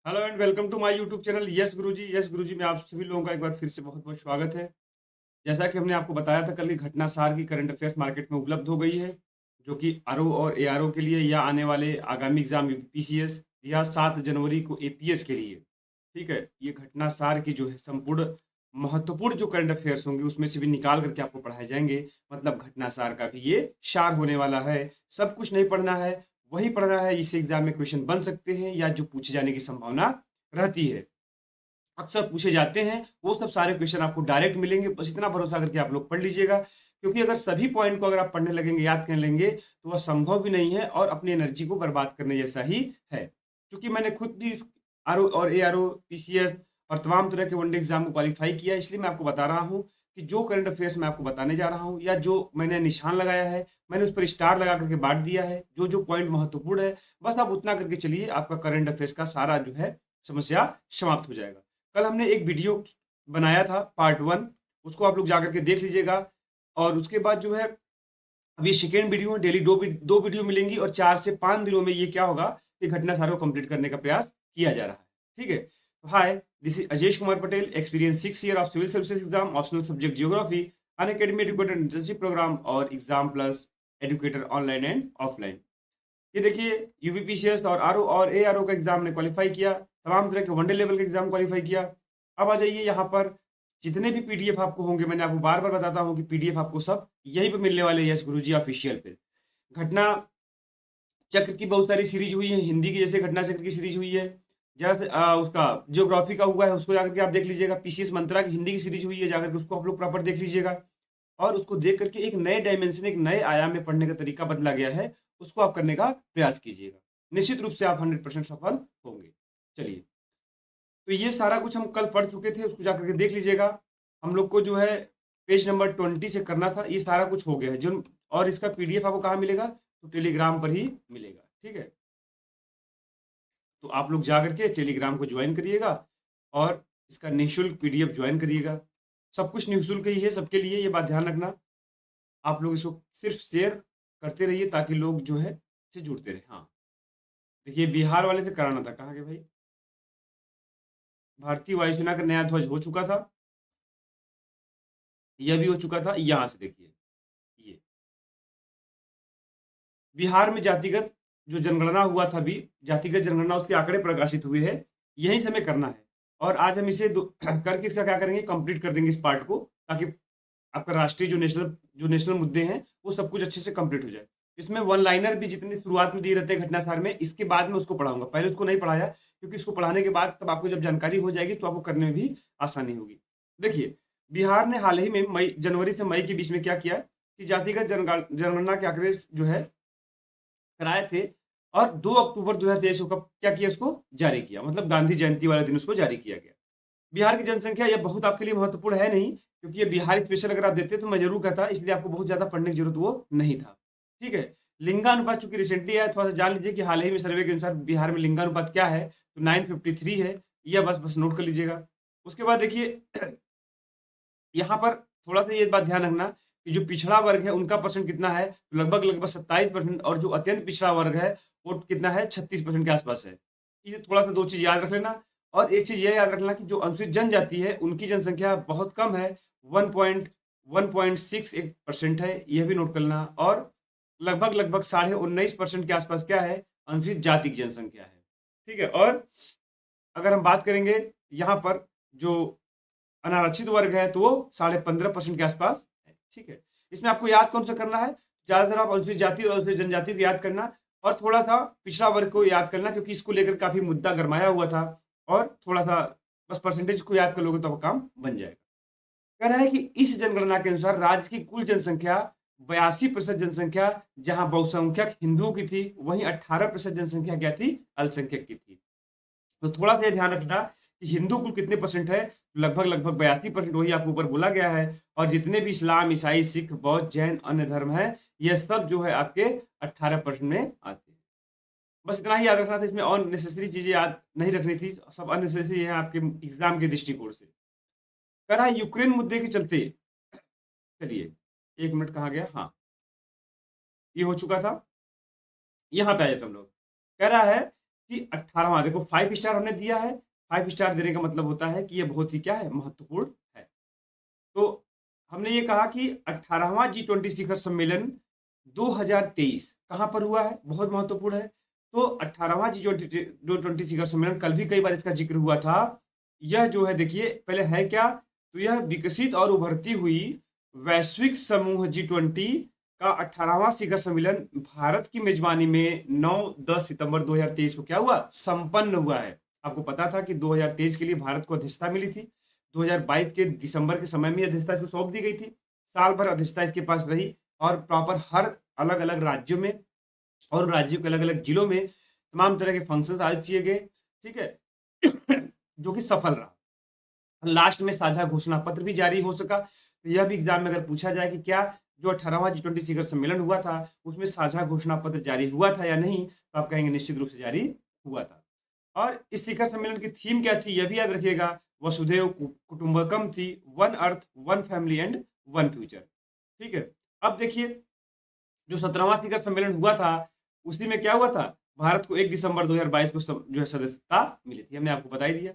Hello and welcome to my YouTube channel yes Guruji में आप सभी लोगों का एक बार फिर से बहुत बहुत स्वागत है। जैसा कि हमने आपको बताया था कल की घटना सार की करंट अफेयर्स मार्केट में उपलब्ध हो गई है, जो कि आरओ और एआरओ के लिए या आने वाले आगामी एग्जाम यूपीपीसीएस या 7 जनवरी को एपीएस के लिए। ठीक है, ये घटना सार की जो है संपूर्ण महत्वपूर्ण जो करंट अफेयर्स होंगे उसमें से भी निकाल करके आपको पढ़ाए जाएंगे। मतलब घटना सार का भी ये सार होने वाला है। सब कुछ नहीं पढ़ना है, वही पढ़ना है। इस एग्जाम में क्वेश्चन बन सकते हैं या जो पूछे जाने की संभावना रहती है, अक्सर पूछे जाते हैं, वो सब सारे क्वेश्चन आपको डायरेक्ट मिलेंगे। बस इतना भरोसा करके आप लोग पढ़ लीजिएगा, क्योंकि अगर सभी पॉइंट को अगर आप पढ़ने लगेंगे, याद करने लेंगे, तो वह संभव भी नहीं है और अपनी एनर्जी को बर्बाद करने जैसा ही है। क्योंकि मैंने खुद भी आरओ और एआरओ, पीसीएस और तमाम तरह के वनडे एग्जाम को क्वालिफाई किया, इसलिए मैं आपको बता रहा हूँ कि जो करंट अफेयर्स मैं आपको बताने जा रहा हूँ या जो मैंने निशान लगाया है, मैंने उस पर स्टार लगा करके बांट दिया है। जो जो पॉइंट महत्वपूर्ण है, बस आप उतना करके चलिए, आपका करंट अफेयर्स का सारा जो है समस्या समाप्त हो जाएगा। कल हमने एक वीडियो बनाया था पार्ट 1, उसको आप लोग जाकर के देख लीजिएगा। और उसके बाद जो है अभी सेकेंड वीडियो में डेली दो वीडियो मिलेंगी और 4 से 5 दिनों में ये क्या होगा कि घटना सार को कंप्लीट करने का प्रयास किया जा रहा है। ठीक है, तो hi, this is Ajesh Kumar Patel, experience 6 year of civil services exam, optional subject geography, an academy educator internship program और exam plus educator online and offline. ये देखिए, यूपीपीसीएस और आरओ और एआरओ का एग्जाम ने क्वालिफाई किया, तमाम तरह के वनडे लेवल के एग्जाम क्वालिफाई किया। अब आ जाइए यहाँ पर, जितने भी पीडीएफ आपको होंगे, मैंने आपको बार बार बताता हूँ कि पीडीएफ आपको सब यहीं पे मिलने वाले हैं, यस गुरुजी ऑफिशियल पे। घटना चक्र की बहुत सारी सीरीज हुई है, हिंदी की जैसे घटना चक्र की सीरीज हुई है। जैसे उसका जियोग्राफी का हुआ है, उसको जाकर के आप देख लीजिएगा। पीसीएस मंत्रा की हिंदी की सीरीज हुई है, जाकर के उसको आप लोग प्रॉपर देख लीजिएगा। और उसको देख करके एक नए डायमेंशन, एक नए आयाम में पढ़ने का तरीका बदला गया है, उसको आप करने का प्रयास कीजिएगा। निश्चित रूप से आप 100% सफल होंगे। चलिए, तो ये सारा कुछ हम कल पढ़ चुके थे, उसको जाकर के देख लीजिएगा। हम लोग को जो है पेज नंबर 20 से करना था, ये सारा कुछ हो गया है जो। और इसका पीडीएफ आपको कहाँ मिलेगा? तो टेलीग्राम पर ही मिलेगा। ठीक है, तो आप लोग जा करके टेलीग्राम को ज्वाइन करिएगा और इसका निःशुल्क पीडीएफ ज्वाइन करिएगा। सब कुछ निःशुल्क ही है सबके लिए, ये बात ध्यान रखना। आप लोग इसको सिर्फ शेयर करते रहिए ताकि लोग जो है इससे जुड़ते रहे। हाँ, देखिए, बिहार वाले से कराना था, कहाँ गए भाई? भारतीय वायुसेना का नया ध्वज हो चुका था, यह भी हो चुका था। यहाँ से देखिए, ये बिहार में जातिगत जो जनगणना हुआ था, अभी जातिगत जनगणना, उसके आंकड़े प्रकाशित हुए हैं। यहीं से हमें करना है और आज हम इसे करके इसका क्या करेंगे, कंप्लीट कर देंगे इस पार्ट को, ताकि आपका राष्ट्रीय जो नेशनल मुद्दे हैं वो सब कुछ अच्छे से कंप्लीट हो जाए। इसमें वन लाइनर भी जितने शुरुआत में दिए रहते हैं घटनासार में, इसके बाद में उसको पढ़ाऊंगा। पहले उसको नहीं पढ़ाया, क्योंकि इसको पढ़ाने के बाद तब आपको जब जानकारी हो जाएगी तो आपको करने में भी आसानी होगी। देखिए, बिहार ने हाल ही में जनवरी से मई के बीच में क्या किया कि जातिगत जनगणना के आंकड़े जो है कराए थे, और 2 अक्टूबर 2023 को क्या किया, उसको जारी किया। मतलब गांधी जयंती वाले दिन उसको जारी किया गया। बिहार की जनसंख्या, यह बहुत आपके लिए महत्वपूर्ण है नहीं, क्योंकि ये बिहार स्पेशल अगर आप देते तो मैं जरूर कहता, इसलिए आपको बहुत ज्यादा पढ़ने की जरूरत वो नहीं था। ठीक है, लिंगानुपात चूंकि रिसेंटली आया, थोड़ा सा जान लीजिए कि हाल ही में सर्वे के अनुसार बिहार में लिंगानुपात क्या है, तो 953 है। यह बस बस नोट कर लीजिएगा। उसके बाद देखिए, यहाँ पर थोड़ा सा ये बात ध्यान रखना कि जो पिछड़ा वर्ग है उनका परसेंट कितना है, तो लगभग लगभग 27%, और जो अत्यंत पिछड़ा वर्ग है वो कितना है, 36% के आसपास है। ये थोड़ा सा दो चीज याद रख लेना। और एक चीज ये याद रखना कि जो अनुसूचित जनजाति है उनकी जनसंख्या बहुत कम है, 1.161% है, यह भी नोट कर लेना। और लगभग लगभग 19.5% के आसपास क्या है, अनुसूचित जाति की जनसंख्या है। ठीक है, और अगर हम बात करेंगे यहाँ पर जो अनारक्षित वर्ग है, तो वो 15.5% के आसपास है। ठीक है, इसमें आपको याद कौन सा करना है, ज्यादातर आप अनुसूचित जाति और अनुसूचित जनजाति को याद करना, और थोड़ा सा पिछड़ा वर्ग को याद करना, क्योंकि इसको लेकर काफी मुद्दा गरमाया हुआ था। और थोड़ा सा बस परसेंटेज को याद कर लोगे तो आपका काम बन जाएगा। कह रहा है कि इस जनगणना के अनुसार राज्य की कुल जनसंख्या 82% जनसंख्या जहां बहुसंख्यक हिंदुओं की थी, वहीं 18% जनसंख्या क्या थी, अल्पसंख्यक की थी। तो थोड़ा सा ये ध्यान रखना कि हिंदू कुल कितने परसेंट है, लगभग लगभग 82%, वही आपको ऊपर बोला गया है। और जितने भी इस्लाम, ईसाई, सिख, बौद्ध, जैन, अन्य धर्म है, ये सब जो है आपके 18% में आते हैं। बस इतना ही याद रखना था, इसमें और नेसेसरी चीजें याद नहीं रखनी थी, सब अननेसेसरी है आपके एग्जाम के दृष्टिकोण से। कह रहा है यूक्रेन मुद्दे के चलते, चलिए, एक मिनट, कहाँ गया, हाँ, ये हो चुका था। यहाँ पे आए थे हम लोग। कह रहा है कि 18वां, देखो 5 स्टार हमने दिया है। 5 स्टार देने का मतलब होता है कि ये बहुत ही क्या है, महत्वपूर्ण है। तो हमने ये कहा कि 18वां G20 शिखर सम्मेलन 2023 कहाँ पर हुआ है, बहुत महत्वपूर्ण है। तो 18वां G20 शिखर सम्मेलन, कल भी कई बार इसका जिक्र हुआ था। यह जो है देखिए पहले है क्या, तो यह विकसित और उभरती हुई वैश्विक समूह G20 का 18वां शिखर सम्मेलन भारत की मेजबानी में 9-10 सितंबर 2023 को क्या हुआ, संपन्न हुआ है। आपको पता था कि 2023 के लिए भारत को अध्यक्षता मिली थी। 2022 के दिसंबर के समय में अध्यक्षता इसको सौंप दी गई थी। साल भर अध्यक्षता इसके पास रही और प्रॉपर हर अलग अलग राज्यों में और राज्यों के अलग अलग जिलों में तमाम तरह के फंक्शंस आयोजित किए गए, ठीक है जो कि सफल रहा। लास्ट में साझा घोषणा पत्र भी जारी हो सका। तो यह भी एग्जाम में अगर पूछा जाए कि क्या जो 18वां G20 शिखर सम्मेलन हुआ था उसमें साझा घोषणा पत्र जारी हुआ था या नहीं, तो आप कहेंगे निश्चित रूप से जारी हुआ था। और इस शिखर सम्मेलन की थीम क्या थी, यह भी याद रखिएगा, वसुधैव कुटुंबकम थी, one earth, one family and one future. ठीक है, अब देखिए जो 17वां शिखर सम्मेलन हुआ था उसी में क्या हुआ था, भारत को 1 दिसंबर 2022 को जो है सदस्यता मिली थी, हमने आपको बता ही दिया।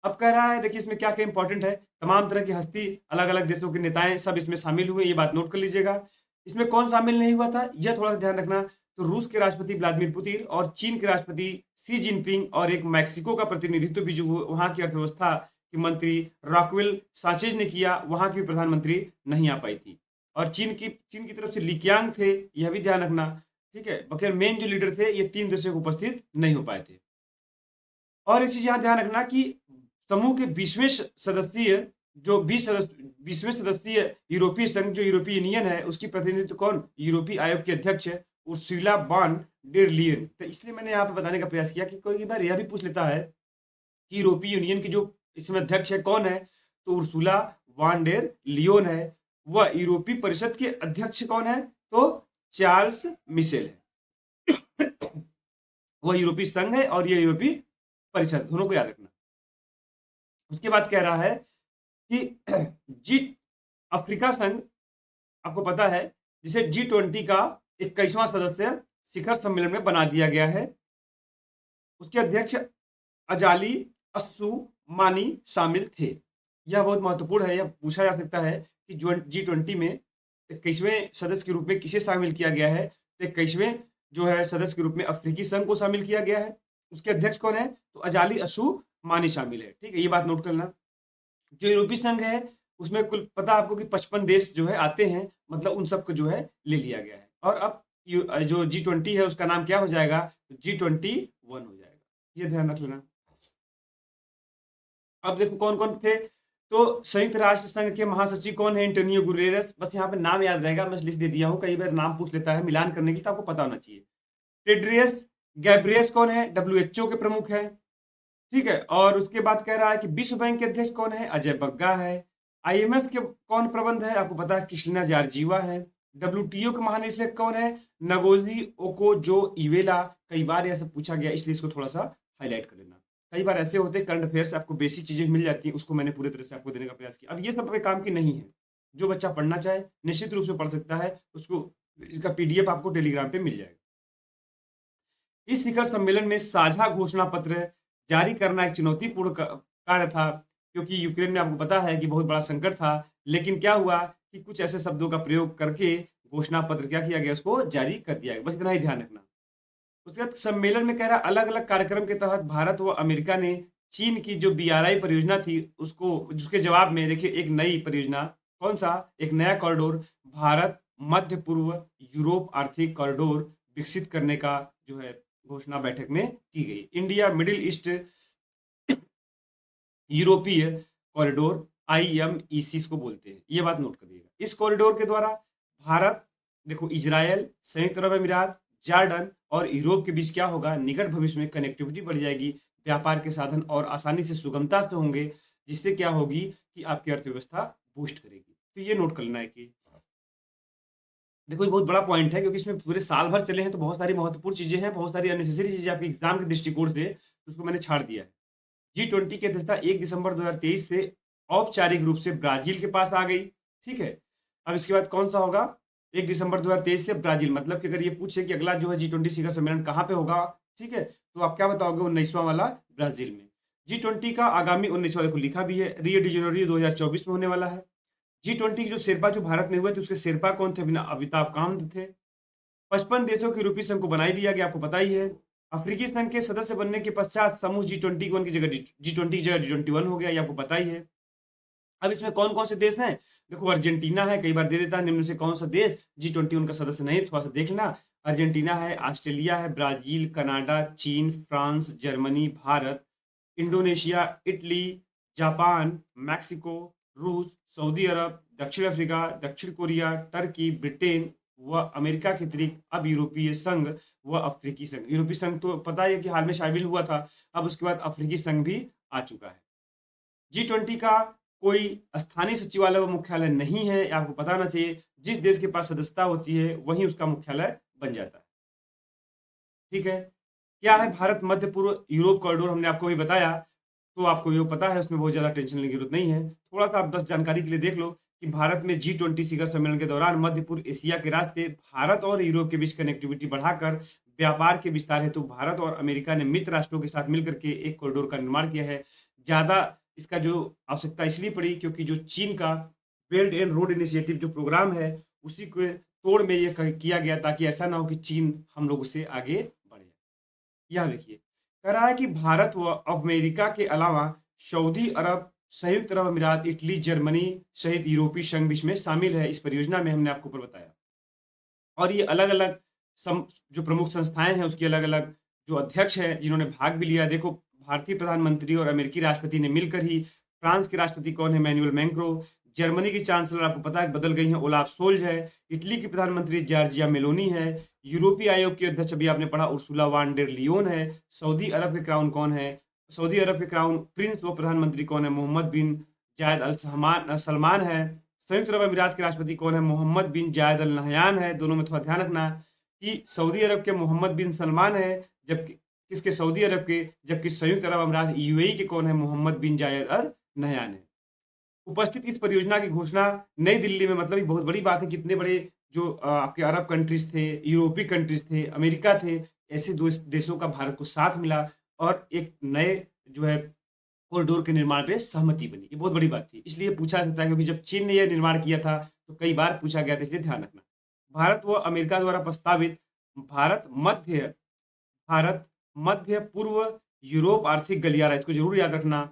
अब कह रहा है देखिए इसमें क्या क्या इंपॉर्टेंट है, तमाम तरह की हस्ती, अलग अलग देशों के नेताएं सब इसमें शामिल हुए, ये बात नोट कर लीजिएगा। इसमें कौन शामिल नहीं हुआ था यह थोड़ा सा ध्यान रखना, तो रूस के राष्ट्रपति व्लादिमीर पुतिन और चीन के राष्ट्रपति शी जिनपिंग और एक मैक्सिको का प्रतिनिधित्व भी जो वहां की अर्थव्यवस्था की मंत्री रॉकवेल साचेज ने किया, वहां की प्रधानमंत्री नहीं आ पाई थी। और चीन की तरफ से लीकियांग थे, यह भी ध्यान रखना। ठीक है, बल्कि मेन जो लीडर थे ये 3 देशों को उपस्थित नहीं हो पाए थे। और एक चीज यहाँ ध्यान रखना कि समूह के 20वें सदस्यीय जो 20वें सदस्यीय यूरोपीय संघ जो यूरोपीय यूनियन है उसकी प्रतिनिधित्व कौन, यूरोपीय आयोग की अध्यक्ष है उर्सुला वॉन डेर लियन। तो इसलिए मैंने यहाँ पे बताने का प्रयास किया कि कोई बार यह भी पूछ लेता है कि यूरोपीय यूनियन की जो इसमें अध्यक्ष है कौन है, तो उर्सुला वॉन डेर लियोन है। वह यूरोपीय परिषद के अध्यक्ष कौन है, तो चार्ल्स मिशेल है। वह यूरोपीय संघ है और यह यूरोपीय परिषद, दोनों को याद रखना। उसके बाद कह रहा है कि जी अफ्रीका संघ आपको पता है जिसे G20 का 21वां सदस्य शिखर सम्मेलन में बना दिया गया है, उसके अध्यक्ष अजाली अस्सुमानी शामिल थे। यह बहुत महत्वपूर्ण है, यह पूछा जा सकता है कि G20 में 21वें सदस्य के रूप में किसे शामिल किया गया है, तो 21वें जो है सदस्य के रूप में अफ्रीकी संघ को शामिल किया गया है। उसके अध्यक्ष कौन है, तो अजाली अस्सुमानी शामिल है। ठीक है, ये बात नोट करना। जो यूरोपीय संघ है उसमें कुल पता आपको कि 55 देश जो है आते हैं, मतलब उन सबको जो है ले लिया गया है। और अब जो G20 है उसका नाम क्या हो जाएगा, G21 हो जाएगा, ये ध्यान रख लेना। अब देखो कौन कौन थे, तो संयुक्त राष्ट्र संघ के महासचिव कौन है, एंटोनियो गुटेरेस। बस यहाँ पे नाम याद रहेगा, मैं लिस्ट दे दिया हूँ, कई बार नाम पूछ लेता है मिलान करने की, तो आपको पता होना चाहिए। टेड्रियस गैब्रियस कौन है, WHO के प्रमुख है। ठीक है, और उसके बाद कह रहा है कि विश्व बैंक के अध्यक्ष कौन है, अजय बग्गा है। IMF के कौन प्रबंध है, आपको पता है क्रिस्टिना जॉर्जिवा है। WTO के महानिदेशक कौन है, नगोजी ओकोजो इवेला। कई बार यह सब पूछा गया इसलिए इसको थोड़ा सा हाईलाइट कर लेना। कई बार ऐसे होते हैं करंट अफेयर से आपको बेसिक चीजें मिल जाती हैं, उसको मैंने पूरे तरह से आपको देने का प्रयास किया। अब ये सब पे काम की नहीं है, जो बच्चा पढ़ना चाहे निश्चित रूप से पढ़ सकता है, उसको इसका PDF आपको टेलीग्राम पे मिल जाएगा। इस शिखर सम्मेलन में साझा घोषणा पत्र जारी करना एक चुनौतीपूर्ण कार्य था, क्योंकि यूक्रेन में आपको पता है कि बहुत बड़ा संकट था। लेकिन क्या हुआ कि कुछ ऐसे शब्दों का प्रयोग करके घोषणा पत्र क्या किया गया, उसको जारी कर दिया गया। बस इतना ही ध्यान रखना। उसके बाद सम्मेलन में कह रहा अलग अलग कार्यक्रम के तहत भारत व अमेरिका ने चीन की जो BRI परियोजना थी उसको, जिसके जवाब में देखिए एक नई परियोजना, कौन सा, एक नया कॉरिडोर, भारत मध्य पूर्व यूरोप आर्थिक कॉरिडोर विकसित करने का जो है घोषणा बैठक में की गई। इंडिया मिडिल ईस्ट यूरोपीय कॉरिडोर IMEC इसको बोलते हैं, ये बात नोट करिएगा। इस कॉरिडोर के द्वारा भारत, देखो इजराइल, संयुक्त अरब अमीरात, जॉर्डन और यूरोप के बीच क्या होगा, निकट भविष्य में कनेक्टिविटी बढ़ जाएगी, व्यापार के साधन और आसानी से सुगमता से होंगे, जिससे क्या होगी कि आपकी अर्थव्यवस्था बूस्ट करेगी। तो ये नोट कर लेना है कि देखो ये बहुत बड़ा पॉइंट है, क्योंकि इसमें पूरे साल भर चले हैं तो बहुत सारी महत्वपूर्ण चीजें हैं, बहुत सारी अननेसेसरी चीजें आपके एग्जाम के दृष्टिकोण से, उसको मैंने छाड़ दिया है। G20 की अध्यक्षता 1 दिसंबर 2023 से औपचारिक रूप से ब्राजील के पास आ गई। ठीक है, अब इसके बाद कौन सा होगा, 1 दिसंबर 2023 से ब्राजील, मतलब कि अगर ये पूछे कि अगला जो है G20 शिखर सम्मेलन कहाँ पे होगा, ठीक है, तो आप क्या बताओगे 19वां वाला ब्राजील में। G20 का आगामी 19वां देखो लिखा भी है, रियो डी जेनेरियो 2024 में होने वाला है। G20 के जो शेरपा जो भारत में हुए थे उसके शेरपा कौन थे? अमिताभ कांत थे। 55 देशों के यूरोपीय संघ को बना ही दिया गया, आपको पता ही है। अफ्रीकी संघ के सदस्य बनने के पश्चात समूह G21 की जगह G20 की जगह G21 हो गया, ये आपको पता ही है। अब इसमें कौन कौन से देश हैं? देखो अर्जेंटीना है, कई बार दे देता है, निम्न से कौन सा देश G21 का सदस्य नहीं, थोड़ा सा देख लेना। अर्जेंटीना है, ऑस्ट्रेलिया है, ब्राजील, कनाडा, चीन, France, Germany, Bharat, Indonesia, Italy, Japan, Mexico, रूस, सऊदी अरब, दक्षिण अफ्रीका, दक्षिण कोरिया, टर्की, ब्रिटेन व अमेरिका के अतिरिक्त अब यूरोपीय संघ व अफ्रीकी संघ। यूरोपीय संघ तो पता है कि हाल में शामिल हुआ था, अब उसके बाद अफ्रीकी संघ भी आ चुका है। G20 का कोई स्थानीय सचिवालय व मुख्यालय नहीं है, आपको बताना चाहिए। जिस देश के पास सदस्यता होती है वहीं उसका मुख्यालय बन जाता है। ठीक है, क्या है भारत मध्य पूर्व यूरोप कॉरिडोर, हमने आपको भी बताया, तो आपको ये पता है, उसमें बहुत ज्यादा टेंशन लेने की जरूरत नहीं है। थोड़ा सा आप बस जानकारी के लिए देख लो कि भारत में G20 शिखर सम्मेलन के दौरान मध्य पूर्व एशिया के रास्ते भारत और यूरोप के बीच कनेक्टिविटी बढ़ाकर व्यापार के विस्तार हेतु भारत और अमेरिका ने मित्र राष्ट्रों के साथ मिलकर के एक कॉरिडोर का निर्माण किया है। ज्यादा इसका जो आवश्यकता इसलिए पड़ी क्योंकि जो चीन का बेल्ट एंड रोड इनिशिएटिव जो प्रोग्राम है उसी के तोड़ में ये किया गया, ताकि ऐसा ना हो कि चीन हम लोग उससे आगे बढ़े। यह देखिए, कह रहा है कि भारत व अमेरिका के अलावा सऊदी अरब, संयुक्त अरब अमीरात, इटली, जर्मनी सहित यूरोपीय संघ बीच में शामिल है इस परियोजना में, हमने आपको ऊपर बताया। और ये अलग अलग जो प्रमुख संस्थाएं हैं उसकी अलग अलग जो अध्यक्ष हैं जिन्होंने भाग भी लिया। देखो भारतीय प्रधानमंत्री और अमेरिकी राष्ट्रपति ने मिलकर ही, फ्रांस के राष्ट्रपति कौन है? Manual macro. जर्मनी की चांसलर आपको पता है बदल गई हैं, ओलाफ सोल्ज है। इटली की प्रधानमंत्री जॉर्जिया मेलोनी है। यूरोपीय आयोग की अध्यक्ष अभी आपने पढ़ा उर्सुला वान डेर लियोन है। सऊदी अरब के क्राउन कौन है? सऊदी अरब के क्राउन प्रिंस व प्रधानमंत्री कौन है? मोहम्मद बिन जायद अल सलमान है। संयुक्त अरब अमीरात के राष्ट्रपति कौन है? मोहम्मद बिन जायद अल नहयान है। दोनों में थोड़ा ध्यान रखना कि सऊदी अरब के मोहम्मद बिन सलमान है, जबकि किसके? सऊदी अरब के, जबकि संयुक्त अरब अमीरात यूएई के कौन है? मोहम्मद बिन जायद अल नहयान है। उपस्थित इस परियोजना की घोषणा नई दिल्ली में, मतलब ये बहुत बड़ी बात है, कितने बड़े जो आपके अरब कंट्रीज थे, यूरोपीय कंट्रीज थे, अमेरिका थे, ऐसे दो देशों का भारत को साथ मिला और एक नए जो है कॉरिडोर के निर्माण पे सहमति बनी। ये बहुत बड़ी बात थी, इसलिए पूछा जा सकता है क्योंकि जब चीन ने यह निर्माण किया था तो कई बार पूछा गया था, इसलिए ध्यान रखना। भारत व अमेरिका द्वारा प्रस्तावित भारत मध्य भारत मध्य पूर्व यूरोप आर्थिक गलियारा, इसको जरूर याद रखना।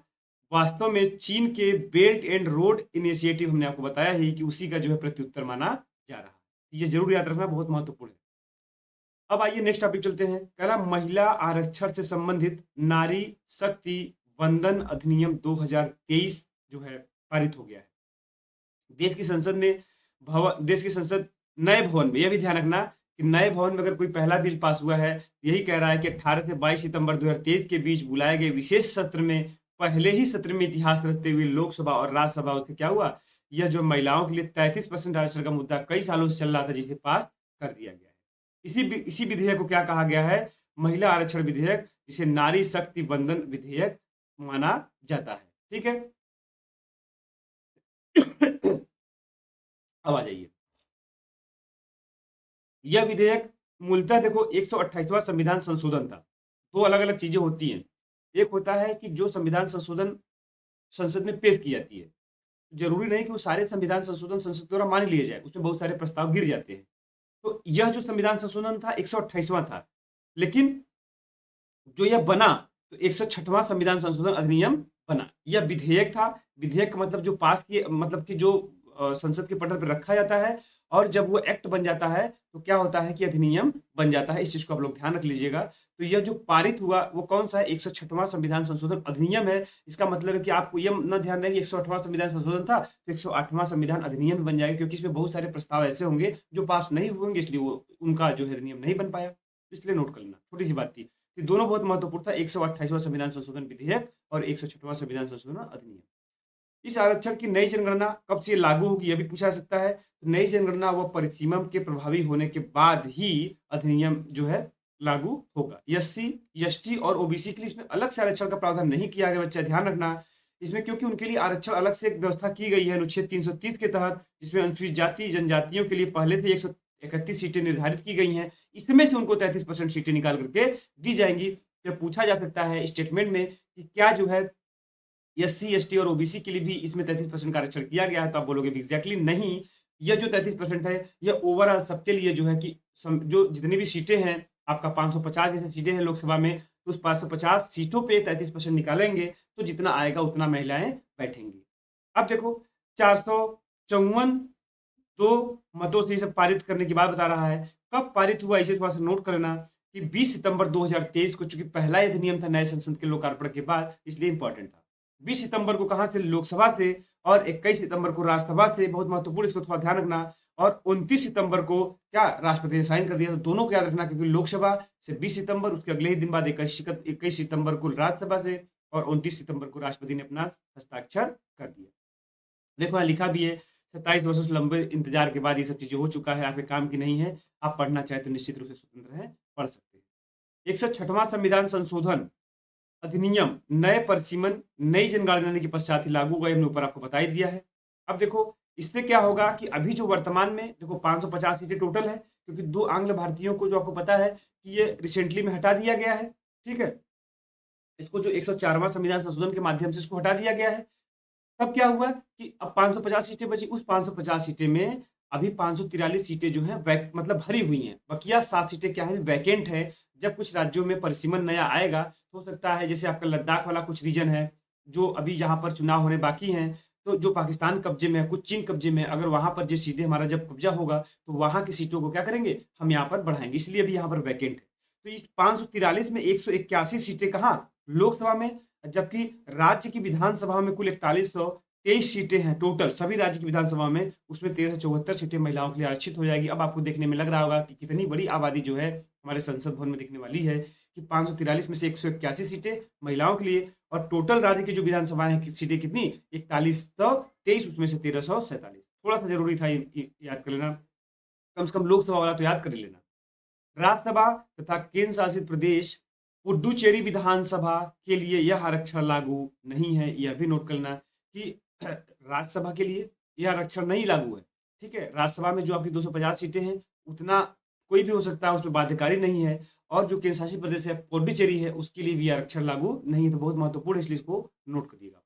वास्तव में चीन के बेल्ट एंड रोड इनिशिएटिव, हमने आपको बताया ही कि उसी का जो है प्रत्युत्तर माना जा रहा है। ये जरूर याद रखना, बहुत महत्वपूर्ण है। अब आइए नेक्स्ट टॉपिक चलते हैं। कह रहा महिला आरक्षण से संबंधित नारी शक्ति वंदन अधिनियम 2023 जो है पारित हो गया है। देश की संसद ने देश की संसद नए भवन में, यह भी ध्यान रखना कि नए भवन में अगर कोई पहला बिल पास हुआ है, यही कह रहा है कि 18 से 22 सितंबर 2023 के बीच बुलाए गए विशेष सत्र में, पहले ही सत्र में इतिहास रचते हुए लोकसभा और राज्यसभा, उससे क्या हुआ, यह जो महिलाओं के लिए 33% आरक्षण का मुद्दा कई सालों से चल रहा था, जिसे पास कर दिया गया है। इसी विधेयक को क्या कहा गया है? महिला आरक्षण विधेयक, जिसे नारी शक्ति वंदन विधेयक माना जाता है। ठीक है, अब आ जाइए। यह विधेयक मूलतः देखो 128वां संविधान संशोधन था। दो अलग अलग चीजें होती हैं। एक होता है कि जो संविधान संशोधन संसद में पेश की जाती है, जरूरी नहीं कि वो सारे संविधान संशोधन संसद द्वारा मान लिए जाए, उसमें बहुत सारे प्रस्ताव गिर जाते हैं। तो यह जो संविधान संशोधन था 128वां था, लेकिन जो यह बना तो 106वां संविधान संशोधन अधिनियम बना। यह विधेयक था। विधेयक का मतलब जो पास किए, मतलब कि जो संसद के पटल पर रखा जाता है, और जब वो एक्ट बन जाता है तो क्या होता है कि अधिनियम बन जाता है। इस चीज को आप लोग ध्यान रख लीजिएगा। तो यह जो पारित हुआ वो कौन सा है? 106वां संविधान संशोधन अधिनियम है। इसका मतलब है कि आपको यह न ध्यान रहे कि 108वां संविधान संशोधन था तो 108वां संविधान अधिनियम बन जाएगा, क्योंकि इसमें बहुत सारे प्रस्ताव ऐसे होंगे जो पास नहीं होंगे, इसलिए वो उनका जो है अधिनियम नहीं बन पाया। इसलिए नोट कर लेना, छोटी सी बात थी। ये दोनों बहुत महत्वपूर्ण था, 128वां संविधान संशोधन विधेयक और 106वां संविधान संशोधन अधिनियम। इस आरक्षण की नई जनगणना कब से लागू होगी, यह भी पूछा जा सकता है। तो नई जनगणना व परिसीमन के प्रभावी होने के बाद ही अधिनियम जो है लागू होगा। एससी, एसटी और ओबीसी के लिए इसमें अलग से आरक्षण का प्रावधान नहीं किया गया, बच्चा ध्यान रखना इसमें, क्योंकि उनके लिए आरक्षण अलग से एक व्यवस्था की गई है अनुच्छेद 330 के तहत, जिसमें अनुसूचित जाति जनजातियों के लिए पहले से 31 सीटें निर्धारित की गई हैं, इसमें से उनको 33% सीटें निकाल करके दी जाएंगी। तो पूछा जा सकता है स्टेटमेंट में कि क्या जो है एससी, एसटी और ओबीसी के लिए भी इसमें 33% का आरक्षण किया गया है, तो आप बोलोगे भी एग्जैक्टली नहीं। यह जो 33% है यह ओवरऑल सबके लिए जो है कि जो जितनी भी सीटें हैं, आपका 550 जैसे सीटें हैं लोकसभा में, तो उस 550 सीटों पे 33% निकालेंगे तो जितना आएगा उतना महिलाएं बैठेंगी। अब देखो 454 दो मतों से इसे पारित करने की बात बता रहा है। कब पारित हुआ इसे थोड़ा सा नोट कर लेना कि 20 सितंबर 2023 को, चूंकि पहला अधिनियम था नए संसद के लोकार्पण के बाद, इसलिए इंपॉर्टेंट था। 20 सितंबर को कहां से? लोकसभा से, और 21 सितंबर को राज्यसभा से। बहुत महत्वपूर्ण, इसको थोड़ा ध्यान रखना। और 29 सितंबर को क्या राष्ट्रपति ने साइन कर दिया, तो दोनों को याद रखना, क्योंकि लोकसभा से 20 सितंबर, उसके अगले ही दिन बाद 21 सितंबर को राज्यसभा से, और 29 सितंबर को राष्ट्रपति ने अपना हस्ताक्षर कर दिया। देखो यहाँ लिखा भी है 27 वर्षों से लंबे इंतजार के बाद ये सब चीजें हो चुका है, आपके काम की नहीं है। आप पढ़ना चाहे तो निश्चित रूप से स्वतंत्र है, पढ़ सकते हैं। 106वां संविधान संशोधन अधिनियम नए परिसीमन नई जनगणना के पश्चात ही लागू हुआ, हमने ऊपर आपको बता ही दिया है। अब देखो इससे क्या होगा कि अभी जो वर्तमान में देखो 550 सीटें टोटल है, क्योंकि 2 आंग्ल भारतीयों को जो आपको पता है कि ये रिसेंटली में हटा दिया गया है, ठीक है। इसको जो 104वां संविधान संशोधन के माध्यम से इसको हटा दिया गया है। तब क्या हुआ कि अब 550 सीटें बची। उस 550 सीटें में अभी 543 सीटें जो है मतलब भरी हुई हैं। बकिया 7 सीटें क्या है, वैकेंट है। जब कुछ राज्यों में परिसीमन नया आएगा तो हो सकता है, जैसे आपका लद्दाख वाला कुछ रीजन है जो अभी यहाँ पर चुनाव होने बाकी हैं, तो जो पाकिस्तान कब्जे में है, कुछ चीन कब्जे में है, अगर वहां पर जो सीधे हमारा जब कब्जा होगा तो वहां की सीटों को क्या करेंगे, हम यहाँ पर बढ़ाएंगे, इसलिए अभी यहाँ पर वैकेंट है। तो इस 543 में 181 सीटें कहाँ, लोकसभा में, जबकि राज्य की विधानसभा में कुल 4123 सीटें हैं टोटल सभी राज्य की विधानसभा में, उसमें 1374 सीटें महिलाओं के लिए आरक्षित हो जाएगी। अब आपको देखने में लग रहा होगा कि कितनी बड़ी आबादी जो है हमारे संसद भवन में दिखने वाली है कि 543 में से 181 सीटें महिलाओं के लिए, और टोटल राज्य की जो विधानसभाएं की सीटें कितनी, 4123, उसमें से 1347। थोड़ा सा जरूरी था याद कर लेना, कम से कम लोकसभा वाला तो याद कर लेना। राज्यसभा तथा केंद्र शासित प्रदेश पुडुचेरी विधानसभा के लिए यह आरक्षण लागू नहीं है। यह भी नोट करना कि राज्यसभा के लिए यह आरक्षण नहीं लागू है, ठीक है। राज्यसभा में जो आपकी 250 सीटें हैं उतना कोई भी हो सकता है, उसमें बाध्यकारी नहीं है। और जो केंद्र शासित प्रदेश है पुडुचेरी है, उसके लिए भी आरक्षण लागू नहीं है। तो बहुत महत्वपूर्ण है, इसलिए इसको नोट करिएगा।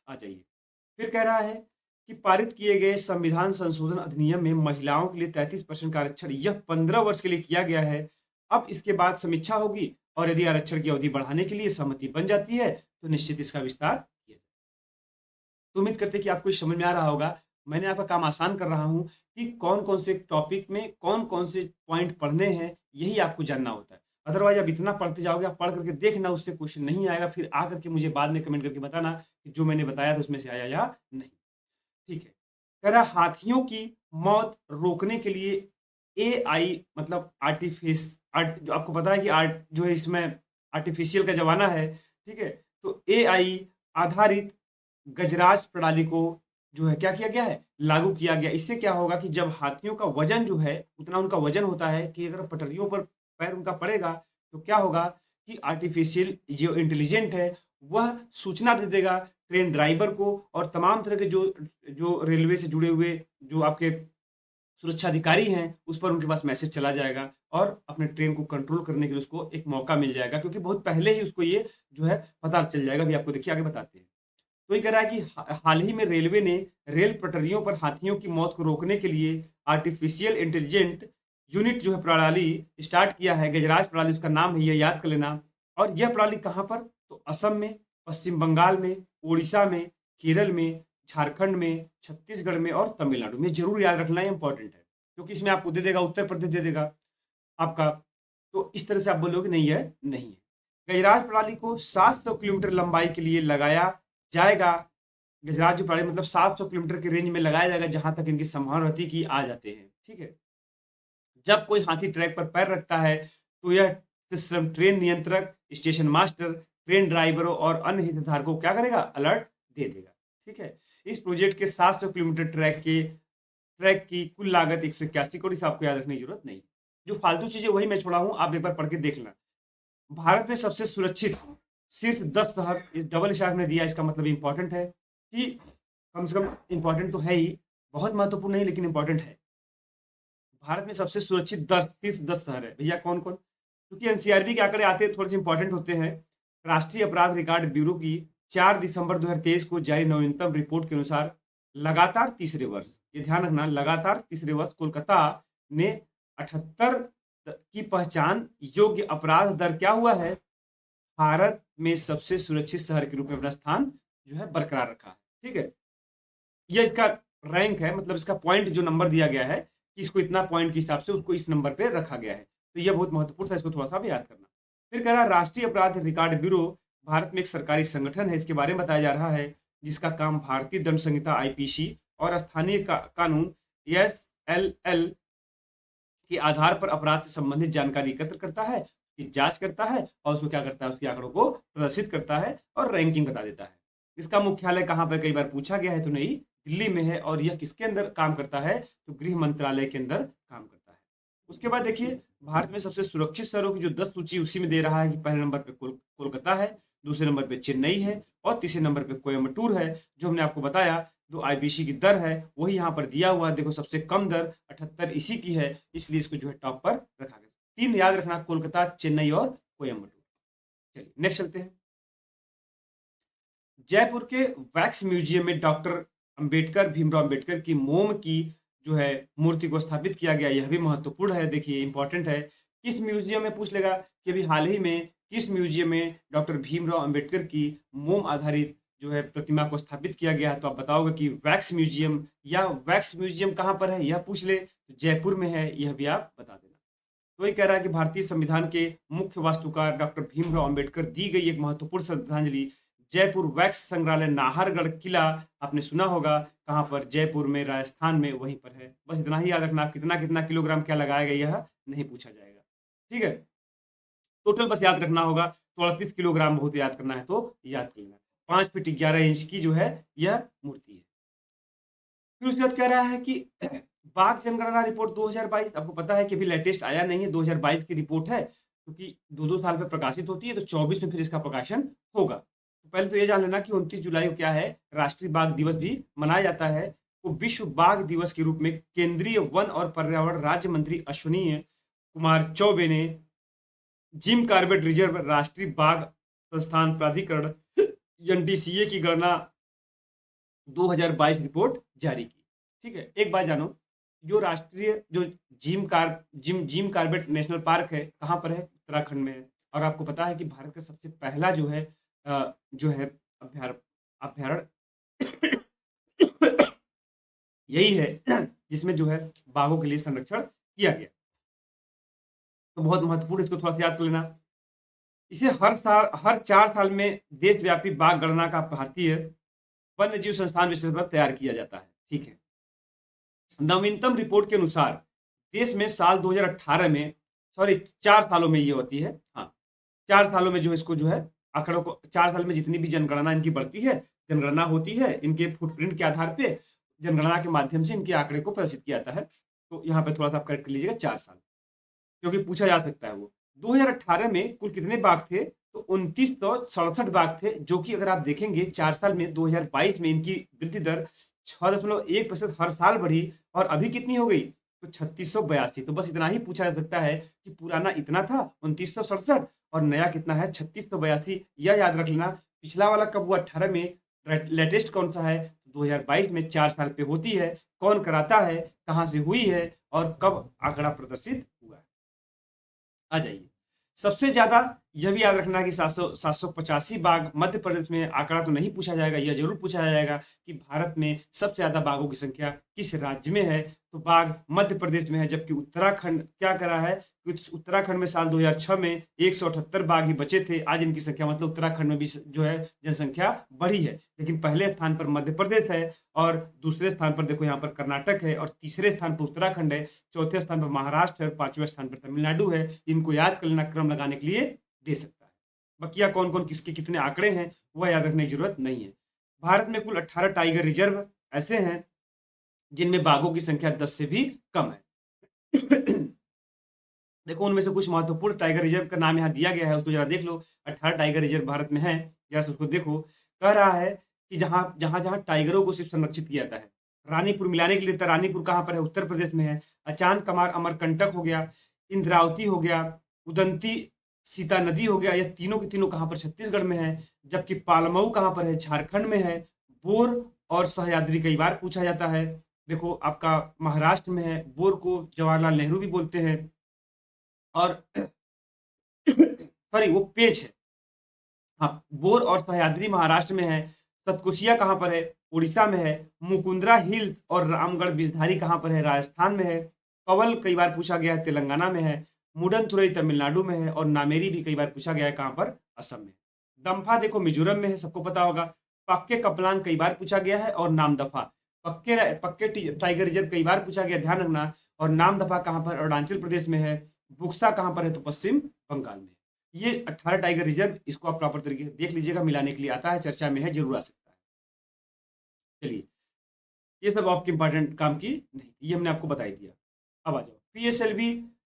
आ जाइए, फिर कह रहा है कि पारित किए गए संविधान संशोधन अधिनियम में महिलाओं के लिए 33% का आरक्षण यह 15 वर्ष के लिए किया गया है। अब इसके बाद समीक्षा होगी, और यदि आरक्षण की अवधि बढ़ाने के लिए सहमति बन जाती है तो निश्चित इसका विस्तार किया जाए। तो उम्मीद करते हैं कि आपको समझ में आ रहा होगा। मैंने आपका काम आसान कर रहा हूं कि कौन कौन से टॉपिक में कौन कौन से पॉइंट पढ़ने हैं, यही आपको जानना होता है। अदरवाइज आप इतना पढ़ते जाओगे, आप पढ़ करके देखना उससे क्वेश्चन नहीं आएगा, फिर आकर के मुझे बाद में कमेंट करके बताना कि जो मैंने बताया था उसमें से आया या नहीं, ठीक है। कह रहा हाथियों की मौत रोकने के लिए एआई मतलब जो आपको पता है कि आर्ट जो है इसमें आर्टिफिशियल का जमाना है, ठीक है। तो एआई आधारित गजराज प्रणाली को जो है क्या किया गया है, लागू किया गया। इससे क्या होगा कि जब हाथियों का वजन जो है उतना उनका वजन होता है कि अगर पटरियों पर पैर उनका पड़ेगा तो क्या होगा कि आर्टिफिशियल जो इंटेलिजेंट है वह सूचना दे देगा ट्रेन ड्राइवर को, और तमाम तरह के जो जो रेलवे से जुड़े हुए जो आपके सुरक्षा अधिकारी हैं उस पर उनके पास मैसेज चला जाएगा, और अपने ट्रेन को कंट्रोल करने के लिए उसको एक मौका मिल जाएगा, क्योंकि बहुत पहले ही उसको ये जो है पता चल जाएगा। भी आपको देखिए आगे बताते हैं। तो ये कह रहा है कि हाल ही में रेलवे ने रेल पटरियों पर हाथियों की मौत को रोकने के लिए आर्टिफिशियल इंटेलिजेंट यूनिट जो है प्रणाली स्टार्ट किया है। गजराज प्रणाली उसका नाम है, यह याद कर लेना। और यह प्रणाली कहाँ पर, तो असम में, पश्चिम बंगाल में, उड़ीसा में, केरल में, झारखंड में, छत्तीसगढ़ में और तमिलनाडु में। जरूर याद रखना, है इंपॉर्टेंट है, क्योंकि इसमें आपको दे देगा उत्तर प्रदेश दे देगा आपका, तो इस तरह से आप बोलोगे नहीं है, नहीं है। गजराज प्रणाली को 700 किलोमीटर लंबाई के लिए लगाया जाएगा। गजराज जो प्रणाली मतलब 700 किलोमीटर के रेंज में लगाया जाएगा, जहां तक इनकी संभावना रहती है कि आ जाते हैं, ठीक है। जब कोई हाथी ट्रैक पर पैर रखता है तो यह सिस्टम ट्रेन नियंत्रक, स्टेशन मास्टर, ट्रेन ड्राइवरों और अन्य हितधारकों को क्या करेगा, अलर्ट दे देगा, ठीक है। इस प्रोजेक्ट के 700 किलोमीटर ट्रैक की कुल लागत 181 करोड़, इसे आपको याद रखने की जरूरत नहीं। जो फालतू चीजें वही मैं छोड़ा हूं, आप एक बार पढ़ के देख लेना। भारत में सबसे सुरक्षित शीर्ष 10 शहर, डबल स्टार में दिया, इसका मतलब इंपॉर्टेंट है कि कम से कम इंपॉर्टेंट तो है ही, बहुत महत्वपूर्ण नहीं लेकिन इंपॉर्टेंट है। भारत में सबसे सुरक्षित 10 शीर्ष 10 शहर है भैया, कौन कौन? क्योंकि एनसीआरबी के आंकड़े आते हैं थोड़े से इंपॉर्टेंट होते हैं। राष्ट्रीय अपराध रिकॉर्ड ब्यूरो की 4 दिसंबर 2023 को जारी नवीनतम रिपोर्ट के अनुसार लगातार तीसरे वर्ष, ये ध्यान रखना, लगातार तीसरे वर्ष कोलकाता ने 78 की पहचान योग्य अपराध दर क्या हुआ है, भारत में सबसे सुरक्षित शहर के रूप में अपना स्थान जो है बरकरार रखा है। ठीक है, ये इसका रैंक है, मतलब इसका पॉइंट जो नंबर दिया गया है कि इसको इतना पॉइंट के हिसाब से उसको इस नंबर पे रखा गया है, तो यह बहुत महत्वपूर्ण था, इसको थोड़ा सा भी याद करना। फिर कह रहा है राष्ट्रीय अपराध रिकॉर्ड ब्यूरो भारत में एक सरकारी संगठन है, इसके बारे में बताया जा रहा है, जिसका काम भारतीय दंड संहिता आईपीसी और स्थानीय कानून एसएलएल के आधार पर अपराध से संबंधित जानकारी एकत्र करता है, की जांच करता है और उसको क्या करता है, उसके आंकड़ों को प्रदर्शित करता है और रैंकिंग बता देता है। इसका मुख्यालय कहाँ पर कई बार पूछा गया है, तो नई दिल्ली में है, और यह किसके अंदर काम करता है, तो गृह मंत्रालय के अंदर काम करता है। उसके बाद देखिए भारत में सबसे सुरक्षित शहरों की जो 10 सूची उसी में दे रहा है कि पहले नंबर पे कोलकाता है, दूसरे नंबर पे चेन्नई है और तीसरे नंबर पे कोयम्बटूर है। जो हमने आपको बताया जो आईपीसी की दर है वही यहाँ पर दिया हुआ है, देखो सबसे कम दर 78 इसी की है, इसलिए इसको जो है टॉप पर रखा गया। 3 याद रखना, कोलकाता, चेन्नई और कोयम्बटूर। चलिए नेक्स्ट चलते हैं। जयपुर के वैक्स म्यूजियम में डॉक्टर अंबेडकर, भीमराव अंबेडकर की मोम की जो है मूर्ति को स्थापित किया गया, यह भी महत्वपूर्ण है, देखिए इंपॉर्टेंट है। किस म्यूजियम में पूछ लेगा कि अभी हाल ही में किस म्यूजियम में डॉक्टर भीमराव अंबेडकर की मोम आधारित जो है प्रतिमा को स्थापित किया गया है, तो आप बताओगे कि वैक्स म्यूजियम, या वैक्स म्यूजियम कहाँ पर है यह पूछ ले तो जयपुर में है, यह भी आप बता देना। तो वही कह रहा है कि भारतीय संविधान के मुख्य वास्तुकार डॉक्टर भीमराव अंबेडकर दी गई एक महत्वपूर्ण श्रद्धांजलि जयपुर वैक्स संग्रहालय नाहरगढ़ किला, आपने सुना होगा कहाँ पर, जयपुर में, राजस्थान में, वहीं पर है। बस इतना ही याद रखना, कितना कितना किलोग्राम क्या लगाया गया यह नहीं पूछा जाएगा। ठीक है, टोटल बस याद रखना होगा, तो 38 किलोग्राम बहुत याद करना है तो याद कर लेना। 5 फीट 11 इंच की जो है यह मूर्ति है। फिर उसके बाद कह रहा है कि बाघ जनगणना रिपोर्ट 2022, आपको पता है कि अभी लेटेस्ट आया नहीं है, 2022 की रिपोर्ट है, क्योंकि 2-2 साल पे प्रकाशित होती है, तो 24 में फिर इसका प्रकाशन होगा। तो पहले तो ये जान लेना कि 29 जुलाई को क्या है, राष्ट्रीय बाघ दिवस भी मनाया जाता है। तो विश्व बाघ दिवस के रूप में केंद्रीय वन और पर्यावरण राज्य मंत्री अश्विनी कुमार चौबे ने जिम कॉर्बेट रिजर्व राष्ट्रीय बाघ संस्थान प्राधिकरण एनडीसीए की गणना 2022 रिपोर्ट जारी की। ठीक है, एक बात जानो, जो राष्ट्रीय जो जिम कॉर्बेट नेशनल पार्क है कहाँ पर है, उत्तराखंड में है। और आपको पता है कि भारत का सबसे पहला जो है अभ्यारण्य यही है जिसमें जो है बाघों के लिए संरक्षण किया गया, तो बहुत महत्वपूर्ण, इसको थोड़ा सा याद कर लेना। इसे हर 4 साल में देशव्यापी बाघ गणना का भारतीय वन्य जीव संस्थान विषय पर तैयार किया जाता है। ठीक है, नवीनतम रिपोर्ट के अनुसार देश में साल 2018 में, सॉरी 4 सालों में ये होती है, हाँ 4 सालों में जो इसको जो है आंकड़ों को, 4 साल में जितनी भी जनगणना इनकी बढ़ती है, जनगणना होती है, इनके फुटप्रिंट के आधार पे जनगणना के माध्यम से इनके आंकड़े को प्रदर्शित किया जाता है। तो यहाँ पे थोड़ा सा आप करेक्ट कर लीजिएगा 4 साल, क्योंकि पूछा जा सकता है वो 2018 में कुल कितने बाघ थे, तो 2967 बाघ थे, जो कि अगर आप देखेंगे 4 साल में 2022 में इनकी वृद्धि दर 6.1% हर साल बढ़ी, और अभी कितनी हो गई, तो 3682। तो बस इतना ही पूछा जा सकता है कि पुराना इतना था 2967 और नया कितना है 3682, यह याद रख लेना। पिछला वाला कब हुआ 18 में, लेटेस्ट कौन सा है 2022 में, 4 साल पे होती है, कौन कराता है, कहाँ से हुई है और कब आंकड़ा प्रदर्शित हुआ है। आ जाइए, सबसे ज्यादा यह भी याद रखना कि 785 बाघ मध्य प्रदेश में, आंकड़ा तो नहीं पूछा जाएगा, यह जरूर पूछा जाएगा कि भारत में सबसे ज्यादा बाघों की संख्या किस राज्य में है, तो बाघ मध्य प्रदेश में है। जबकि उत्तराखंड क्या करा है, उत्तराखंड में साल 2006 में 178 बाघ ही बचे थे, आज इनकी संख्या, मतलब उत्तराखंड में भी जो है जनसंख्या बढ़ी है, लेकिन पहले स्थान पर मध्य प्रदेश है, और दूसरे स्थान पर देखो यहाँ पर कर्नाटक है, और तीसरे स्थान पर उत्तराखंड है, चौथे स्थान पर महाराष्ट्र है, 5वें स्थान पर तमिलनाडु है। इनको याद कर लेना, क्रम लगाने के लिए दे सकता है। बकिया कौन कौन किसके कितने आंकड़े हैं वह याद रखने की जरूरत नहीं है। भारत में कुल 18 टाइगर रिजर्व ऐसे हैं जिनमें बाघों की संख्या 10 से भी कम है। देखो उनमें से कुछ महत्वपूर्ण टाइगर रिजर्व का नाम यहाँ दिया गया है, उसको जरा देख लो। 18 टाइगर रिजर्व भारत में है, जरा उसको देखो। कह रहा है कि जहां जहां टाइगरों को सिर्फ संरक्षित किया जाता है, रानीपुर मिलाने के लिए था, रानीपुर कहाँ पर है? उत्तर प्रदेश में है। अचान कमार अमरकंटक हो गया, इंद्रावती हो गया, उदंती सीता नदी हो गया, यह तीनों के तीनों कहाँ पर? छत्तीसगढ़ में है। जबकि पालमऊ कहाँ पर है? झारखंड में है। बोर और सह्याद्री कई बार पूछा जाता है। देखो आपका महाराष्ट्र में है। बोर को जवाहरलाल नेहरू भी बोलते हैं। और सॉरी वो पेच है। हाँ, बोर और सह्याद्री महाराष्ट्र में है। सतकोशिया कहाँ पर है? उड़ीसा में है। मुकुंदरा हिल्स और रामगढ़ बिजधारी कहाँ पर है? राजस्थान में है। पवल कई बार पूछा गया है, तेलंगाना में है। मुडनथुरई तमिलनाडु में है। और नामेरी भी कई बार पूछा गया है, कहाँ पर? असम में। दम्फा देखो मिजोरम में है, सबको पता होगा। पक्के कपलांग कई बार पूछा गया है। और नामदफा पक्के टाइगर रिजर्व कई बार पूछा गया, ध्यान रखना। और नामदफा कहाँ पर? अरुणाचल प्रदेश में है। बुक्सा कहाँ पर है? तो पश्चिम बंगाल में। ये 18 टाइगर रिजर्व, इसको आप प्रॉपर तरीके से देख लीजिएगा, मिलाने के लिए आता है, चर्चा में है, जरूर आ सकता है। चलिए, ये सब आपके इंपॉर्टेंट काम की नहीं, ये हमने आपको बता ही दिया। अब आ जाओ, पीएसएलवी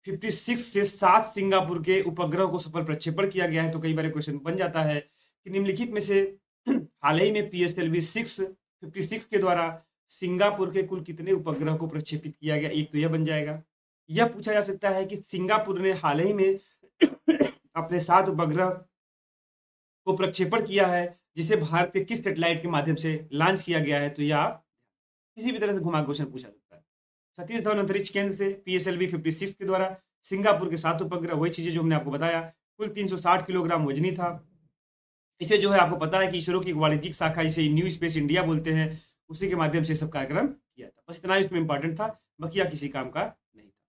56 से 7 सिंगापुर के उपग्रह को सफल प्रक्षेपण किया गया है। तो कई बार क्वेश्चन बन जाता है कि निम्नलिखित में से हाल ही में पीएसएलवी 56 के द्वारा सिंगापुर के कुल कितने उपग्रह को प्रक्षेपित किया गया? एक तो यह बन जाएगा। यह पूछा जा सकता है कि सिंगापुर ने हाल ही में अपने 7 उपग्रह को प्रक्षेपण किया है, जिसे भारत के किस सैटेलाइट के माध्यम से लॉन्च किया गया है? तो यह आप किसी भी तरह से घुमा क्वेश्चन पूछा सकता है। सतीश धवन अंतरिक्ष केंद्र से पीएसएलवी 56 के द्वारा सिंगापुर के 7 उपग्रह, वही चीजें जो हमने आपको बताया, कुल 360 किलोग्राम वजनी था। इसे जो है आपको पता है कि इसरो की एक वाणिज्यिक शाखा, जिसे न्यू स्पेस इंडिया बोलते हैं, उसी के माध्यम से सब कार्यक्रम किया था। बस इतना ही उसमें इंपॉर्टेंट था, बकिया किसी काम का नहीं था।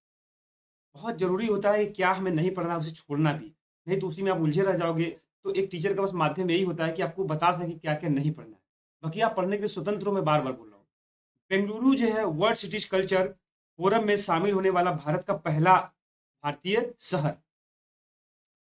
बहुत जरूरी होता है कि क्या हमें नहीं पढ़ना उसे छोड़ना भी, नहीं तो उसी में आप उलझे रह जाओगे। तो एक टीचर का बस माध्यम यही होता है कि आपको बता सके क्या क्या नहीं पढ़ना है, बाकी आप पढ़ने के लिए स्वतंत्र हो। मैं बार बार बोल रहा हूँ। बेंगलुरु जो है वर्ल्ड सिटीज कल्चर फोरम में शामिल होने वाला भारत का पहला भारतीय शहर,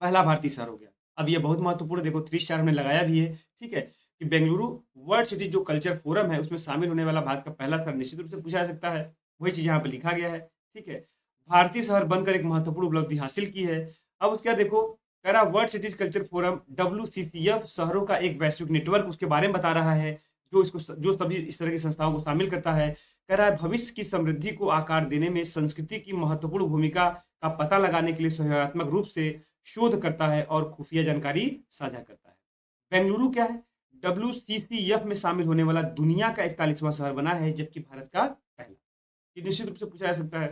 पहला भारतीय शहर हो गया। अब ये बहुत महत्वपूर्ण, देखो 3 स्टार हमने लगाया भी है, ठीक है, कि बेंगलुरु वर्ल्ड सिटी जो कल्चर फोरम है उसमें शामिल होने वाला भारत का पहला शहर निश्चित रूप से पूछा जा सकता है। वही चीज यहाँ पे लिखा गया है, ठीक है। भारतीय शहर बनकर एक महत्वपूर्ण उपलब्धि हासिल की है। अब उसके बाद देखो, कह रहा world cities culture forum WCCF शहरों का एक वैश्विक नेटवर्क उसके बारे में बता रहा है, जो सभी इस तरह की संस्थाओं को शामिल करता है। कह रहा है भविष्य की समृद्धि को आकार देने में संस्कृति की महत्वपूर्ण भूमिका का पता लगाने के लिए सहयोगात्मक रूप से शोध करता है और खुफिया जानकारी साझा करता है। बेंगलुरु क्या है? WCCF में शामिल होने वाला दुनिया का 41वां शहर बना है, जबकि भारत का पहला। ये निश्चित रूप से पूछा जा सकता है।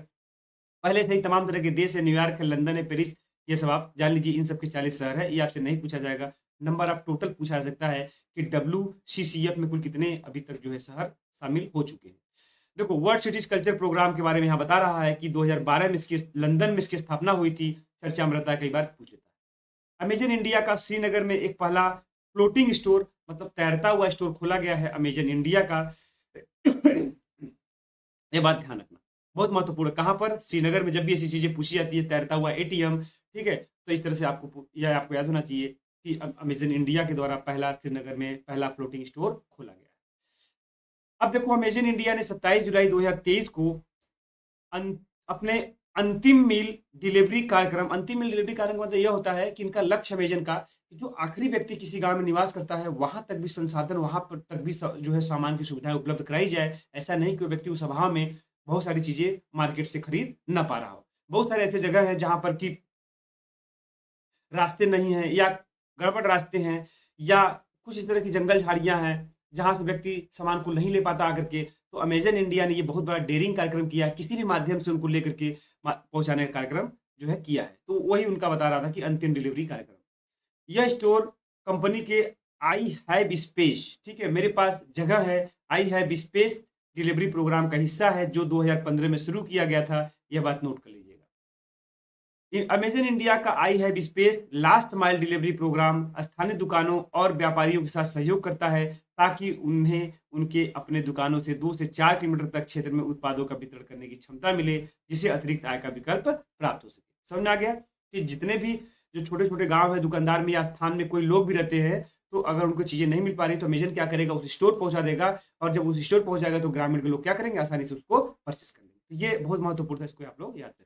पहले से ही तमाम तरह के देश है, न्यूयॉर्क है, लंदन है, पेरिस, ये सब आप जान लीजिए, इन सब के 40 शहर है। ये आपसे नहीं पूछा जाएगा। नंबर आप टोटल पूछा जा सकता है कि WCCF में कुल कितने अभी तक जो है शहर शामिल हो चुके हैं। देखो वर्ल्ड सिटीज कल्चर प्रोग्राम के बारे में यहाँ बता रहा है कि 2012 में इसकी लंदन में इसकी स्थापना हुई थी। चर्चा में रहता है, कई बार पूछ लेता है। अमेजन इंडिया का श्रीनगर में एक पहला फ्लोटिंग स्टोर, मतलब तैरता हुआ स्टोर खोला गया है अमेजन इंडिया का। ये बात ध्यान रखना, बहुत महत्वपूर्ण है। कहाँ पर? श्रीनगर में। जब भी ऐसी चीजें पूछी जाती है, तैरता हुआ ATM, ठीक है, तो इस तरह से आपको आपको याद होना चाहिए कि अमेजन इंडिया के द्वारा पहला श्रीनगर में पहला फ्लोटिंग स्टोर खोला गया है। अब देखो, अमेजन इंडिया ने 27 जुलाई 2023 को अपने अंतिम मील डिलीवरी कार्यक्रम, अंतिम मील डिलीवरी कार्यक्रम का मतलब यह होता है कि इनका लक्ष्य अमेजन का, कि जो आखिरी व्यक्ति किसी गांव में निवास करता है वहां तक भी संसाधन, वहां पर तक भी जो है सामान की सुविधाएं उपलब्ध कराई जाए। ऐसा नहीं कि वो व्यक्ति उस अभाव में बहुत सारी चीजें मार्केट से खरीद ना पा रहा हो। बहुत सारे ऐसे जगह है जहां पर कि रास्ते नहीं है, या गड़बड़ रास्ते हैं, या कुछ इस तरह की जंगल झाड़ियां हैं जहां से व्यक्ति सामान को नहीं ले पाता आकर के। तो अमेजन इंडिया ने ये बहुत बड़ा डेयरिंग कार्यक्रम किया है, किसी भी माध्यम से उनको लेकर के पहुंचाने का कार्यक्रम जो है किया है। तो वही उनका बता रहा था कि अंतिम डिलीवरी कार्यक्रम। यह स्टोर कंपनी के आई हैव स्पेस, ठीक है, मेरे पास जगह है, I have space delivery programme का हिस्सा है, जो 2015 में शुरू किया गया था। यह बात नोट कर लीजिएगा। अमेजन इंडिया का I have space last mile delivery programme स्थानीय दुकानों और व्यापारियों के साथ सहयोग करता है, ताकि उन्हें उनके अपने दुकानों से 2 से 4 किलोमीटर तक क्षेत्र में उत्पादों का वितरण करने की क्षमता मिले, जिसे अतिरिक्त आय का विकल्प प्राप्त हो सके। समझ में आ गया कि जितने भी जो छोटे छोटे गांव है, दुकानदार में या स्थान में कोई लोग भी रहते हैं, तो अगर उनको चीजें नहीं मिल पा रही तो अमेजन क्या करेगा? उस स्टोर पहुंचा देगा, और जब उस स्टोर पहुंच जाएगा तो ग्रामीण के लोग क्या करेंगे? आसानी से उसको परचेस कर लेंगे। तो ये बहुत महत्वपूर्ण है, इसको आप लोग याद रखिए।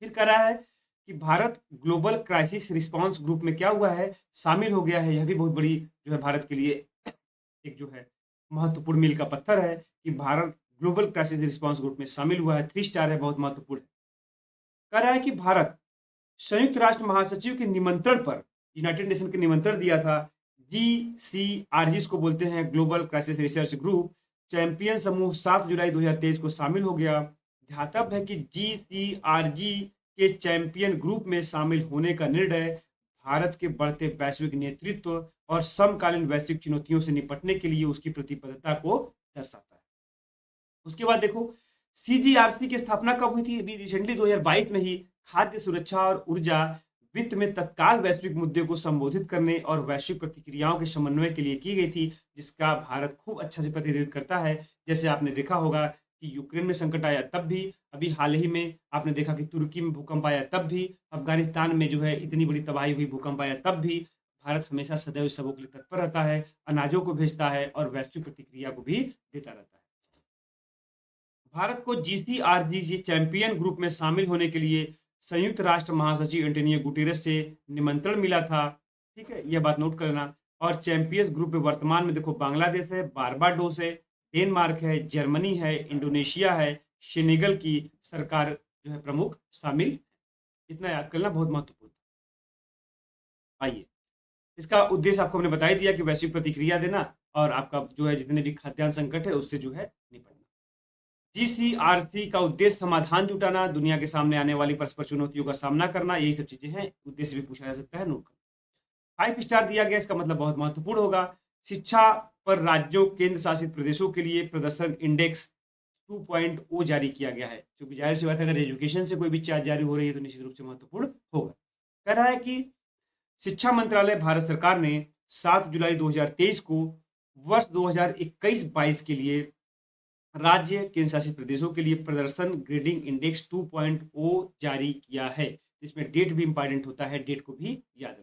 फिर कह रहा है कि Bharat global crisis response group में क्या हुआ है? शामिल हो गया है। यह भी बहुत बड़ी जो है भारत के लिए एक जो है महत्वपूर्ण मील का पत्थर है कि Bharat global crisis response group में शामिल हुआ है। 3 स्टार है, बहुत महत्वपूर्ण है। कह रहा है कि भारत संयुक्त राष्ट्र महासचिव के निमंत्रण पर, यूनाइटेड नेशन के निमंत्रण दिया था, जीसीआरजी इसको बोलते हैं, global crisis research group champion समूह 7 जुलाई 2023 को शामिल हो गया। ध्यातव्य है कि जीसीआरजी के चैंपियन ग्रुप में शामिल होने का निर्णय भारत के बढ़ते वैश्विक नेतृत्व और समकालीन वैश्विक चुनौतियों से निपटने के लिए उसकी प्रतिबद्धता को दर्शाता है। उसके बाद देखो, सीजीआरसी की स्थापना कब हुई थी? अभी रिसेंटली 2022 में ही खाद्य सुरक्षा और ऊर्जा वित्त में तत्काल वैश्विक मुद्दे को संबोधित करने और वैश्विक प्रतिक्रियाओं के समन्वय के लिए की गई थी, जिसका भारत खूब अच्छा से प्रतिनिधित्व करता है। जैसे आपने देखा होगा कि यूक्रेन में संकट आया तब भी, अभी हाल ही में आपने देखा कि तुर्की में भूकंप आया तब भी, अफगानिस्तान में जो है इतनी बड़ी तबाही हुई, भूकंप आया तब भी, भारत हमेशा सदैव सबों के लिए तत्पर रहता है, अनाजों को भेजता है और वैश्विक प्रतिक्रिया को भी देता रहता है। भारत को जीसीआरजी चैंपियन ग्रुप में शामिल होने के लिए संयुक्त राष्ट्र महासचिव एंटोनियो गुटेरेस से निमंत्रण मिला था। ठीक है, यह बात नोट करना। और चैंपियंस ग्रुप में वर्तमान में देखो बांग्लादेश है, बारबाडोस है, डेनमार्क है, जर्मनी है, इंडोनेशिया है, सेनेगल की सरकार जो है प्रमुख शामिल है। इतना याद करना बहुत महत्वपूर्ण है। आइए, इसका उद्देश्य आपको हमने बता ही दिया कि वैश्विक प्रतिक्रिया देना और आपका जो है जितने भी खाद्यान्न संकट है उससे जो है निपटना। जीसीआरसी का उद्देश्य समाधान जुटाना, दुनिया के सामने आने वाली परस्पर चुनौतियों का सामना करना, यही सब चीजें हैं। उद्देश्य भी पूछा जा सकता है, नोट करना। 5 स्टार दिया गया, इसका मतलब बहुत महत्वपूर्ण होगा। शिक्षा पर राज्यों केंद्र शासित प्रदेशों के लिए प्रदर्शन इंडेक्स 2.0 जारी किया गया है, क्योंकि जाहिर सी बात है अगर एजुकेशन से कोई भी चार्ज जारी हो रही है तो निश्चित रूप से महत्वपूर्ण होगा। कह रहा है कि शिक्षा मंत्रालय भारत सरकार ने 7 जुलाई 2023 को वर्ष 2021-22 के लिए राज्य केंद्र शासित प्रदेशों के लिए प्रदर्शन ग्रेडिंग इंडेक्स 2.0 जारी किया है। इसमें डेट भी इंपॉर्टेंट होता है, डेट को भी याद रखना।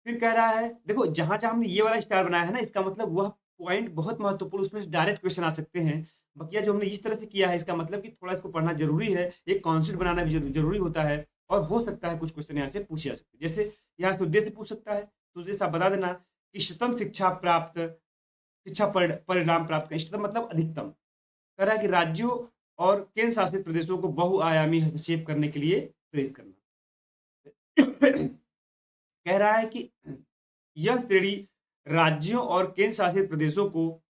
फिर कह रहा है, देखो जहां जहां हमने ये वाला स्टार बनाया है ना, इसका मतलब वह पॉइंट बहुत महत्वपूर्ण, उसमें डायरेक्ट क्वेश्चन आ सकते हैं। बकिया जो हमने इस तरह से किया है, इसका मतलब कि थोड़ा इसको पढ़ना जरूरी है, एक कॉन्सेप्ट बनाना भी जरूरी होता है, और हो सकता है कुछ क्वेश्चन यहाँ से पूछे जा सकते हैं। जैसे यहाँ से उद्देश्य पूछ सकता है, तो उद्देश्य आप बता देना कि इष्टतम परिणाम प्राप्त करें। इष्टतम मतलब अधिकतम। कह रहा है कि राज्यों और केंद्र शासित प्रदेशों को बहुआयामी हस्तक्षेप करने के लिए प्रेरित करना। कह रहा है कि यह श्रेणी राज्यों और केंद्र शासित प्रदेशों को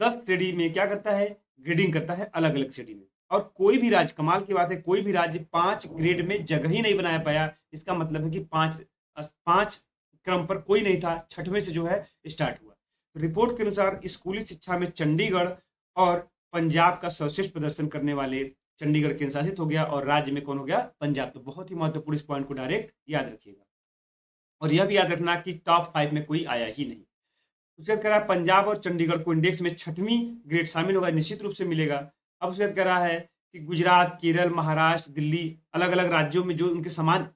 10 श्रेणी में क्या करता है, ग्रेडिंग करता है, अलग अलग श्रेणी में। और कोई भी राज्य, कमाल की बात है, कोई भी राज्य 5 ग्रेड में जगह ही नहीं बना पाया। इसका मतलब है कि 5 क्रम पर कोई नहीं था, 6वें से जो है स्टार्ट हुआ। रिपोर्ट के अनुसार स्कूली शिक्षा में चंडीगढ़ और पंजाब का सर्वश्रेष्ठ प्रदर्शन करने वाले चंडीगढ़ केंद्र शासित हो गया, और राज्य में कौन हो गया, पंजाब। तो बहुत ही महत्वपूर्ण, इस पॉइंट को डायरेक्ट याद रखिएगा। और यह भी याद रखना कि टॉप 5 में कोई आया ही नहीं। उसके बाद कह रहा है पंजाब और चंडीगढ़ को इंडेक्स में 6वीं ग्रेड शामिल होगा, निश्चित रूप से मिलेगा। अब उसके बाद कह रहा है कि गुजरात, केरल, महाराष्ट्र, दिल्ली, अलग अलग राज्यों में जो उनके समान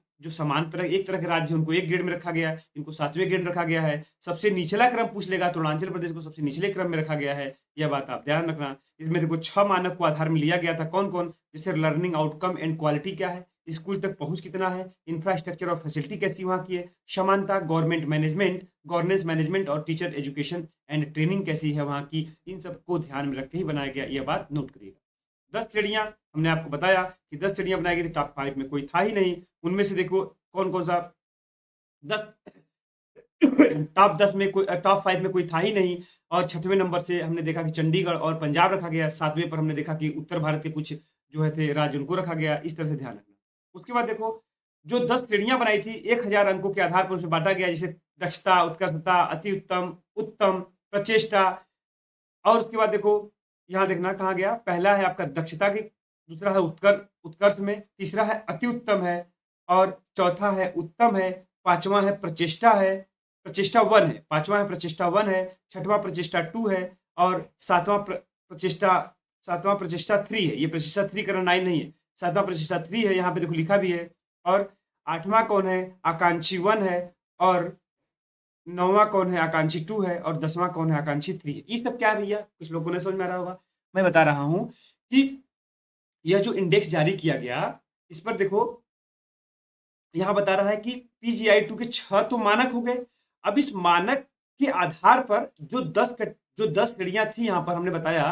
तरह एक तरह के राज्य, उनको 1 ग्रेड में रखा गया, इनको 7वें ग्रेड में रखा गया है। सबसे निचला क्रम पूछ लेगा तो अरुणाचल प्रदेश को सबसे निचले क्रम में रखा गया है, यह बात आप ध्यान रखना। इसमें देखो 6 मानक को आधार में लिया गया था, कौन कौन, जैसे लर्निंग आउटकम एंड क्वालिटी क्या है, स्कूल तक पहुंच कितना है, इंफ्रास्ट्रक्चर और फैसिलिटी कैसी वहाँ की है, समानता, गवर्नमेंट मैनेजमेंट, गवर्नेंस मैनेजमेंट और टीचर एजुकेशन एंड ट्रेनिंग कैसी है वहाँ की, इन सबको ध्यान में रख के ही बनाया गया, यह बात नोट करिएगा। 10 श्रेणियां हमने आपको बताया कि 10 श्रेणियां बनाई गई थी, टॉप 5 में कोई था ही नहीं। उनमें से देखो कौन कौन सा 10 टॉप 10 में कोई, टॉप 5 में कोई था ही नहीं। और 6वें नंबर से हमने देखा कि चंडीगढ़ और पंजाब रखा गया, 7वें पर हमने देखा कि उत्तर भारत के कुछ जो है थे राज्य, उनको रखा गया। इस तरह से ध्यान रखना। उसके बाद देखो जो 10 श्रेणियां बनाई थी 1000 अंकों के आधार पर उसमें बांटा गया, जैसे दक्षता, उत्कृष्टता, अति उत्तम, उत्तम, प्रचेष्टा। और उसके बाद देखो यहाँ देखना कहाँ गया, पहला है आपका दक्षता की, दूसरा है उत्कर्ष में, तीसरा है अति उत्तम है, और चौथा है उत्तम है, पांचवा है प्रचेष्टा है, प्रचेष्टा 1 है, पांचवा है प्रचेष्टा 1 है, छठवां प्रचेष्टा 2 है, और सातवां प्रचेष्टा 3 है। ये प्रचेष्टा 3 करना 9 नहीं है, सातवां प्रचेष्टा 3 है, यहाँ पे देखो लिखा भी है। और 8वां कौन है, आकांक्षी 1 है, और 9वां कौन है, आकांक्षी 2 है, और 10वां कौन है, आकांक्षी 3 है। ये सब क्या है भैया, कुछ लोगों ने समझ में आ रहा होगा। मैं बता रहा हूं कि यह जो इंडेक्स जारी किया गया, इस पर देखो यहां बता रहा है कि PGI 2 के 6 तो मानक हो गए। अब इस मानक के आधार पर जो जो 10 सीढ़ियां थी यहाँ पर हमने बताया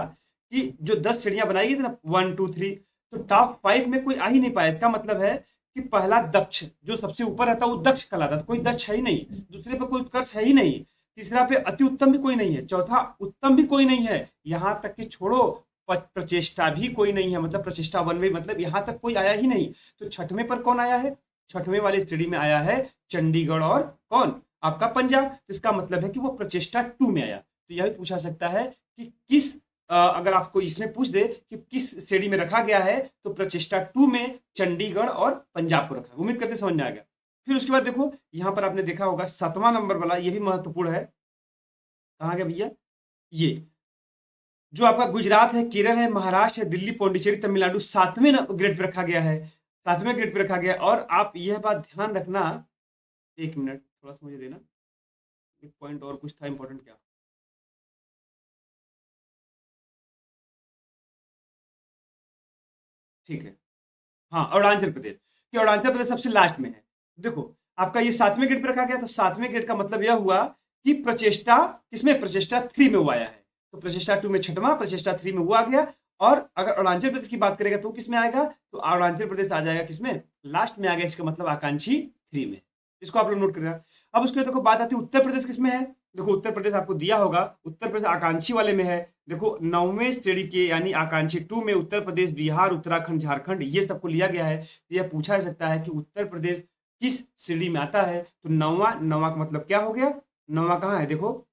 कि जो 10 सीढ़ियां बनाई गई थी ना 1 2 3, तो टॉप 5 में कोई आ ही नहीं पाया। इसका मतलब है कि पहला दक्ष जो सबसे ऊपर रहता है वो दक्ष कहलाता था, कोई दक्ष है ही नहीं। दूसरे पे कोई उत्कर्ष है ही नहीं। तीसरा पे अति उत्तम भी कोई नहीं है। चौथा उत्तम भी कोई नहीं है। यहाँ तक कि छोड़ो प्रचेष्टा भी कोई नहीं है, मतलब प्रचेष्टा वन में, मतलब यहाँ तक कोई आया ही नहीं। तो छठवें पर कौन आया है? छठवें वाली श्रेणी में आया है चंडीगढ़ और कौन? आपका पंजाब। तो इसका मतलब है कि वो प्रचेष्टा 2 में आया। तो यह भी पूछा सकता है कि किस अगर आपको इसमें पूछ दे कि किस श्रेणी में रखा गया है, तो प्रचेष्टा 2 में चंडीगढ़ और पंजाब को रखा। उम्मीद करते समझ में आ गया। फिर उसके बाद देखो यहाँ पर आपने देखा होगा 7वां नंबर वाला, ये भी महत्वपूर्ण है। कहाँ गया भैया? ये जो आपका गुजरात है, केरल है, महाराष्ट्र है, दिल्ली, पौंडीचेरी, तमिलनाडु 7वें ग्रेड पे रखा गया है। 7वें ग्रेड पे रखा गया। और आप यह बात ध्यान रखना, 1 मिनट थोड़ा सा मुझे देना, एक पॉइंट और कुछ था इंपॉर्टेंट क्या? ठीक है, हाँ, अरुणाचल प्रदेश। कि अरुणाचल प्रदेश सबसे लास्ट में है। देखो आपका ये 7वें ग्रेड पे रखा गया, तो 7वें ग्रेड का मतलब यह हुआ कि प्रचेष्टा किसमें? प्रचेष्टा 3 में वो आया है। तो प्रचेष्टा 2 में छठवां, प्रचेष्टा 3 में वो आ गया। और अगर अरुणाचल प्रदेश की बात करेगा तो किसमें आएगा? तो अरुणाचल प्रदेश आ जाएगा किसमें? लास्ट में आ गया। इसका मतलब आकांक्षी 3 में। इसको आप लोग नोट करेगा। अब उसके देखो बात आती है उत्तर प्रदेश किसमें है। देखो उत्तर प्रदेश आपको दिया होगा, उत्तर प्रदेश आकांक्षी वाले में है। देखो 9वें श्रेणी के यानी आकांक्षी 2 में उत्तर प्रदेश, बिहार, उत्तराखंड, झारखंड ये सबको लिया गया है। तो यह पूछा जा सकता है कि उत्तर प्रदेश किस श्रेणी में आता है। तो नौवां का मतलब क्या हो गया? नौवां कहाँ है? देखो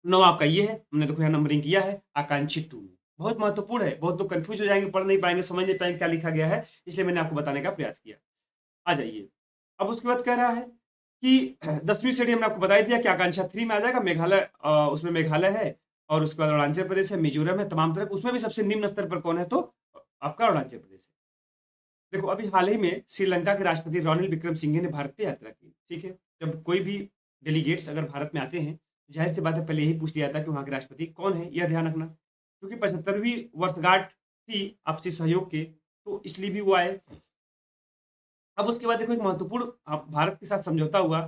नौवां आपका ये है, हमने देखो यहाँ नंबरिंग किया है आकांक्षी 2 में। बहुत महत्वपूर्ण है। बहुत लोग कंफ्यूज हो जाएंगे, पढ़ नहीं पाएंगे, समझ नहीं पाएंगे क्या लिखा गया है, इसलिए मैंने आपको बताने का प्रयास किया। आ जाइए। अब उसके बाद कह रहा है कि 10वीं श्रेणी हमने आपको बताई दिया कि आकांक्षा 3 में आ जाएगा। मेघालय उसमें मेघालय है, और उसके बाद अरुणाचल प्रदेश है, मिजोरम है, तमाम तरह। उसमें भी सबसे निम्न स्तर पर कौन है? तो आपका अरुणाचल प्रदेश है। देखो अभी हाल ही में श्रीलंका के राष्ट्रपति रानिल विक्रमसिंघे ने भारत पे यात्रा की। ठीक है, जब कोई भी डेलीगेट्स अगर भारत में आते हैं, जाहिर सी बात है पहले यही पूछ लिया था कि वहाँ के राष्ट्रपति कौन है, यह ध्यान रखना। क्योंकि 75वीं वर्षगांठ थी आपसी सहयोग के, तो इसलिए भी वो आए। अब उसके बाद देखो एक महत्वपूर्ण भारत के साथ समझौता हुआ।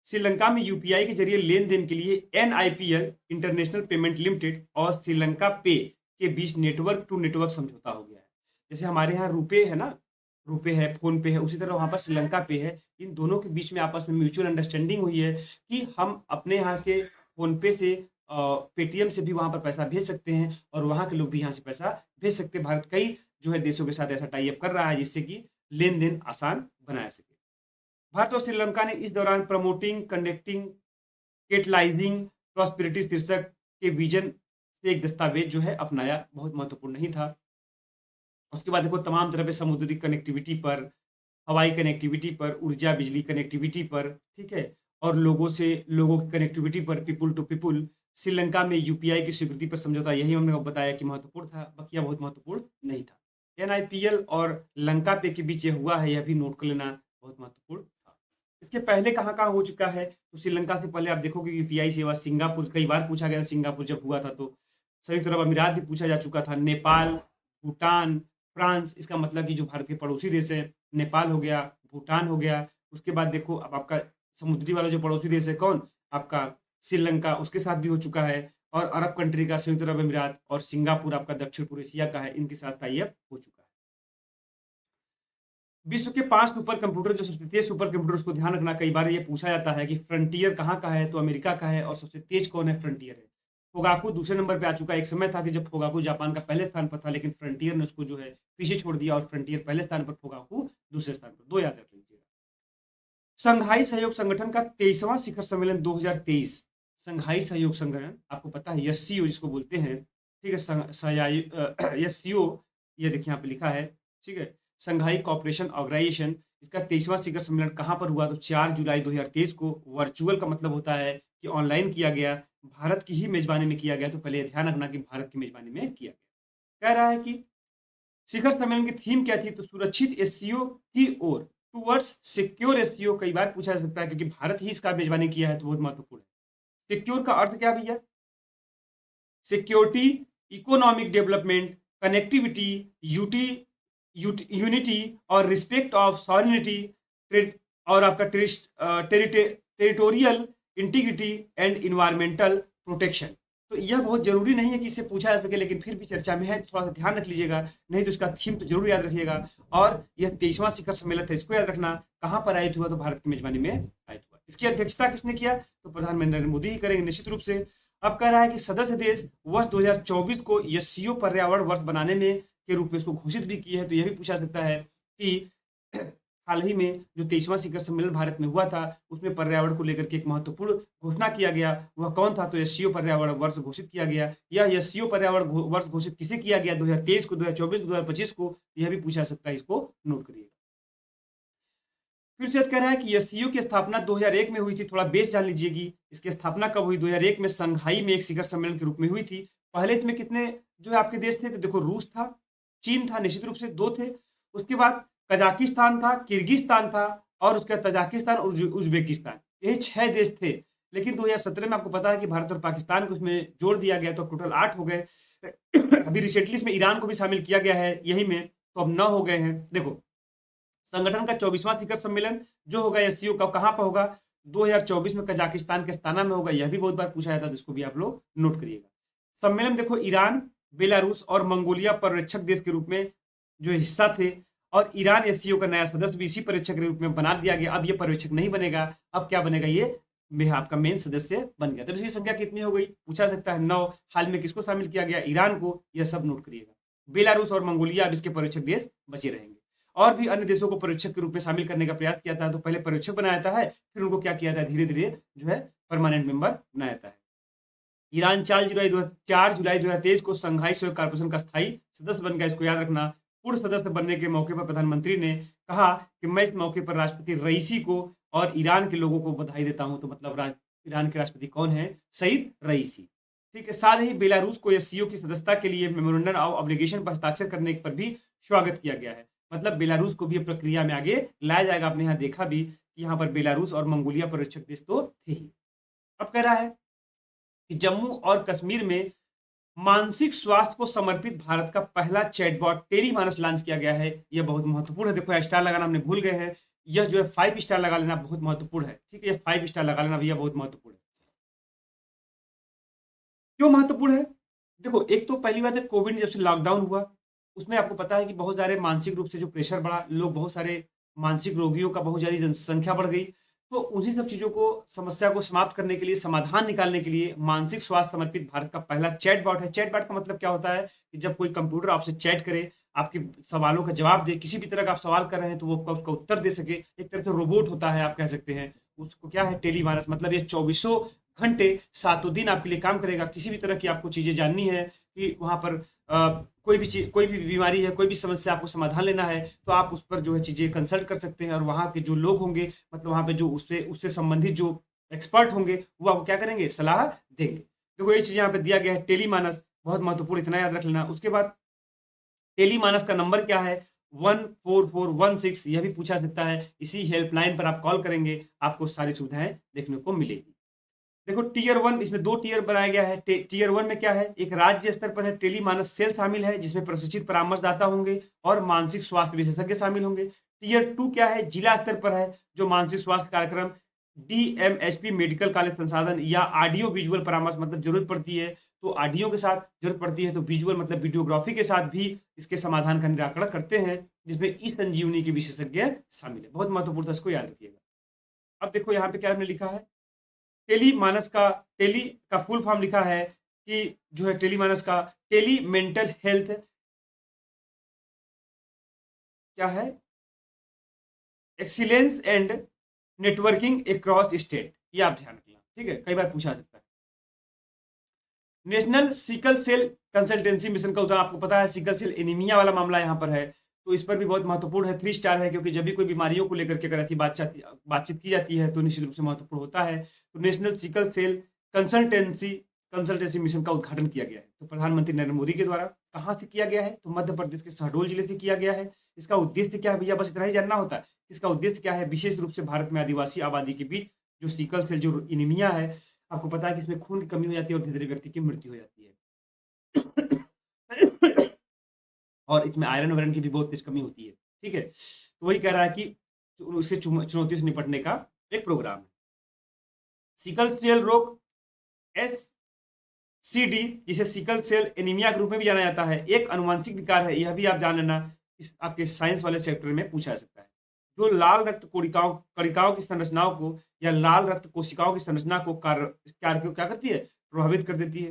श्रीलंका में यूपीआई के जरिए लेन देन के लिए एनआईपीएल इंटरनेशनल पेमेंट लिमिटेड और श्रीलंका पे के बीच नेटवर्क टू नेटवर्क समझौता हो गया है। जैसे हमारे यहाँ रुपे है ना, रुपे है, फोन पे है, उसी तरह वहाँ पर श्रीलंका पे है। इन दोनों के बीच में आपस में म्यूचुअल अंडरस्टैंडिंग हुई है कि हम अपने यहाँ के फोन पे से पेटीएम से भी वहाँ पर पैसा भेज सकते हैं, और वहाँ के लोग भी यहाँ से पैसा भेज सकते हैं। भारत कई जो है देशों के साथ ऐसा टाई अप कर रहा है जिससे कि लेन देन आसान बनाया सके। भारत और श्रीलंका ने इस दौरान प्रमोटिंग कंडक्टिंग केटलाइजिंग प्रॉस्पेरिटी शीर्षक के विजन से एक दस्तावेज जो है अपनाया। बहुत महत्वपूर्ण नहीं था। उसके बाद देखो तमाम तरह पे समुद्री कनेक्टिविटी पर, हवाई कनेक्टिविटी पर, ऊर्जा बिजली कनेक्टिविटी पर, ठीक है, और लोगों से लोगों की कनेक्टिविटी पर, पीपुल टू पीपुल। श्रीलंका में यूपीआई की स्वीकृति पर समझौता, यही हमने बताया कि महत्वपूर्ण था, बकिया बहुत महत्वपूर्ण नहीं था। एनआईपीएल और लंका पे के बीच ये हुआ है, यह भी नोट कर लेना, बहुत महत्वपूर्ण था। इसके पहले कहाँ कहाँ हो चुका है? तो श्रीलंका से पहले आप देखोगे यूपीआई सेवा सिंगापुर, कई बार पूछा गया था सिंगापुर जब हुआ था। तो संयुक्त अरब अमीरात भी पूछा जा चुका था, नेपाल, भूटान, फ्रांस। इसका मतलब कि जो भारत के पड़ोसी देश है, नेपाल हो गया, भूटान हो गया। उसके बाद देखो अब आपका समुद्री वाला जो पड़ोसी देश है कौन? आपका श्रीलंका, उसके साथ भी हो चुका है। और अरब कंट्री का संयुक्त अरब अमीरात, और सिंगापुर आपका दक्षिण पूर्व एशिया का है, इनके साथ टाई अप हो चुका है। विश्व के 5 सुपर कंप्यूटर, जो सबसे तेज सुपर कंप्यूटर, उसको ध्यान रखना। कई बार ये पूछा जाता है कि फ्रंटियर कहाँ का है, तो अमेरिका का है। और सबसे तेज कौन है? फ्रंटियर है। फोगाकू दूसरे नंबर पे आ चुका है। एक समय था कि जब फोगाकू जापान का पहले स्थान पर था, लेकिन फ्रंटियर ने उसको जो है पीछे छोड़ दिया, और फ्रंटियर पहले स्थान पर, फोगाकू दूसरे स्थान पर। 2 याद रख लीजिएगा। संघाई सहयोग संगठन का 23वां शिखर सम्मेलन 2023। संघाई सहयोग संगठन आपको पता है, एससीओ जिसको बोलते हैं, ठीक है। एससीओ ये देखिए यहाँ पे लिखा है, ठीक है, संघाई कॉपरेशन ऑर्गेनाइजेशन। इसका 23वां शिखर सम्मेलन कहाँ पर हुआ? तो 4 जुलाई 2023 को। वर्चुअल का मतलब होता है कि ऑनलाइन किया गया, भारत की ही मेजबानी में किया गया। तो पहले ध्यान रखना कि भारत की मेजबानी में किया गया। कह रहा है कि शिखर सम्मेलन की थीम क्या थी? तो सुरक्षित एससीओ की ओर, टूवर्ड्स सिक्योर एससीओ। कई बार पूछा जा सकता है क्योंकि भारत ही इसका मेजबानी किया है, तो बहुत महत्वपूर्ण है। सिक्योर का अर्थ क्या भैया? Security, economic development, connectivity, unity और रिस्पेक्ट ऑफ सॉवरेनिटी, और आपका territorial integrity and environmental protection. तो यह बहुत जरूरी नहीं है कि इससे पूछा जा सके, लेकिन फिर भी चर्चा में है, थोड़ा सा ध्यान रख लीजिएगा, नहीं तो इसका थीम तो जरूर याद रखिएगा। और यह 23वां शिखर सम्मेलन था, इसको याद रखना। कहाँ पर आयोजित हुआ? तो भारत की मेजबानी में आयोजित हुआ। इसकी अध्यक्षता किसने किया? तो प्रधानमंत्री नरेंद्र मोदी ही करेंगे निश्चित रूप से। अब कह रहा है कि सदस्य देश वर्ष 2024 को एससीओ पर्यावरण वर्ष बनाने में के रूप में इसको घोषित भी किए हैं। तो यह भी पूछा सकता है कि हाल ही में जो 23वां शिखर सम्मेलन भारत में हुआ था, उसमें पर्यावरण को लेकर के एक महत्वपूर्ण घोषणा किया गया। वह कौन था? तो एससीओ पर्यावरण वर्ष घोषित किया गया। यह एससीओ पर्यावरण वर्ष घोषित किसे किया गया? 2023 को, 2024 को, 2025 को। यह भी पूछा सकता है, इसको नोट करिएगा। फिर से कह रहा है कि एससीओ की स्थापना 2001 में हुई थी। थोड़ा बेस जान लीजिएगी, इसकी स्थापना कब हुई? 2001 में संघाई में एक शिखर सम्मेलन के रूप में हुई थी। पहले इसमें कितने जो है आपके देश थे? तो देखो, रूस था, चीन था, निश्चित रूप से 2 थे। उसके बाद कजाकिस्तान था, किर्गिस्तान था, और उसके बाद तजाकिस्तान और उज्बेकिस्तान, यही 6 देश थे। लेकिन 2017 में आपको पता है कि भारत और पाकिस्तान को उसमें जोड़ दिया गया, तो टोटल 8 हो गए। अभी रिसेंटली इसमें ईरान को भी शामिल किया गया है यही में, तो अब 9 हो गए हैं। देखो, संगठन का 24वां शिखर सम्मेलन जो होगा एससीओ का, कहाँ पर होगा? 2024 में कजाकिस्तान के अस्ताना में होगा। यह भी बहुत बार पूछा जाता है, तो इसको भी आप लोग नोट करिएगा। सम्मेलन देखो, ईरान, बेलारूस और मंगोलिया पर्यवेक्षक देश के रूप में जो हिस्सा थे, और ईरान एससीओ का नया सदस्य भी इसी पर्यवेक्षक के रूप में बना दिया गया। अब ये पर्यवेक्षक नहीं बनेगा, अब क्या बनेगा? ये आपका मेन सदस्य बन गया। तो इसकी संख्या कितनी हो गई? पूछा सकता है 9। हाल में किसको शामिल किया गया? ईरान को। यह सब नोट करिएगा। बेलारूस और मंगोलिया अब इसके पर्यवेक्षक देश बचे रहेंगे। और भी अन्य देशों को पर्यवेक्षक के रूप में शामिल करने का प्रयास किया था। तो पहले पर्यवेक्षक बनाया जाता है, फिर उनको क्या किया जाता है? धीरे धीरे जो है परमानेंट मेंबर बनाया जाता है। ईरान 4 जुलाई 2023 को संघाई सहयोग कॉर्पोरेशन का स्थायी सदस्य बन गया। इसको याद रखना। पूर्ण सदस्य बनने के मौके पर प्रधानमंत्री ने कहा कि मैं इस मौके पर राष्ट्रपति रईसी को और ईरान के लोगों को बधाई देता हूं। तो मतलब ईरान के राष्ट्रपति कौन है? सईद रईसी। ठीक है। साथ ही बेलारूस को एससीओ की सदस्यता के लिए मेमोरेंडम ऑफ ऑब्लिगेशन पर हस्ताक्षर करने पर भी स्वागत किया गया है। मतलब बेलारूस को भी प्रक्रिया में आगे लाया जाएगा। आपने यहाँ देखा भी कि यहाँ पर बेलारूस और मंगोलिया पर्यवेक्षक देश तो थे ही। अब कह रहा है कि जम्मू और कश्मीर में मानसिक स्वास्थ्य को समर्पित भारत का पहला चैटबॉट टेलीमानस लॉन्च किया गया है। यह बहुत महत्वपूर्ण है। देखो, स्टार लगाना हमने भूल गए हैं। यह जो है 5 स्टार लगा लेना बहुत महत्वपूर्ण है। ठीक है, यह 5 स्टार लगा लेना भैया, बहुत महत्वपूर्ण है। क्यों महत्वपूर्ण है? देखो, एक तो पहली बात है, कोविड जब से लॉकडाउन हुआ, उसमें आपको पता है कि बहुत सारे मानसिक रूप से जो प्रेशर बढ़ा, लोग बहुत सारे मानसिक रोगियों का बहुत ज्यादा जनसंख्या बढ़ गई। तो उन्हीं सब चीजों को, समस्या को समाप्त करने के लिए, समाधान निकालने के लिए मानसिक स्वास्थ्य समर्पित भारत का पहला चैटबॉट है। चैटबॉट का मतलब क्या होता है कि जब कोई कंप्यूटर आपसे चैट करे, आपके सवालों का जवाब दे, किसी भी तरह का आप सवाल कर रहे हैं तो वो उसका उत्तर दे सके। एक तरह से रोबोट होता है, आप कह सकते हैं उसको। क्या है? टेलीमानस। मतलब ये 24 घंटे 7 दिन आपके लिए काम करेगा। किसी भी तरह की आपको चीजें जाननी है कि वहां पर कोई भी चीज, कोई भी बीमारी है, कोई भी समस्या आपको समाधान लेना है, तो आप उस पर जो है चीजें कंसल्ट कर सकते हैं। और वहां के जो लोग होंगे, मतलब वहां पे जो उससे उससे संबंधित जो एक्सपर्ट होंगे, वो आपको क्या करेंगे? सलाह देंगे। देखो, ये चीज यहाँ पे दिया गया है, टेलीमानस, बहुत महत्वपूर्ण, इतना याद रख लेना। उसके बाद टेलीमानस का नंबर क्या है? 14416। यह भी पूछा सकता है। इसी हेल्पलाइन पर आप कॉल करेंगे, आपको सारी सुविधाएं देखने को मिलेगी। देखो, टीयर 1, इसमें 2 टीयर बनाया गया है। टीयर 1 में क्या है? एक राज्य स्तर पर है, टेलीमानस सेल शामिल है, जिसमें प्रशिक्षित परामर्शदाता होंगे और मानसिक स्वास्थ्य विशेषज्ञ शामिल होंगे। टीयर 2 क्या है? जिला स्तर पर है, जो मानसिक स्वास्थ्य कार्यक्रम, डीएमएचपी मेडिकल कॉलेज संसाधन या ऑडियो विजुअल परामर्श, मतलब जरूरत पड़ती है तो ऑडियो के साथ जरूरत पड़ती है तो विजुअल मतलब वीडियोग्राफी के साथ भी इसके समाधान का निराकरण करते हैं, जिसमें ई संजीवनी के विशेषज्ञ शामिल है। बहुत महत्वपूर्ण था, इसको याद रखिएगा। अब देखो, यहाँ पे क्या हमने लिखा है? टेली मानस का, टेली का फुल फॉर्म लिखा है कि जो है टेलीमानस का टेली मेंटल हेल्थ क्या है? Excellence and networking across state. ये आप ध्यान रखना। ठीक है, कई बार पूछा सकता है। National sickle cell consultancy mission का उदाहरण आपको पता है, सिकल सेल एनीमिया वाला मामला यहाँ पर है, तो इस पर भी बहुत महत्वपूर्ण है। 3 स्टार है, क्योंकि जब भी कोई बीमारियों को लेकर के अगर ऐसी बातचीत की जाती है तो निश्चित रूप से महत्वपूर्ण होता है। तो national sickle cell consultancy consultancy mission का उद्घाटन किया गया है, तो प्रधानमंत्री नरेंद्र मोदी के द्वारा। कहाँ से किया गया है? तो मध्य प्रदेश के शहडोल जिले से किया गया है। इसका उद्देश्य क्या है भैया? बस इतना ही जानना होता है। इसका उद्देश्य क्या है? विशेष रूप से भारत में आदिवासी आबादी के बीच जो सिकल सेल जो एनीमिया है, आपको पता है कि इसमें खून की कमी हो जाती है और धीरे धीरे व्यक्ति की मृत्यु हो जाती है। और इसमें आयरन वायरन की भी बहुत तेज कमी होती है। ठीक है, तो वही कह रहा है कि उससे चुनौतियों से निपटने का एक प्रोग्राम है। सिकल सेल रोग CD, जिसे सिकल सेल एनीमिया के रूप में भी जाना जाता है, एक अनुवांशिक विकार है। यह भी आप जान लेना, आपके साइंस वाले चैप्टर में पूछा जा सकता है, जो लाल रक्त कणिकाओं की संरचनाओं को या लाल रक्त कोशिकाओं की संरचना को कार्य को क्या करती है, प्रभावित कर देती है।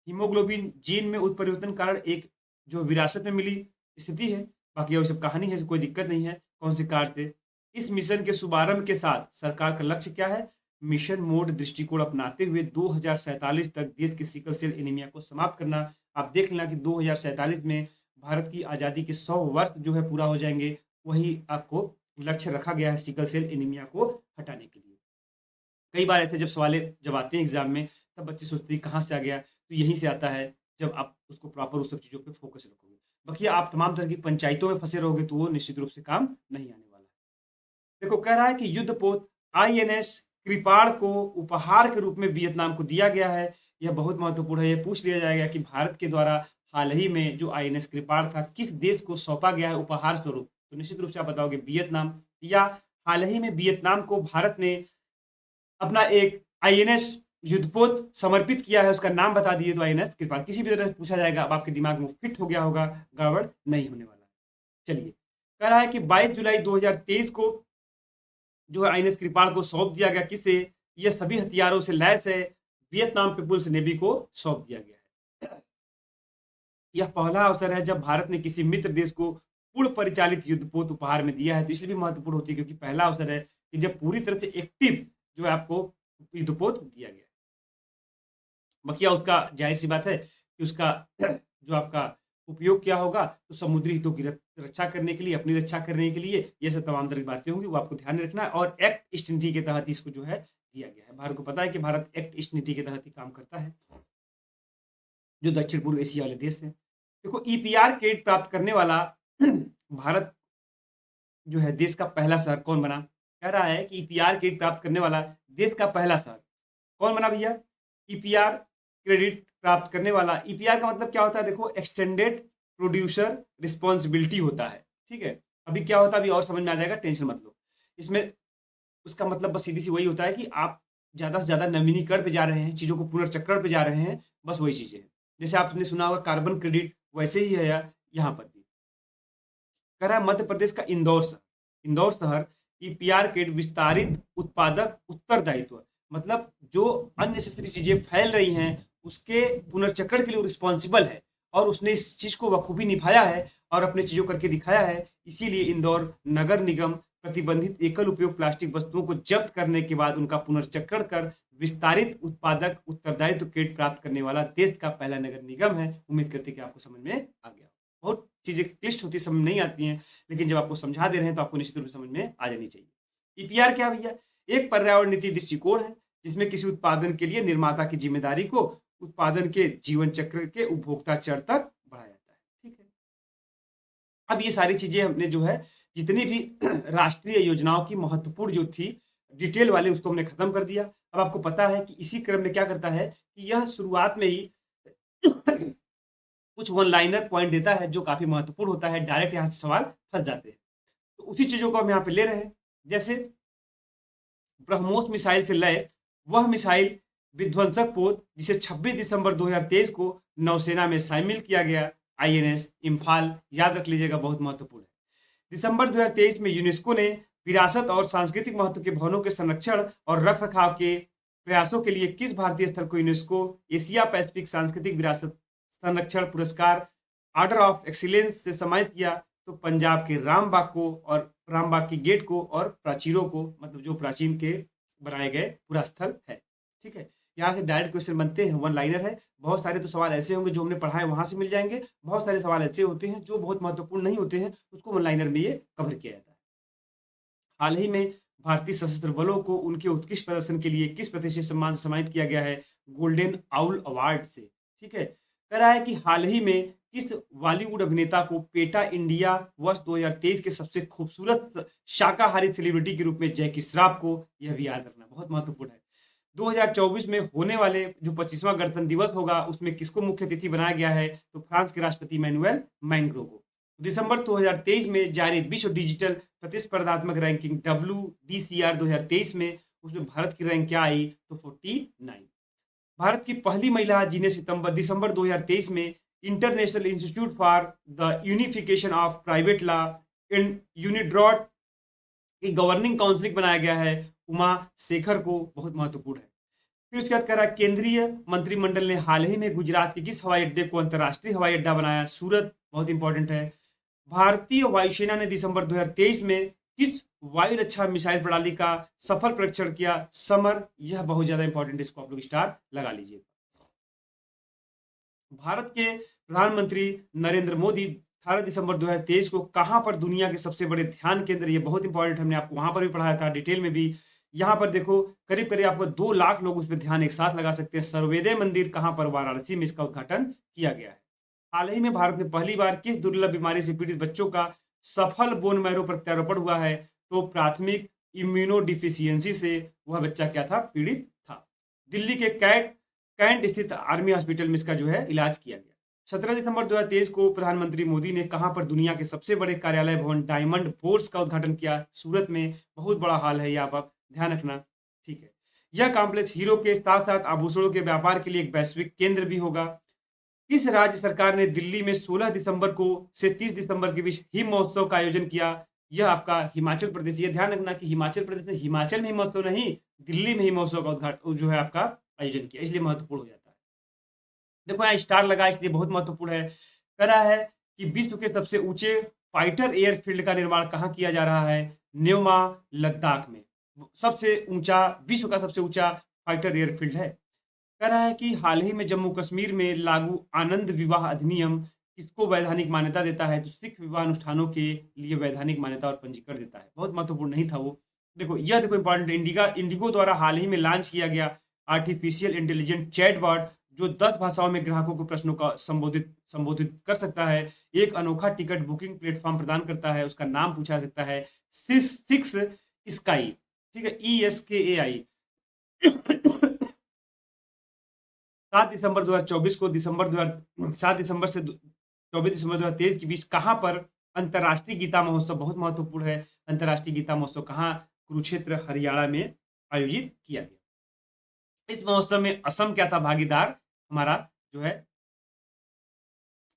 हीमोग्लोबिन जीन में उत्परिवर्तन कारण एक जो विरासत में मिली स्थिति है। बाकी ये सब कहानी है, कोई दिक्कत नहीं है कौन से कार्य से। इस मिशन के शुभारंभ के साथ सरकार का लक्ष्य क्या है, मिशन मोड दृष्टिकोण अपनाते हुए 2047 तक देश की सिकल सेल एनीमिया को समाप्त करना। आप देख लेना कि 2047 में भारत की आज़ादी के 100 वर्ष जो है पूरा हो जाएंगे, वही आपको लक्ष्य रखा गया है सिकल सेल एनीमिया को हटाने के लिए। कई बार ऐसे जब सवाल जब आते हैं एग्जाम में, तब बच्चे सोचते हैं कहाँ से आ गया, तो यहीं से आता है जब आप उसको प्रॉपर उस सब चीज़ों पे फोकस रखोगे। बाकी आप तमाम तरह की पंचायतों में फंसे रहोगे तो वो निश्चित रूप से काम नहीं आने वाला है। देखो कह रहा है कि युद्धपोत INS कृपाण को उपहार के रूप में वियतनाम को दिया गया है। यह बहुत महत्वपूर्ण है। यह पूछ लिया जाएगा कि भारत के द्वारा हाल ही में जो INS कृपाण था किस देश को सौंपा गया है उपहार स्वरूप, तो निश्चित रूप से आप बताओगे वियतनाम। या हाल ही में वियतनाम को भारत ने अपना एक INS युद्धपोत समर्पित किया है, उसका नाम बता दिए तो INS कृपाण। किसी भी तरह से पूछा जाएगा, अब आपके दिमाग में फिट हो गया होगा, गड़बड़ नहीं होने वाला है। चलिए, कह रहा है कि 22 जुलाई 2023 को जो है INS कृपाण को सौंप दिया गया। किसे? यह सभी हथियारों से लैस है, वियतनाम पीपुल्स नेवी को सौंप दिया गया है। यह पहला अवसर है जब भारत ने किसी मित्र देश को पूर्ण परिचालित युद्धपोत उपहार में दिया है, तो इसलिए भी महत्वपूर्ण होती है क्योंकि पहला अवसर है कि जब पूरी तरह से एक्टिव जो है आपको युद्धपोत दिया गया है। बकिया उसका जाहिर सी बात है कि उसका जो आपका उपयोग क्या होगा, तो समुद्री हितों की रक्षा करने के लिए, अपनी रक्षा करने के लिए, ये सब तमाम तरह की बातें होंगी, वो आपको ध्यान में रखना है। और एक्ट ईस्ट नीति के तहत इसको जो है दिया गया है। भारत को पता है कि भारत एक्ट ईस्ट नीति के तहत ही काम करता है, जो दक्षिण पूर्व एशिया वाले देश हैं। देखो EPR क्रेडिट प्राप्त करने वाला भारत जो है देश का पहला शहर कौन बना? कह रहा है कि EPR क्रेडिट प्राप्त करने वाला देश का पहला शहर कौन बना भैया? EPR क्रेडिट प्राप्त करने वाला। EPR का मतलब क्या होता है? देखो, एक्सटेंडेड प्रोड्यूसर रिस्पॉन्सिबिलिटी होता है। ठीक है, अभी क्या होता है अभी और समझ में आ जाएगा, टेंशन मत लो। इसमें उसका मतलब बस सीधी सी वही होता है कि आप ज़्यादा से ज़्यादा नवीनीकरण पे जा रहे हैं, चीज़ों को पुनर्चक्रण पे जा रहे हैं, बस वही चीज़ें हैं। जैसे आपने सुना होगा कार्बन क्रेडिट, वैसे ही है यहाँ पर भी। कह रहा है मध्य प्रदेश का इंदौर शहर EPR क्रेडिट विस्तारित उत्पादक उत्तरदायित्व, मतलब जो अननेसेसरी चीजें फैल रही हैं उसके पुनर्चक्रण के लिए रिस्पॉन्सिबल है, और उसने इस चीज को बखूबी निभाया है और अपने चीजों करके दिखाया है। इसीलिए इंदौर नगर निगम प्रतिबंधित एकल उपयोग प्लास्टिक वस्तुओं को जब्त करने के बाद उनका पुनर्चक्रण कर विस्तारित उत्पादक उत्तरदायित्व क्रेडिट प्राप्त करने वाला देश का पहला नगर निगम है। उम्मीद करते कि आपको समझ में आ गया। बहुत चीजें क्लिष्ट होती समझ नहीं आती हैं, लेकिन जब आपको समझा दे रहे हैं तो आपको निश्चित रूप से समझ में आ जानी चाहिए। EPR क्या भैया? एक पर्यावरण नीति दृष्टिकोण है जिसमें किसी उत्पादन के लिए निर्माता की जिम्मेदारी को उत्पादन के जीवन चक्र के उपभोक्ता चरण तक बढ़ाया जाता है। ठीक है, अब ये सारी चीजें हमने जो है जितनी भी राष्ट्रीय योजनाओं की महत्वपूर्ण जो थी डिटेल वाले, उसको हमने खत्म कर दिया। अब आपको पता है कि इसी क्रम में क्या करता है कि यह शुरुआत में ही कुछ वन लाइनर पॉइंट देता है जो काफी महत्वपूर्ण होता है, डायरेक्ट यहाँ से सवाल फंस जाते हैं। तो उसी चीजों को हम यहाँ पे ले रहे हैं। जैसे ब्रह्मोस मिसाइल से लैस वह मिसाइल विध्वंसक पोत जिसे 26 दिसंबर 2023 को नौसेना में शामिल किया गया, INS इम्फाल, याद रख लीजिएगा, बहुत महत्वपूर्ण है। दिसंबर 2023 में यूनेस्को ने विरासत और सांस्कृतिक महत्व के भवनों के संरक्षण और रख रखाव के प्रयासों के लिए किस भारतीय स्थल को यूनेस्को एशिया पैसिफिक सांस्कृतिक विरासत संरक्षण पुरस्कार ऑर्डर ऑफ एक्सीलेंस से सम्मानित किया? तो पंजाब के रामबाग को, और रामबाग की गेट को, और प्राचीरों को, मतलब जो प्राचीन के बनाए गए पूरा स्थल है। ठीक है, यहाँ से डायरेक्ट क्वेश्चन बनते हैं, वन लाइनर है। बहुत सारे तो सवाल ऐसे होंगे जो हमने पढ़ा है वहां से मिल जाएंगे, बहुत सारे सवाल ऐसे होते हैं जो बहुत महत्वपूर्ण नहीं होते हैं, उसको वन लाइनर में ये कवर किया जाता है। हाल ही में भारतीय सशस्त्र बलों को उनके उत्कृष्ट प्रदर्शन के लिए किस प्रतिष्ठित सम्मान से सम्मानित किया गया है? गोल्डन आउल अवार्ड से। ठीक है, कह रहा है कि हाल ही में किस बॉलीवुड अभिनेता को पेटा इंडिया वर्ष 2023 के सबसे खूबसूरत शाकाहारी सेलिब्रिटी के रूप में जैकी श्रॉफ को, यह भी याद रखना बहुत महत्वपूर्ण है। 2024 में होने वाले जो 25वां गणतंत्र दिवस होगा उसमें किसको मुख्य अतिथि बनाया गया है? तो फ्रांस के राष्ट्रपति मैनुएल मैक्रों को। दिसंबर 2023 में जारी विश्व डिजिटल प्रतिस्पर्धात्मक रैंकिंग WDCR 2023 में उसमें भारत की रैंक क्या आई? तो 49। भारत की पहली महिला जिन्हें दिसंबर 2023 में international institute for the unification of private law in UNIDROIT की गवर्निंग काउंसिल बनाया गया है, उमा शेखर को बहुत महत्वपूर्ण है। फिर उसके बाद कह रहा है केंद्रीय मंत्रिमंडल ने हाल ही में गुजरात के किस हवाई अड्डे को अंतर्राष्ट्रीय हवाई अड्डा बनाया, सूरत, बहुत इंपॉर्टेंट है। भारतीय वायुसेना ने दिसंबर 2023 में किस वायु रक्षा मिसाइल प्रणाली का सफल परीक्षण किया, समर, यह बहुत ज्यादा इंपॉर्टेंट है, इसको आप लोग स्टार लगा लीजिए। भारत के प्रधानमंत्री नरेंद्र मोदी 18 दिसंबर 2023 को कहां पर दुनिया के सबसे बड़े ध्यान केंद्र, ये बहुत इंपॉर्टेंट, हमने आपको वहां पर भी पढ़ाया था डिटेल में भी। यहां पर देखो करीब करीब आपको 2 लाख लोग उस पर ध्यान एक साथ लगा सकते हैं। सर्वोदय मंदिर कहां पर, वाराणसी में इसका उद्घाटन किया गया है। हाल ही में भारत में पहली बार किस दुर्लभ बीमारी से पीड़ित बच्चों का सफल बोन मैरो प्रत्यारोपण हुआ है, तो प्राथमिक इम्यूनोडिफिशियंसी से वह बच्चा क्या था, पीड़ित था। दिल्ली के कैंट स्थित आर्मी हॉस्पिटल में इसका जो है इलाज किया गया। 17 दिसंबर 2023 को प्रधानमंत्री मोदी ने कहां पर दुनिया के सबसे बड़े कार्यालय भवन डायमंड फोर्स का उद्घाटन किया, सूरत में, बहुत बड़ा हाल है, ये आप ध्यान रखना, ठीक है। यह कॉम्प्लेक्स हीरो के साथ साथ आभूषणों के व्यापार के लिए एक वैश्विक केंद्र भी होगा। किस राज्य सरकार ने दिल्ली में 16 दिसंबर को से 30 दिसंबर के बीच हिम महोत्सव का आयोजन किया, यह आपका हिमाचल प्रदेश। ये ध्यान रखना कि हिमाचल प्रदेश में, हिमाचल में हिम महोत्सव नहीं, दिल्ली में हिम महोत्सव का उद्घाटन जो है आपका आयोजन किया, इसलिए महत्वपूर्ण हो जाता है। देखो यहाँ स्टार लगा, इसलिए बहुत महत्वपूर्ण है। कह रहा है कि विश्व के सबसे ऊंचे फाइटर एयरफील्ड का निर्माण कहाँ किया जा रहा है, न्योमा, लद्दाख में। सबसे ऊंचा, विश्व का सबसे ऊंचा फाइटर एयरफील्ड है। कह रहा है कि हाल ही में जम्मू कश्मीर में लागू आनंद विवाह अधिनियम किसको वैधानिक मान्यता देता है, तो सिख विवाह अनुष्ठानों के लिए वैधानिक मान्यता और पंजीकरण देता है। बहुत महत्वपूर्ण नहीं था वो। देखो यह देखो इंपॉर्टेंट, इंडिगो द्वारा हाल ही में लॉन्च किया गया आर्टिफिशियल इंटेलिजेंट चैटबॉट जो 10 भाषाओं में ग्राहकों के प्रश्नों का संबोधित कर सकता है, एक अनोखा टिकट बुकिंग प्लेटफॉर्म प्रदान करता है, उसका नाम पूछा जा सकता है सिक्स स्काई, ठीक है, ESKAI। 7 दिसंबर 2024 को 7 दिसंबर से 24 दिसंबर 2023 के बीच कहां पर अंतर्राष्ट्रीय गीता महोत्सव, बहुत महत्वपूर्ण है, अंतर्राष्ट्रीय गीता महोत्सव कहां, कुरुक्षेत्र, हरियाणा में आयोजित किया गया। इस महोत्सव में असम क्या था, भागीदार, हमारा जो है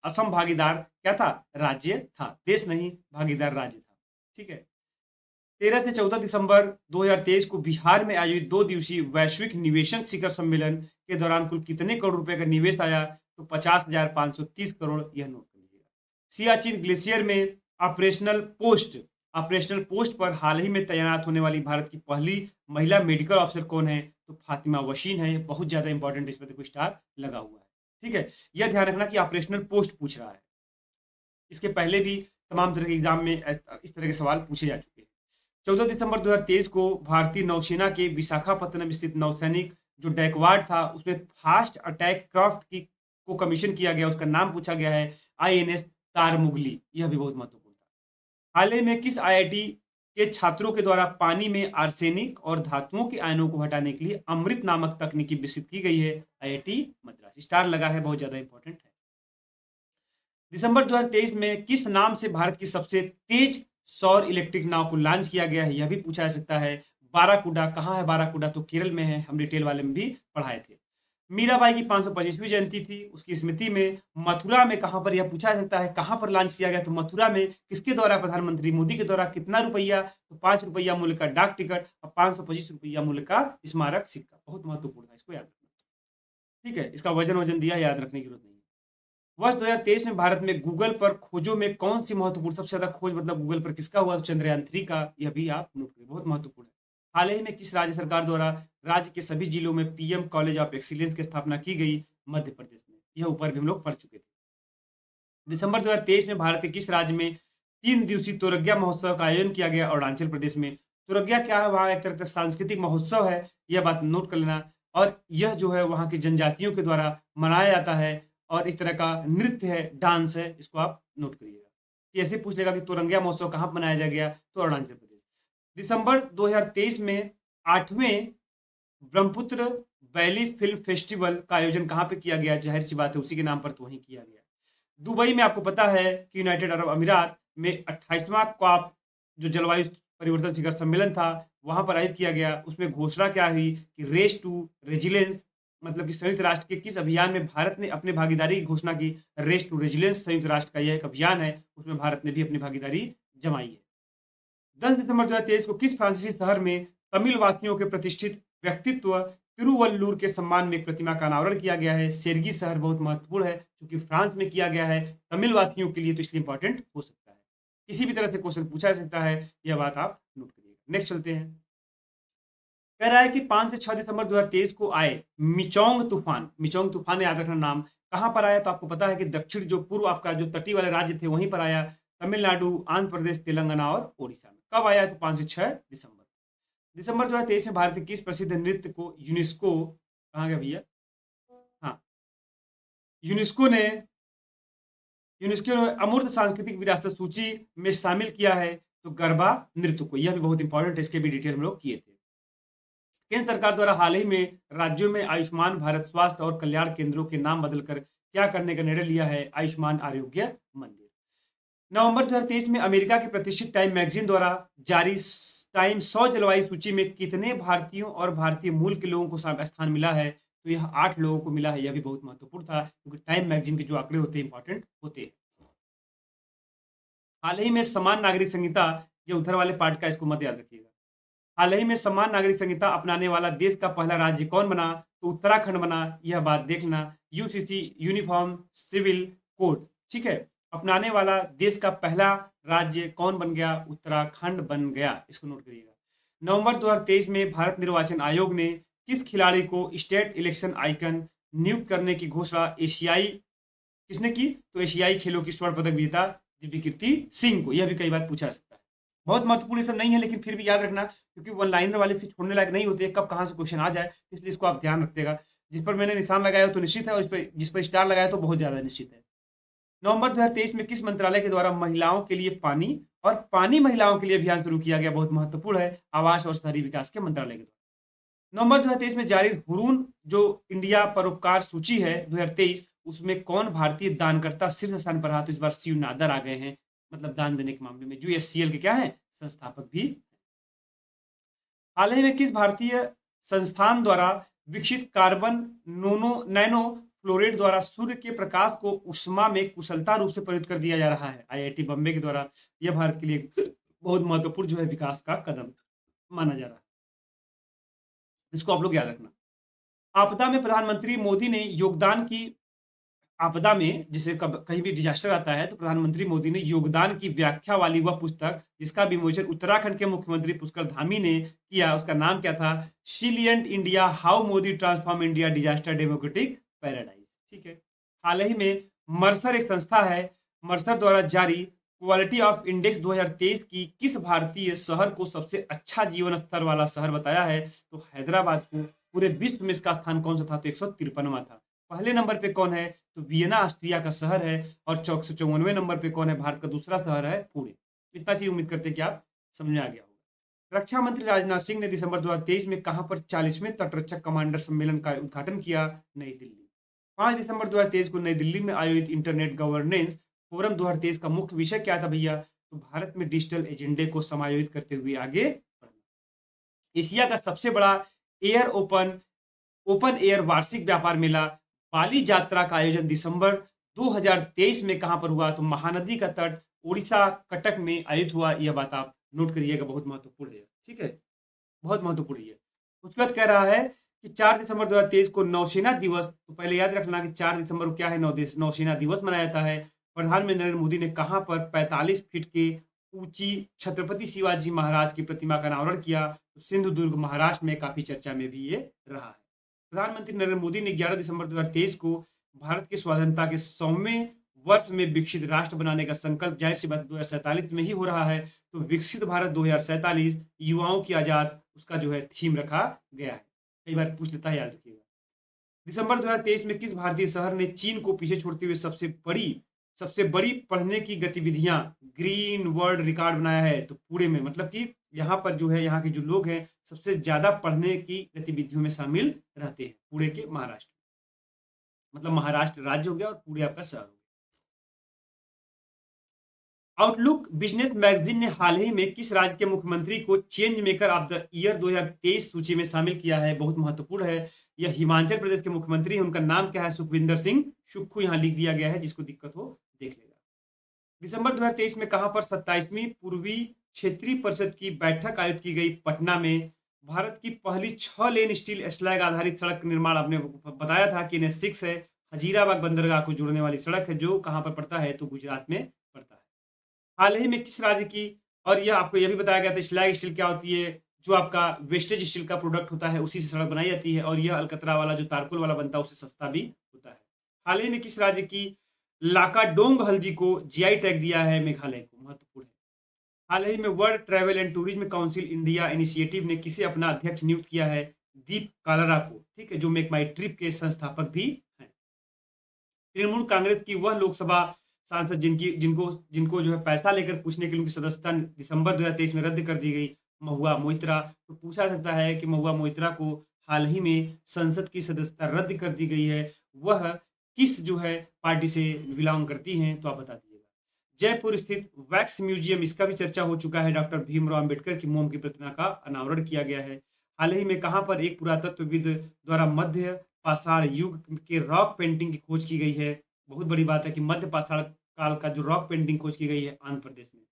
असम भागीदार क्या था, राज्य था, देश नहीं, भागीदार राज्य था, ठीक है। 13 से 14 दिसंबर 2023 को बिहार में आयोजित 2 दिवसीय वैश्विक निवेशक शिखर सम्मेलन के दौरान कुल कितने करोड़ रुपए का निवेश आया, तो 50,530 करोड़, यह नोट कर लीजिएगा। सियाचिन ग्लेशियर में ऑपरेशनल पोस्ट पर हाल ही में तैनात होने वाली भारत की पहली महिला मेडिकल ऑफिसर कौन है, तो फातिमा वशीन है, बहुत ज्यादा इंपॉर्टेंट, इस पर देखो स्टार लगा हुआ है, ठीक है। यह ध्यान रखना कि ऑपरेशनल पोस्ट पूछ रहा है, इसके पहले भी तमाम तरह के एग्जाम में इस तरह के सवाल पूछे जा चुके हैं। 14 दिसंबर 2023 को भारतीय नौसेना के विशाखापत्तनम स्थित नौसैनिक जो डैकवार्ड था उसमें फास्ट अटैक क्राफ्ट को कमीशन किया गया, उसका नाम पूछा गया है INS तारमुगली, यह भी बहुत महत्वपूर्ण था। हाल ही में किस IIT के छात्रों के द्वारा पानी में आर्सेनिक और धातुओं के आयनों को हटाने के लिए अमृत नामक तकनीकी विकसित की गई है, IIT मद्रास, स्टार लगा है, बहुत ज्यादा इंपॉर्टेंट है। दिसंबर 2023 में किस नाम से भारत की सबसे तेज सौर इलेक्ट्रिक नाव को लॉन्च किया गया है, यह भी पूछा जा सकता है। बाराकुडा, कहाँ है बाराकुडा, तो केरल में है, हम डिटेल वाले में भी पढ़ाए थे। मीराबाई की 525वीं जयंती थी, उसकी स्मृति में मथुरा में कहां पर, यह पूछा जा सकता है, कहां पर लॉन्च किया गया, तो मथुरा में। किसके द्वारा, प्रधानमंत्री मोदी के द्वारा। कितना रुपया, तो 5 रुपया मूल्य का डाक टिकट और 525 रुपया मूल्य का स्मारक सिक्का, बहुत महत्वपूर्ण है, इसको याद रखना, ठीक है। इसका वजन दिया, याद रखने की जरूरत नहीं है। वर्ष 2023 में भारत में गूगल पर खोजों में कौन सी महत्वपूर्ण, सबसे ज्यादा खोज मतलब गूगल पर किसका हुआ, तो चंद्रयान 3 का, यह भी आप नोट करें, बहुत महत्वपूर्ण है। हाल ही में किस राज्य सरकार द्वारा राज्य के सभी जिलों में PM कॉलेज ऑफ एक्सीलेंस की स्थापना की गई, मध्य प्रदेश में, यह ऊपर भी हम लोग पढ़ चुके थे। दिसंबर 2023 में भारत के किस राज्य में 3 दिवसीय तोरग्या महोत्सव का आयोजन किया गया, अरुणाचल प्रदेश में। तोरग्या क्या है, वहाँ एक तरह का सांस्कृतिक महोत्सव है, यह बात नोट कर लेना, और यह जो है वहाँ की जनजातियों के द्वारा मनाया जाता है और एक तरह का नृत्य है, डांस है, इसको आप नोट करिएगा। ऐसे पूछ लेगा कि तोरंगिया महोत्सव कहाँ मनाया गया, तो अरुणाचल प्रदेश। दिसंबर 2023 में 8वें ब्रह्मपुत्र वैली फिल्म फेस्टिवल का आयोजन कहाँ पे किया गया, जाहिर सी बात है उसी के नाम पर तो वहीं किया गया। दुबई में आपको पता है कि यूनाइटेड अरब अमीरात में 28वां कॉप जो जलवायु परिवर्तन शिखर सम्मेलन था वहां पर आयोजित किया गया। उसमें घोषणा क्या हुई कि रेस टू रेजिलेंस मतलब कि संयुक्त राष्ट्र के किस अभियान में भारत ने अपनी भागीदारी की घोषणा की? रेस टू रेजिलियंस संयुक्त राष्ट्र का यह एक अभियान है, उसमें भारत ने भी अपनी भागीदारी जमाई है। 10 दिसंबर 2023 को किस फ्रांसीसी शहर में तमिल वासियों के प्रतिष्ठित व्यक्तित्व तिरुवल्लुर के सम्मान में एक प्रतिमा का अनावरण किया गया है? सेरगी शहर बहुत महत्वपूर्ण है क्योंकि फ्रांस में किया गया है, तमिल वासियों के लिए तो इसलिए इंपॉर्टेंट हो सकता है। किसी भी तरह से क्वेश्चन पूछा जा सकता है, यह बात आप नोट करिएगा। नेक्स्ट चलते हैं। कह रहा है कि 5 से 6 दिसंबर 2023 को आए मिचोंग तूफान याद रखना नाम, कहां पर आया? तो आपको पता है कि दक्षिण जो पूर्व आपका जो तटीय वाले राज्य थे वहीं पर आया, तमिलनाडु, आंध्र प्रदेश, तेलंगाना और ओडिशा में। कब आया? तो 5 से 6 दिसंबर। दिसंबर 2023 में भारत के किस प्रसिद्ध नृत्य को यूनेस्को, कहाँ गया भैया, हाँ, यूनेस्को ने अमूर्त सांस्कृतिक विरासत सूची में शामिल किया है? तो गरबा नृत्य को। यह भी बहुत इंपॉर्टेंट है, इसके भी डिटेल हम लोग किए थे। केंद्र सरकार द्वारा हाल ही में राज्यों में आयुष्मान भारत स्वास्थ्य और कल्याण केंद्रों के नाम बदलकर क्या करने का निर्णय लिया है? आयुष्मान आरोग्य मंदिर। नवंबर 2023 में अमेरिका के प्रतिष्ठित टाइम मैगजीन द्वारा जारी टाइम 100 जलवायु सूची में कितने भारतीयों और भारतीय मूल के लोगों को स्थान मिला है? तो यह 8 लोगों को मिला है। यह भी बहुत महत्वपूर्ण था क्योंकि टाइम मैगजीन के जो आंकड़े होते हैं इंपॉर्टेंट होते हैं। हाल ही में समान नागरिक संहिता, ये उधर वाले पार्ट का, इसको मत याद रखिएगा। हाल ही में समान नागरिक संहिता अपनाने वाला देश का पहला राज्य कौन बना? तो उत्तराखंड बना। यह बात देखना, यूसीसी यूनिफॉर्म सिविल कोड, ठीक है, अपनाने वाला देश का पहला राज्य कौन बन गया? उत्तराखंड बन गया। इसको नोट करिएगा। नवंबर 2023 में भारत निर्वाचन आयोग ने किस खिलाड़ी को स्टेट इलेक्शन आइकन नियुक्त करने की घोषणा एशियाई किसने की? तो एशियाई खेलों की स्वर्ण पदक विजेता दिव्यकीर्ति सिंह को। यह भी कई बार पूछा जा सकता है। बहुत महत्वपूर्ण ये सब नहीं है, लेकिन फिर भी याद रखना क्योंकि वन लाइनर वाले से छोड़ने लायक नहीं होते, कब कहाँ से क्वेश्चन आ जाए, इसलिए इसको आप ध्यान रखिएगा। जिस पर मैंने निशान लगाया तो निश्चित है, और जिस पर स्टार लगाया तो बहुत ज्यादा निश्चित है। नवंबर 2023 में किस मंत्रालय के द्वारा महिलाओं के लिए पानी और पानी महिलाओं के लिए अभियान शुरू किया गया? बहुत महत्वपूर्ण है, आवास और शहरी विकास के मंत्रालय के द्वारा। नवंबर 2023 में जारी हुरून जो इंडिया परोपकार सूची है 2023, उसमें कौन भारतीय दानकर्ता शीर्ष स्थान पर रहा? तो इस बार शिव नादर आ गए हैं, मतलब दान देने के मामले में, जो एससीएल के क्या है, संस्थापक भी। हाल ही में किस भारतीय संस्थान द्वारा विकसित कार्बन नैनो फ्लोराइड द्वारा सूर्य के प्रकाश को उष्मा में कुशलता रूप से परिवर्तित कर दिया जा रहा है? आईआईटी बम्बे के द्वारा। यह भारत के लिए बहुत महत्वपूर्ण जो है विकास का कदम माना जा रहा है, इसको आप लोग याद रखना। आपदा में प्रधानमंत्री मोदी ने योगदान की, आपदा में जिसे कहीं भी डिजास्टर आता है तो प्रधानमंत्री मोदी ने योगदान की व्याख्या वाली वह पुस्तक जिसका विमोचन उत्तराखंड के मुख्यमंत्री पुष्कर धामी ने किया, उसका नाम क्या था? Resilient India, how Modi transform India disaster democratic paradise, ठीक है। हाल ही में मर्सर एक संस्था है, मर्सर द्वारा जारी क्वालिटी ऑफ इंडेक्स 2023 की किस भारतीय शहर को सबसे अच्छा जीवन स्तर वाला शहर बताया है? तो हैदराबाद को। पूरे विश्व में इसका स्थान कौन सा था? तो 153वां था। पहले नंबर पे कौन है? तो वियना ऑस्ट्रिया का शहर है। और 154वें नंबर पे कौन है? भारत का दूसरा शहर है पुणे। इतना चीज उम्मीद करते हैं कि आप समझ में आ गया होगा। रक्षा मंत्री राजनाथ सिंह ने दिसंबर 2023 में कहां पर 40वें तटरक्षक कमांडर सम्मेलन का उद्घाटन किया? नई दिल्ली। 5 दिसंबर 2023 को नई दिल्ली में आयोजित इंटरनेट गवर्नेंस फोरम 2023 का मुख्य विषय क्या था भैया? तो भारत में डिजिटल एजेंडे को समायोजित करते हुए आगे बढ़ना। एशिया का सबसे बड़ा एयर ओपन एयर वार्षिक व्यापार मेला बाली यात्रा का आयोजन दिसंबर 2023 में कहां पर हुआ? तो महानदी का तट उड़ीसा कटक में आयोजित हुआ। यह बात आप नोट करिएगा, बहुत महत्वपूर्ण है, ठीक है, बहुत महत्वपूर्ण है। उसके बाद कह रहा है कि 4 दिसंबर 2023 को नौसेना दिवस, तो पहले याद रखना कि 4 दिसंबर को क्या है? नौसेना दिवस मनाया जाता है। प्रधानमंत्री नरेंद्र मोदी ने कहां पर 45 फीट के ऊंची छत्रपति शिवाजी महाराज की प्रतिमा का अनावरण किया? तो सिंधुदुर्ग महाराष्ट्र में, काफी चर्चा में भी ये रहा है। प्रधानमंत्री नरेंद्र मोदी ने 11 दिसंबर 2023 को भारत की स्वतंत्रता के 100वें वर्ष में विकसित राष्ट्र बनाने का संकल्प, जाहिर सी बात 2047 में ही हो रहा है, तो विकसित भारत 2047 युवाओं की आजाद, उसका जो है थीम रखा गया है। कई बार पूछ लेता है, याद रखिएगा। दिसंबर 2023 में किस भारतीय शहर ने चीन को पीछे छोड़ते हुए सबसे बड़ी पढ़ने की गतिविधियां ग्रीन वर्ल्ड रिकॉर्ड बनाया है? तो पुणे में, मतलब कि यहाँ पर जो है, यहाँ के जो लोग हैं सबसे ज्यादा पढ़ने की गतिविधियों में शामिल रहते हैं पुणे के, महाराष्ट्र, मतलब महाराष्ट्र राज्य हो गया और पुणे आपका शहर हो गया। आउटलुक बिजनेस मैगजीन ने हाल ही में किस राज्य के मुख्यमंत्री को change maker of the year 2023 सूची में शामिल किया है? बहुत महत्वपूर्ण है। यह हिमाचल प्रदेश के मुख्यमंत्री हैं। उनका नाम क्या है? सुखविंदर सिंह सुक्खू यहाँ लिख दिया गया है, जिसको दिक्कत हो देख लेगा। दिसंबर 2023 में कहां पर 27वीं पूर्वी क्षेत्रीय परिषद की बैठक आयोजित की गई? पटना में। भारत की पहली 6 लेन स्टील स्लैग आधारित सड़क निर्माण आपने बताया था कि NH6 है। हजीराबाग बंदरगाह को जोड़ने वाली सड़क है, जो कहां पर पड़ता है? तो गुजरात में पड़ता है। हाल ही में किस राज्य की, और यह आपको यह भी बताया गया था स्लैग स्टील क्या होती है? जो आपका वेस्टेज स्टील का प्रोडक्ट होता है, उसी से सड़क बनाई जाती है, और यह अलकतरा वाला जो तारकोल वाला बनता है, उससे सस्ता भी होता है। हाल ही में किस राज्य की लाकाडोंग हल्दी को जीआई टैग दिया है? मेघालय को। महत्वपूर्ण है। हाल ही में world travel and tourism council India initiative ने किसे अपना अध्यक्ष नियुक्त किया है? दीप कालरा को, ठीक है, जो मेक माई ट्रिप के संस्थापक भी हैं। तृणमूल कांग्रेस की वह लोकसभा सांसद जिनको जिनको जो है पैसा लेकर पूछने के लिए उनकी सदस्यता दिसंबर 2023 में रद्द कर दी गई, महुआ मोइत्रा। तो पूछा सकता है कि महुआ मोइत्रा को हाल ही में संसद की सदस्यता रद्द कर दी गई है, वह किस जो है पार्टी से बिलोंग करती हैं? तो आप बता दीजिएगा। जयपुर स्थित वैक्स म्यूजियम, इसका भी चर्चा हो चुका है। डॉक्टर भीमराव अंबेडकर की मोम की प्रतिमा का अनावरण किया गया है। हाल ही में कहां पर एक पुरातत्वविद द्वारा मध्य पाषाण युग के रॉक पेंटिंग की खोज की गई है? बहुत बड़ी बात है कि मध्य पाषाण काल का जो रॉक पेंटिंग खोज की गई है आंध्र प्रदेश में।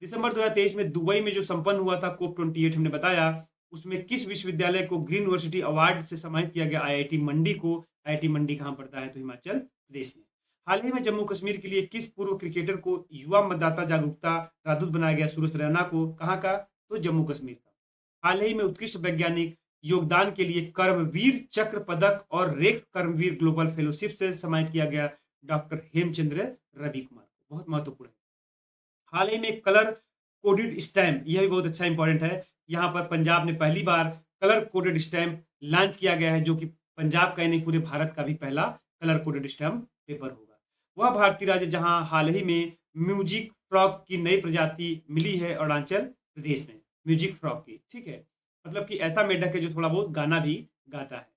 दिसंबर 2023 में दुबई में जो संपन्न हुआ था COP 28, हमने बताया, उसमें किस विश्वविद्यालय को ग्रीन यूनिवर्सिटी अवार्ड से सम्मानित किया गया? IIT मंडी को। IIT मंडी कहाँ पड़ता है? तो हिमाचल प्रदेश में। हाल ही में जम्मू कश्मीर के लिए किस पूर्व क्रिकेटर को युवा मतदाता जागरूकता राजदूत बनाया गया? सूरज रैना को। कहाँ का? तो जम्मू कश्मीर का। हाल ही में उत्कृष्ट वैज्ञानिक योगदान के लिए कर्मवीर चक्र पदक और रेक्स कर्मवीर ग्लोबल फेलोशिप से सम्मानित किया गया डॉक्टर हेमचंद्र रवि कुमार को। बहुत महत्वपूर्ण है। हाल ही में कलर कोडेड स्टैम्प, यह भी बहुत अच्छा इंपॉर्टेंट है। यहाँ पर पंजाब ने पहली बार कलर कोडेड स्टैम्प लॉन्च किया गया है, जो कि पंजाब का ही नहीं पूरे भारत का भी पहला कलर कोडेड स्टैम्प पेपर होगा। वह भारतीय राज्य जहां हाल ही में म्यूजिक फ्रॉग की नई प्रजाति मिली है, अरुणाचल प्रदेश में। म्यूजिक फ्रॉग की, ठीक है, मतलब कि ऐसा मेंढक है जो थोड़ा बहुत गाना भी गाता है,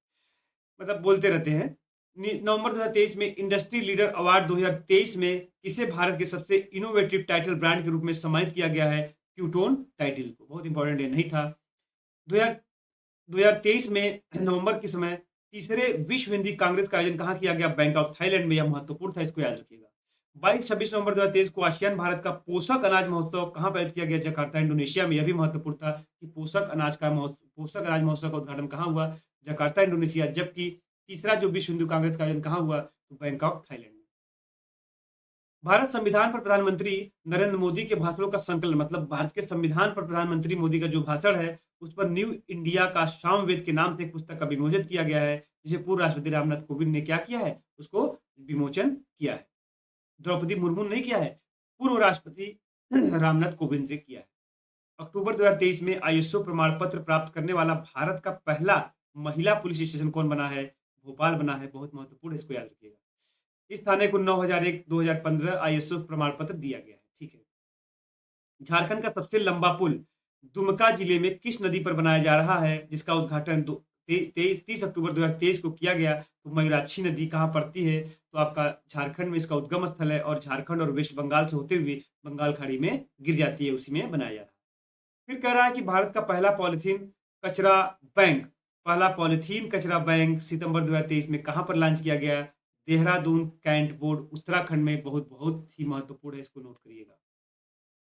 मतलब बोलते रहते हैं। नवंबर 2023 में इंडस्ट्री लीडर अवार्ड 2023 में किसे भारत के सबसे इनोवेटिव टाइटल ब्रांड के रूप में सम्मानित किया गया है? क्यूटोन टाइटल को। बहुत इंपॉर्टेंट है, नहीं था। 2023 में नवंबर के समय तीसरे विश्व हिंदी कांग्रेस का आयोजन कहाँ किया गया? बैंकॉक थाईलैंड में। यह महत्वपूर्ण था, इसको याद रखिएगा। 22-26 नवंबर 2023 को आसियान भारत का पोषक अनाज महोत्सव कहाँ पर आयोजित किया गया? जकार्ता इंडोनेशिया में। यह भी महत्वपूर्ण था कि पोषक अनाज महोत्सव का उद्घाटन कहाँ हुआ? Jakarta Indonesia. जबकि तीसरा जो विश्व हिंदू कांग्रेस का आयोजन कहाँ हुआ? तो बैंकॉक थाईलैंड में। भारत संविधान पर प्रधानमंत्री नरेंद्र मोदी के भाषणों का संकलन, मतलब भारत के संविधान पर प्रधानमंत्री मोदी का जो भाषण है, उस पर न्यू इंडिया का सामवेद के नाम से एक पुस्तक का विमोचन किया गया है, जिसे पूर्व राष्ट्रपति रामनाथ कोविंद ने क्या किया है? उसको विमोचन किया है। द्रौपदी मुर्मू ने नहीं किया है, पूर्व राष्ट्रपति रामनाथ कोविंद से किया है। अक्टूबर 2023 में ISO प्रमाण पत्र प्राप्त करने वाला भारत का पहला महिला पुलिस स्टेशन कौन बना है? भोपाल बना है। बहुत महत्वपूर्ण, इसको याद रखिएगा। इस थाने को 9001-2015 ISO प्रमाण पत्र दिया गया है, ठीक है। झारखंड का सबसे लंबा पुल दुमका जिले में किस नदी पर बनाया जा रहा है, जिसका उद्घाटन 30 अक्टूबर 2023 को किया गया? तो मयूराक्षी नदी कहाँ पड़ती है? तो आपका झारखंड में इसका उद्गम स्थल है, और झारखंड और वेस्ट बंगाल से होते हुए बंगाल खाड़ी में गिर जाती है, उसी में बनाया जा रहा है। फिर कह रहा है कि भारत का पहला पॉलिथीन कचरा बैंक सितंबर 2023 में कहां पर लॉन्च किया गया? देहरादून कैंट बोर्ड, उत्तराखंड में। बहुत बहुत ही महत्वपूर्ण है, इसको नोट करिएगा।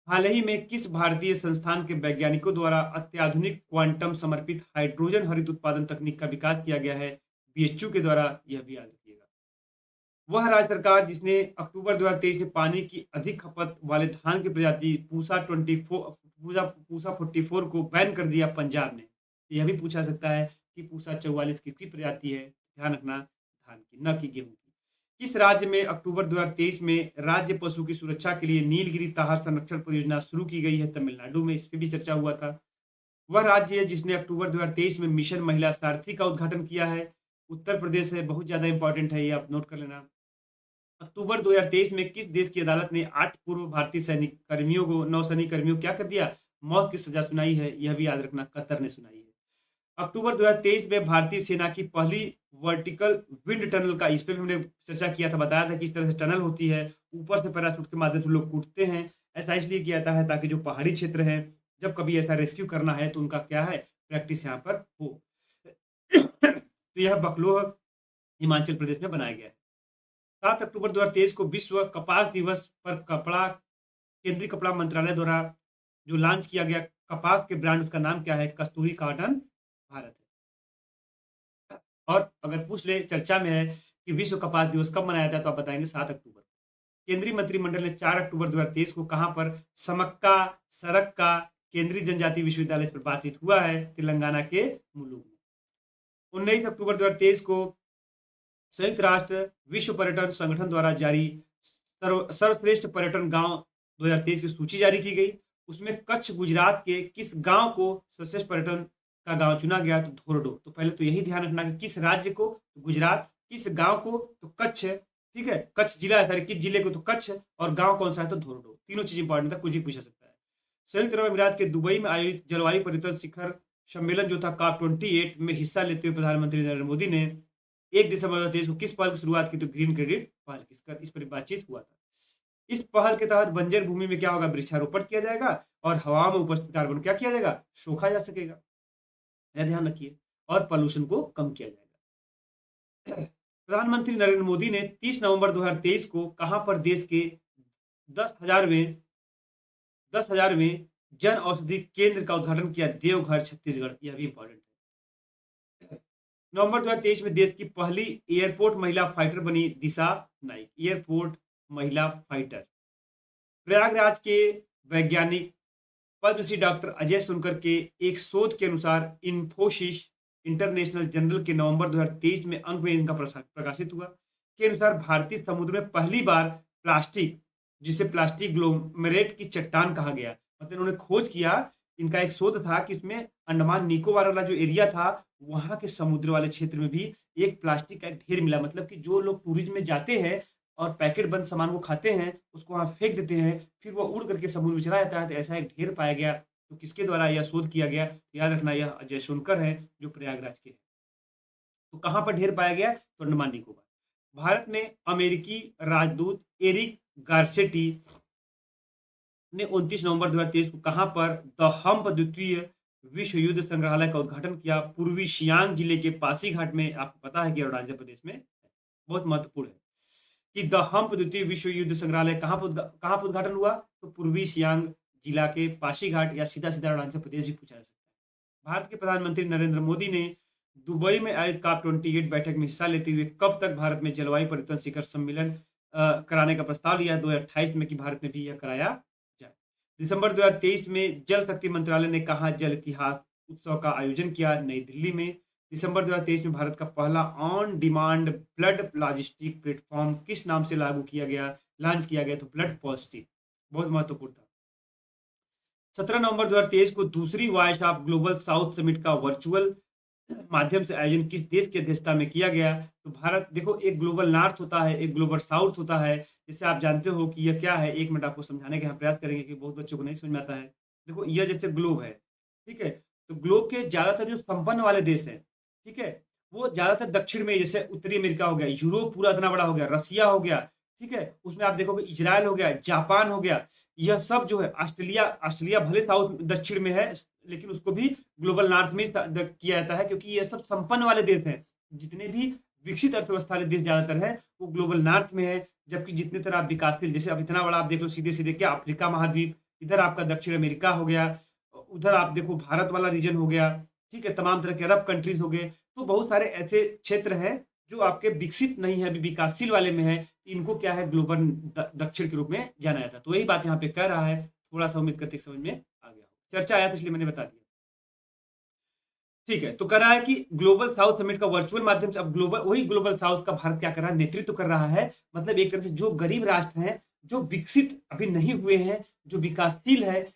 हाल ही में किस भारतीय संस्थान के वैज्ञानिकों द्वारा अत्याधुनिक क्वांटम समर्पित हाइड्रोजन हरित उत्पादन तकनीक का विकास किया गया है? BHU के द्वारा। यह भी याद रखिएगा। वह राज्य सरकार जिसने अक्टूबर 2023 में पानी की अधिक खपत वाले धान की प्रजाति पूसा 44 को बैन कर दिया पंजाब ने। यह भी पूछा सकता है कि पूसा 44 किसकी प्रजाति है? ध्यान रखना, धान की, न कि गेहूं की। किस राज्य में अक्टूबर 2023 में राज्य पशु की सुरक्षा के लिए नीलगिरी ताहर संरक्षण परियोजना शुरू की गई है? तमिलनाडु में। इस पर भी चर्चा हुआ था। वह राज्य है जिसने अक्टूबर 2023 में मिशन महिला सारथी का उद्घाटन किया है? उत्तर प्रदेश है। बहुत ज्यादा इंपॉर्टेंट है, ये आप नोट कर लेना। अक्टूबर 2023 में किस देश की अदालत ने 8 पूर्व भारतीय नौसैनिक कर्मियों को क्या कर दिया? मौत की सजा सुनाई है? यह भी याद रखना, कतर ने सुनाई है। अक्टूबर 2023 में भारतीय सेना की पहली वर्टिकल विंड टनल का, इस पे भी हमने चर्चा किया था, बताया था कि इस तरह से टनल होती है, ऊपर से पैराशूट के माध्यम से लोग कूदते हैं, ऐसा इसलिए किया जाता है ताकि जो पहाड़ी क्षेत्र है, जब कभी ऐसा रेस्क्यू करना है तो उनका क्या है, प्रैक्टिस यहाँ पर हो। तो यह बकलोह हिमाचल प्रदेश में बनाया गया है। 7 अक्टूबर 2023 को विश्व कपास दिवस पर केंद्रीय कपड़ा मंत्रालय द्वारा जो लॉन्च किया गया कपास के ब्रांड, उसका नाम क्या है, कस्तूरी कॉटन भारत है। और अगर पूछ ले चर्चा में है कि विश्व कपास दिवस कब मनाया जाता है, तो आप बताएंगे 7 अक्टूबर। केंद्रीय मंत्रिमंडल ने 4 अक्टूबर 2023 को कहां पर, समक्का सरक्का केंद्रीय जनजातीय विश्वविद्यालय पर बातचीत हुआ है, तेलंगाना के मुलुगु में। 19 अक्टूबर 2023 को संयुक्त राष्ट्र विश्व पर्यटन संगठन द्वारा जारी सर्वश्रेष्ठ पर्यटन गांव 2023 की सूची जारी की गई। उसमें कच्छ गुजरात के किस गांव को सर्वश्रेष्ठ पर्यटन का गांव चुना गया, तो धोरडो। तो पहले तो यही ध्यान रखना कि किस राज्य को, तो गुजरात, किस गांव को, तो कच्छ है, ठीक है, कच्छ जिला है, सॉरी किस जिले को, तो कच्छ, और गांव कौन सा है, तो धोरडो। तीनों चीज इंपॉर्टेंट था, कुछ भी पूछा सकता है। संयुक्त अरब अमीरात के दुबई में आयोजित जलवायु परिवर्तन शिखर सम्मेलन जो था COP28 में हिस्सा लेते हुए प्रधानमंत्री नरेंद्र मोदी ने 1 दिसंबर 2023 को किस पहल की शुरुआत की, तो ग्रीन क्रेडिट पहल, इस पर बातचीत हुआ था। इस पहल के तहत बंजर भूमि में क्या होगा, वृक्षारोपण किया जाएगा और हवा में उपस्थित कार्बन क्या किया जाएगा, सोखा जा सकेगा, यह ध्यान रखिए, और पॉल्यूशन को कम किया जाएगा। प्रधानमंत्री नरेंद्र मोदी ने 30 नवंबर 2023 को कहां पर देश के 10,000वें जन औषधि केंद्र का उद्घाटन किया, देवघर छत्तीसगढ़, यह भी इंपॉर्टेंट है। नवंबर 2023 में देश की पहली एयरपोर्ट महिला फाइटर बनी दिशा नाइक, एयरपोर्ट महिला फाइटर। प्रयागराज के वैज्ञानिक पद्मश्री डॉक्टर अजय सुनकर के एक शोध के अनुसार इन्फोसिस इंटरनेशनल जर्नल के नवंबर 2023 में अंक में इनका प्रकाशित हुआ, के अनुसार भारतीय समुद्र में पहली बार प्लास्टिक, जिसे प्लास्टिक ग्लोमेरेट की चट्टान कहा गया, मतलब इन्होंने खोज किया, इनका एक शोध था कि इसमें अंडमान निकोबार वाला जो एरिया था, वहां के समुद्र वाले क्षेत्र में भी एक प्लास्टिक का एक ढेर मिला। मतलब कि जो लोग टूरिज्म में जाते हैं और पैकेट बंद सामान को खाते हैं, उसको वहां फेंक देते हैं, फिर वो उड़ करके समुद्र में चला जाता है, तो ऐसा एक ढेर पाया गया। तो किसके द्वारा यह शोध किया गया, याद रखना, यह अजय सोनकर है जो प्रयागराज के हैं। तो कहां पर ढेर पाया गया, तो अंडमान निकोबार। भारत में अमेरिकी राजदूत एरिक गार्सेटी ने 29 नवंबर 2023 को कहां पर द हम्प द्वितीय विश्व युद्ध संग्रहालय का उद्घाटन किया, पूर्वी सियांग जिले के पासीघाट में, आपको पता है कि अरुणाचल प्रदेश में, बहुत महत्वपूर्ण है कि द हम्प द्वितीय विश्व युद्ध संग्रहालय कहां पर उद्घाटन हुआ, तो पूर्वी सियांग जिला के पासीघाट, या सीधा सीधा अरुणाचल प्रदेश भी पूछा जा सकता है। भारत के प्रधानमंत्री नरेंद्र मोदी ने दुबई में आयोजित COP28 बैठक में हिस्सा लेते हुए कब तक भारत में जलवायु परिवर्तन शिखर सम्मेलन कराने का प्रस्ताव लिया, 2028 में, कि भारत में भी यह कराया जाए। दिसंबर 2023 में जल शक्ति मंत्रालय ने कहा जल इतिहास उत्सव का आयोजन किया, नई दिल्ली में। दिसंबर 2023 में भारत का पहला on demand blood logistic platform किस नाम से लॉन्च किया गया, तो ब्लड पॉजिटिव, बहुत महत्वपूर्ण था। 17 नवंबर 2023 को दूसरी voice of global south summit का वर्चुअल माध्यम से आयोजन किस देश की अध्यक्षता में किया गया, तो भारत। देखो, एक ग्लोबल नॉर्थ होता है, एक ग्लोबल साउथ होता है, जिससे आप जानते हो कि यह क्या है। एक मिनट आपको समझाने का प्रयास करेंगे कि बहुत बच्चों को नहीं समझ में आता है। देखो, यह जैसे ग्लोब है, ठीक है, तो ग्लोब के ज्यादातर जो संपन्न वाले देश हैं, ठीक है, वो ज्यादातर दक्षिण में, जैसे उत्तरी अमेरिका हो गया, यूरोप पूरा इतना बड़ा हो गया, रसिया हो गया, ठीक है, उसमें आप देखोगे इजराइल हो गया, जापान हो गया, यह सब जो है, ऑस्ट्रेलिया भले साउथ दक्षिण में है, लेकिन उसको भी ग्लोबल नॉर्थ में किया जाता है, क्योंकि ये सब संपन्न वाले देश हैं। जितने भी विकसित अर्थव्यवस्था वाले देश ज्यादातर है, वो ग्लोबल नॉर्थ में है, जबकि जितने तरह आप विकासशील, जैसे अब इतना बड़ा आप देख लो, सीधे सीधे क्या, अफ्रीका महाद्वीप, इधर आपका दक्षिण अमेरिका हो गया, उधर आप देखो भारत वाला रीजन हो गया, ठीक है, तमाम तरह के अरब कंट्रीज हो गए। तो बहुत सारे ऐसे क्षेत्र हैं जो आपके विकसित नहीं है, अभी विकासशील वाले में है, इनको क्या है, ग्लोबल दक्षिण के रूप में जाना जाता है। तो यही बात यहाँ पे कह रहा है, थोड़ा सा उम्मीद करते समझ में आ गया, चर्चा आया था इसलिए मैंने बता दिया। ठीक है, तो कर रहा है कि ग्लोबल साउथ समिट का वर्चुअल माध्यम से, अब वही ग्लोबल साउथ का भारत क्या कर रहा है, नेतृत्व कर रहा है। मतलब एक तरह से जो गरीब राष्ट्र हैं, जो विकसित अभी नहीं हुए हैं, जो विकासशील है,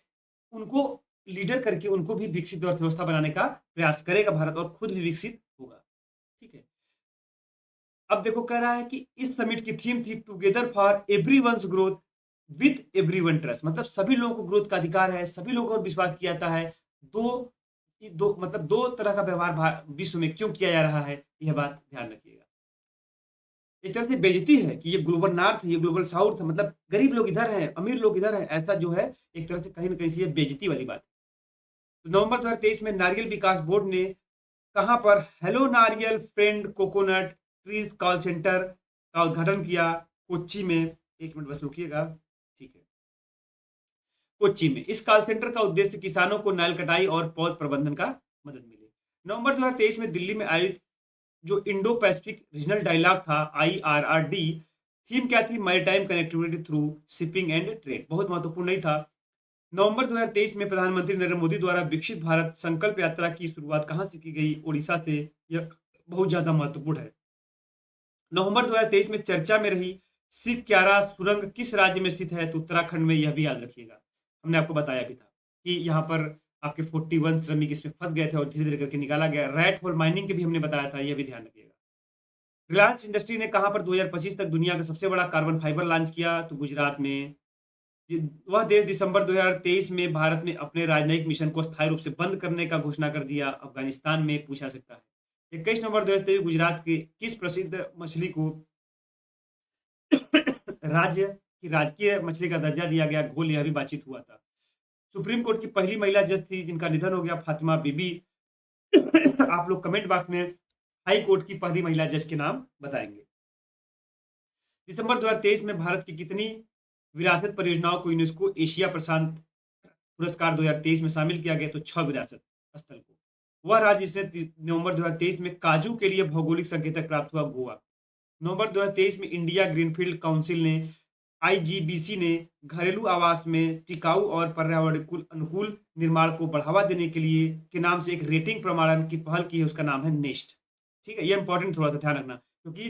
उनको लीडर करके उनको भी विकसित अर्थव्यवस्था बनाने का प्रयास करेगा भारत, और खुद भी विकसित होगा। ठीक है, अब देखो कह रहा है कि इस समिट की थीम थी together for everyone's growth with everyone trust, मतलब सभी लोगों को ग्रोथ का अधिकार है, सभी लोगों को विश्वास किया जाता है। दो मतलब दो तरह का व्यवहार विश्व में क्यों किया जा रहा है, यह बात ध्यान रखिएगा। एक तरह से बेइज्जती है कि ये ग्लोबल नॉर्थ है, ये ग्लोबल साउथ है, मतलब गरीब लोग इधर हैं, अमीर लोग इधर हैं, ऐसा जो है एक तरह से कहीं न कहीं से ये बेइज्जती वाली बात है। तो नवंबर 2023 में नारियल विकास बोर्ड ने कहाँ पर हेलो नारियल friend coconut trees call centre का उद्घाटन किया कोच्चि में। 1 मिनट बस रुकिएगा। ठीक है। कोच्चि में इस कॉल सेंटर का उद्देश्य किसानों को नारियल कटाई और पौध प्रबंधन का मदद मिले। नवंबर 2023 में दिल्ली में आयोजित जो इंडो पैसिफिक रीजनल डायलॉग था IRRD, थीम क्या थी? Maritime connectivity through shipping and trade. बहुत महत्वपूर्ण नहीं था। नवंबर 2023 में प्रधानमंत्री नरेंद्र मोदी द्वारा विकसित भारत संकल्प यात्रा की शुरुआत कहां से की गई? ओडिशा से। यह बहुत ज्यादा महत्वपूर्ण है। नवंबर 2023 में चर्चा में रही सिक्यारा सुरंग किस राज्य में स्थित है? तो उत्तराखंड में। यह भी याद रखिएगा, हमने आपको बताया भी था कि यहाँ पर आपके 41 श्रमिक इसमें फंस गए थे और धीरे धीरे करके निकाला गया। रैट होल माइनिंग के भी हमने बताया था, यह भी ध्यान रखिएगा। रिलायंस इंडस्ट्री ने कहां पर 2025 तक दुनिया का सबसे बड़ा कार्बन फाइबर लॉन्च किया? तो गुजरात में। वह देश दिसंबर 2023 में भारत में अपने राजनयिक मिशन को स्थायी रूप से बंद करने का घोषणा कर दिया। अफगानिस्तान में पूछा सकता है। 21 नवंबर 2023 गुजरात के किस प्रसिद्ध मछली को राज्य की राजकीय मछली का दर्जा दिया गया? घोल। यह भी बातचीत हुआ था। सुप्रीम कोर्ट की पहली महिला जज थी जिनका निधन हो गया, फातिमा बीबी। आप लोग कमेंट बॉक्स में हाई कोर्ट की पहली महिला जज के नाम बताएंगे। दिसंबर 2023 में भारत की कितनी विरासत परियोजनाओं को यूनेस्को एशिया प्रशांत पुरस्कार 2023 में शामिल किया गया? तो 6 विरासत स्थल को। वह राज्य जिसने नवंबर 2023 में काजू के लिए भौगोलिक संकेतक प्राप्त हुआ? गोवा। नवंबर 2023 में इंडिया ग्रीनफील्ड काउंसिल ने IGBC ने घरेलू आवास में टिकाऊ और पर्यावरण अनुकूल निर्माण को बढ़ावा देने के लिए के नाम से एक रेटिंग प्रमाणन की पहल की है, उसका नाम है नेस्ट। ठीक है, ये इंपॉर्टेंट थोड़ा सा ध्यान रखना, क्योंकि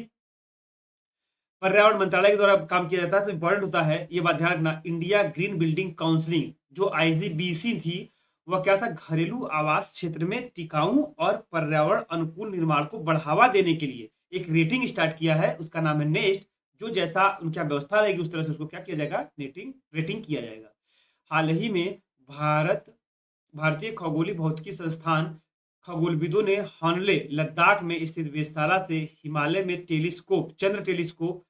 पर्यावरण मंत्रालय के द्वारा काम किया जाता है तो इंपॉर्टेंट होता है, ये बात ध्यान रखना। इंडिया ग्रीन बिल्डिंग काउंसिलिंग जो IGBC थी, वह क्या था? घरेलू आवास क्षेत्र में टिकाऊ और पर्यावरण अनुकूल निर्माण को बढ़ावा देने के लिए एक रेटिंग स्टार्ट किया है, उसका नाम है नेस्ट। जो जैसा उनकी व्यवस्था रहेगी उस तरह से उसको क्या किया जाएगा? रेटिंग किया जाएगा। हाल ही में भारतीय खगोलीय भौतिकी संस्थान खगोलविदों ने हॉनले लद्दाख में स्थित वेधशाला से हिमालय में चंद्र टेलीस्कोप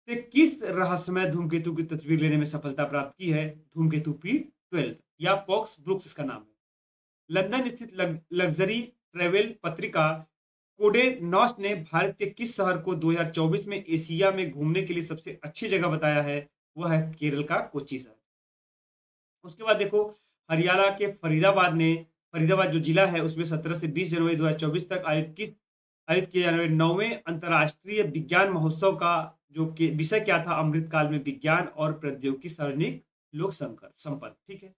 से किस रहस्यमय धूमकेतु की तस्वीर लेने में सफलता प्राप्त की है? धूमकेतु P12 या पॉक्स ब्रुक्स इसका नाम है। लंदन स्थित लग्जरी ट्रैवल पत्रिका कोडे नॉस्ट ने भारत के किस शहर को 2024 में एशिया में घूमने के लिए सबसे अच्छी जगह बताया है? वह है केरल का कोच्चि शहर। उसके बाद देखो, हरियाणा के फरीदाबाद जो जिला है उसमें 17 से 20 जनवरी 2024 तक आयोजित किए जाने वाले 9वें अंतर्राष्ट्रीय विज्ञान महोत्सव का जो कि विषय क्या था? अमृतकाल में विज्ञान और प्रौद्योगिकी सार्वजनिक लोक संपर्क। ठीक है।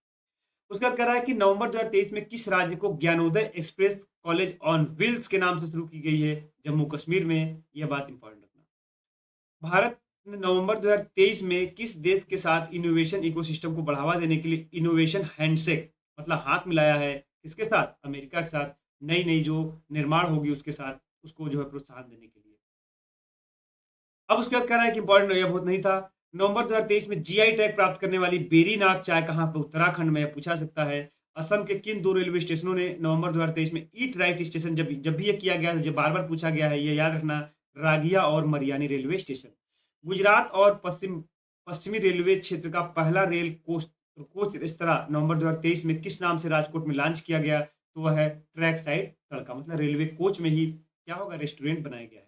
उसके बाद कह रहा है कि नवंबर 2023 में किस राज्य को Gyanodaya express college on wheels के नाम से शुरू की गई है? जम्मू कश्मीर में। यह बात इंपॉर्टेंट रखना। भारत ने नवंबर 2023 में किस देश के साथ इनोवेशन इकोसिस्टम को बढ़ावा देने के लिए इनोवेशन हैंडशेक मतलब हाथ मिलाया है? किसके साथ? अमेरिका के साथ। नई जो निर्माण होगी उसके साथ, उसको जो है प्रोत्साहन देने के लिए। अब उसके बाद कह रहा है कि इंपॉर्टेंट यह बहुत नहीं था। नवंबर 2023 में GI टैग प्राप्त करने वाली बेरी नाग चाय कहां पर? उत्तराखंड में। पूछा सकता है। असम के किन 2 रेलवे स्टेशनों ने नवंबर 2023 में ईट राइट स्टेशन, जब भी ये किया गया है, जब बार बार पूछा गया है, ये याद रखना, रागिया और मरियानी रेलवे स्टेशन। गुजरात और पश्चिमी रेलवे क्षेत्र का पहला रेल कोच रेस्तरां नवंबर 2023 में किस नाम से राजकोट में लॉन्च किया गया? तो वह है ट्रैक साइड तड़का। मतलब रेलवे कोच में ही क्या होगा? रेस्टोरेंट बनाया गया है।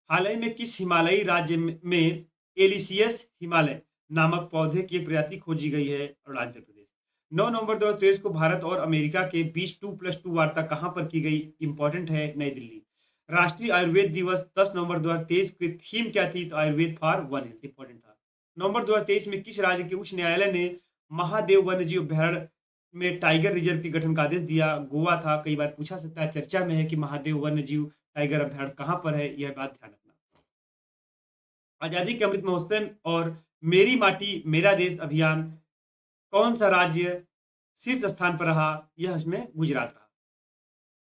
हाल ही में किस हिमालयी राज्य में एलिसियस हिमालय नामक पौधे की एक प्रजाति खोजी गई है? अरुणाचल प्रदेश। 9 नवंबर 2023 को भारत और अमेरिका के बीच 2+2 वार्ता कहां पर की गई? इंपॉर्टेंट है, नई दिल्ली। राष्ट्रीय आयुर्वेद दिवस 10 नवंबर 2023 की थीम क्या थी? तो Ayurveda for one health. Important था। नवंबर 2023 में किस राज्य के उच्च न्यायालय ने महादेव वन्यजीव अभ्यारण्य में टाइगर रिजर्व के गठन का आदेश दिया? गोवा था। कई बार पूछा सकता है, चर्चा में है कि महादेव वन्यजीव टाइगर अभ्यारण्य कहां पर है, यह बात ध्यान रखना। आजादी के अमृत महोत्सव और मेरी माटी मेरा देश अभियान कौन सा राज्य शीर्ष स्थान पर रहा? यह इसमें गुजरात रहा।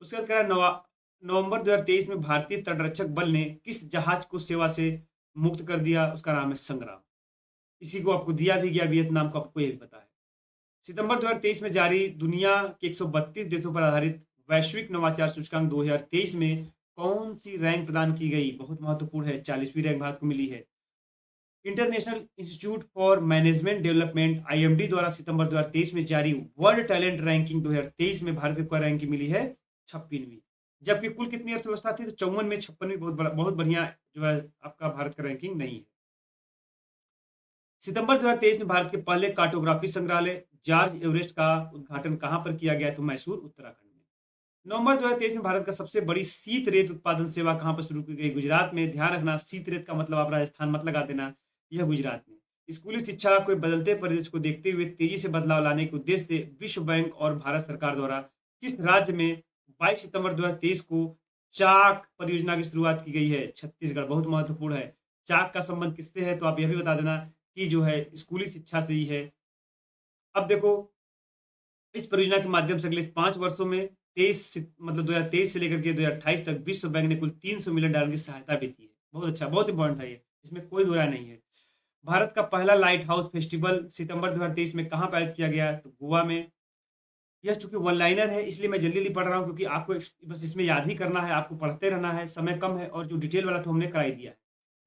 उसके बाद कह रहा है नवंबर 2023 में भारतीय तटरक्षक बल ने किस जहाज को सेवा से मुक्त कर दिया? उसका नाम है संग्राम। इसी को आपको दिया भी गया, वियतनाम को आपको यह भी पता है। सितंबर 2023 में जारी दुनिया के 132 देशों पर आधारित वैश्विक नवाचार सूचकांक 2023 में कौन सी रैंक प्रदान की गई? बहुत महत्वपूर्ण है, 40वीं रैंक भारत को मिली है। International institute for management development IMD द्वारा सितंबर 2023 में जारी वर्ल्ड टैलेंट रैंकिंग 2023 में भारत को रैंकिंग मिली है 56वीं। जबकि कुल कितनी अर्थव्यवस्था थी? तो 54 में 56वीं, बहुत बढ़िया जो है आपका भारत का रैंकिंग नहीं है। सितंबर 2023 में भारत के पहले कार्टोग्राफी संग्रहालय जॉर्ज एवरेस्ट का उद्घाटन कहां पर किया गया? तो मैसूर, उत्तराखंड में। नवंबर 2023 में भारत का सबसे बड़ी शीत रेत उत्पादन सेवा कहां पर शुरू की गई? गुजरात में। ध्यान रखना, शीत रेत का मतलब आप राजस्थान मत लगा देना, यह गुजरात में। स्कूली शिक्षा को बदलते परिदृश्य को देखते हुए तेजी से बदलाव लाने के उद्देश्य से विश्व बैंक और भारत सरकार द्वारा किस राज्य में 22 सितंबर 2023 को चाक परियोजना की शुरुआत की गई है? छत्तीसगढ़। बहुत महत्वपूर्ण है। चाक का संबंध किससे है? तो आप यह भी बता देना कि जो है स्कूली शिक्षा से ही है। अब देखो, इस परियोजना के माध्यम से अगले 5 वर्षों में 2023 से लेकर के 2028 तक विश्व बैंक ने कुल $300 मिलियन की सहायता भी दी है। बहुत अच्छा, बहुत इंपॉर्टेंट था ये, इसमें कोई दो राय नहीं है। भारत का पहला लाइट हाउस फेस्टिवल सितंबर 2023 में कहाँ पे आयोजित किया गया? तो गोवा में। यह चूंकि वन लाइनर है इसलिए मैं जल्दी जल्दी पढ़ रहा हूँ, क्योंकि आपको बस इसमें याद ही करना है, आपको पढ़ते रहना है, समय कम है और जो डिटेल वाला तो हमने करा ही दिया है।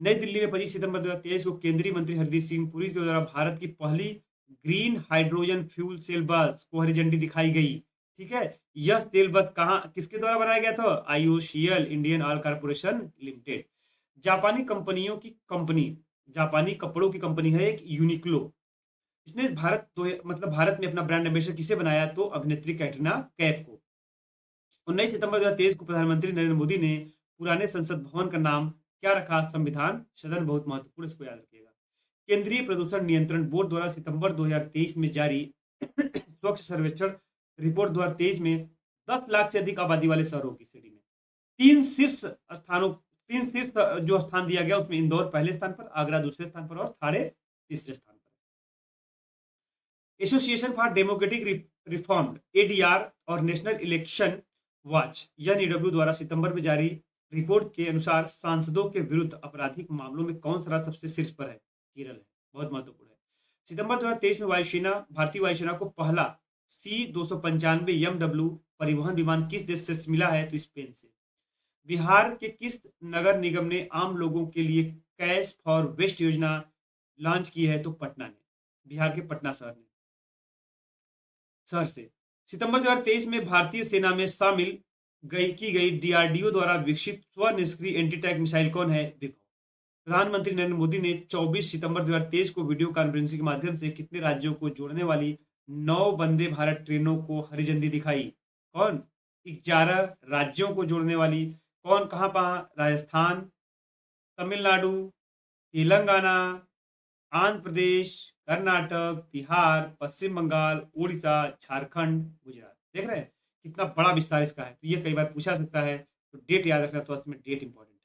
नई दिल्ली में 25 सितंबर 2023 को केंद्रीय मंत्री हरदीप सिंह पुरी के द्वारा भारत की पहली ग्रीन हाइड्रोजन फ्यूल सेल बस को हरी झंडी दिखाई गई। ठीक है, यह सेल बस कहाँ किसके द्वारा बनाया गया था? IOCL, Indian oil corporation limited. जापानी कंपनियों की कंपनी, जापानी कपड़ों की कंपनी है एक यूनिक्लो। इसने मतलब भारत में अपना ब्रांड एम्बेसडर किसे बनाया? तो अभिनेत्री कैटरीना कैफ को। 19 सितंबर 2023 को प्रधानमंत्री नरेंद्र मोदी ने पुराने संसद भवन का नाम क्या रखा? संविधान सदन। बहुत महत्वपूर्ण, इसको याद रखिएगा। केंद्रीय प्रदूषण नियंत्रण बोर्ड द्वारा सितंबर 2023 में जारी स्वच्छ सर्वेक्षण रिपोर्ट 2023 में 10 लाख से अधिक आबादी वाले शहरों की श्रेणी में तीन शीर्ष जो स्थान दिया गया, उसमें इंदौर पहले स्थान पर, आगरा दूसरे स्थान पर और थाने तीसरे स्थान पर। Association for democratic reform ADR और नेशनल इलेक्शन वॉच एनईडब्ल्यू द्वारा सितंबर में जारी रिपोर्ट के अनुसार सांसदों के विरुद्ध आपराधिक मामलों में कौन सा राज्य सबसे शीर्ष पर है? केरल है। बहुत महत्वपूर्ण है। सितंबर 2023 में भारतीय वायुसेना को पहला C-295 परिवहन विमान किस देश से मिला है? तो स्पेन से। बिहार के किस नगर निगम ने आम लोगों के लिए कैश फॉर वेस्ट योजना लॉन्च की है? तो पटना ने, बिहार के पटना शहर से। सितंबर 2023 में भारतीय सेना में शामिल की गई डीआरडीओ द्वारा विकसित स्वनिष्क्रिय एंटी टैंक मिसाइल कौन है? विभव। प्रधानमंत्री नरेंद्र मोदी ने 24 सितंबर 2023 को वीडियो कॉन्फ्रेंसिंग के माध्यम से कितने राज्यों को जोड़ने वाली 9 वंदे भारत ट्रेनों को हरी झंडी दिखाई? कौन? 11 राज्यों को जोड़ने वाली। कौन, कहां कहां? राजस्थान, तमिलनाडु, तेलंगाना, आंध्र प्रदेश, कर्नाटक, बिहार, पश्चिम बंगाल, उड़ीसा, झारखंड, गुजरात। देख रहे हैं कितना बड़ा विस्तार इसका है, तो ये कई बार पूछा सकता है, तो डेट याद रखना, तो इसमें डेट इंपॉर्टेंट है।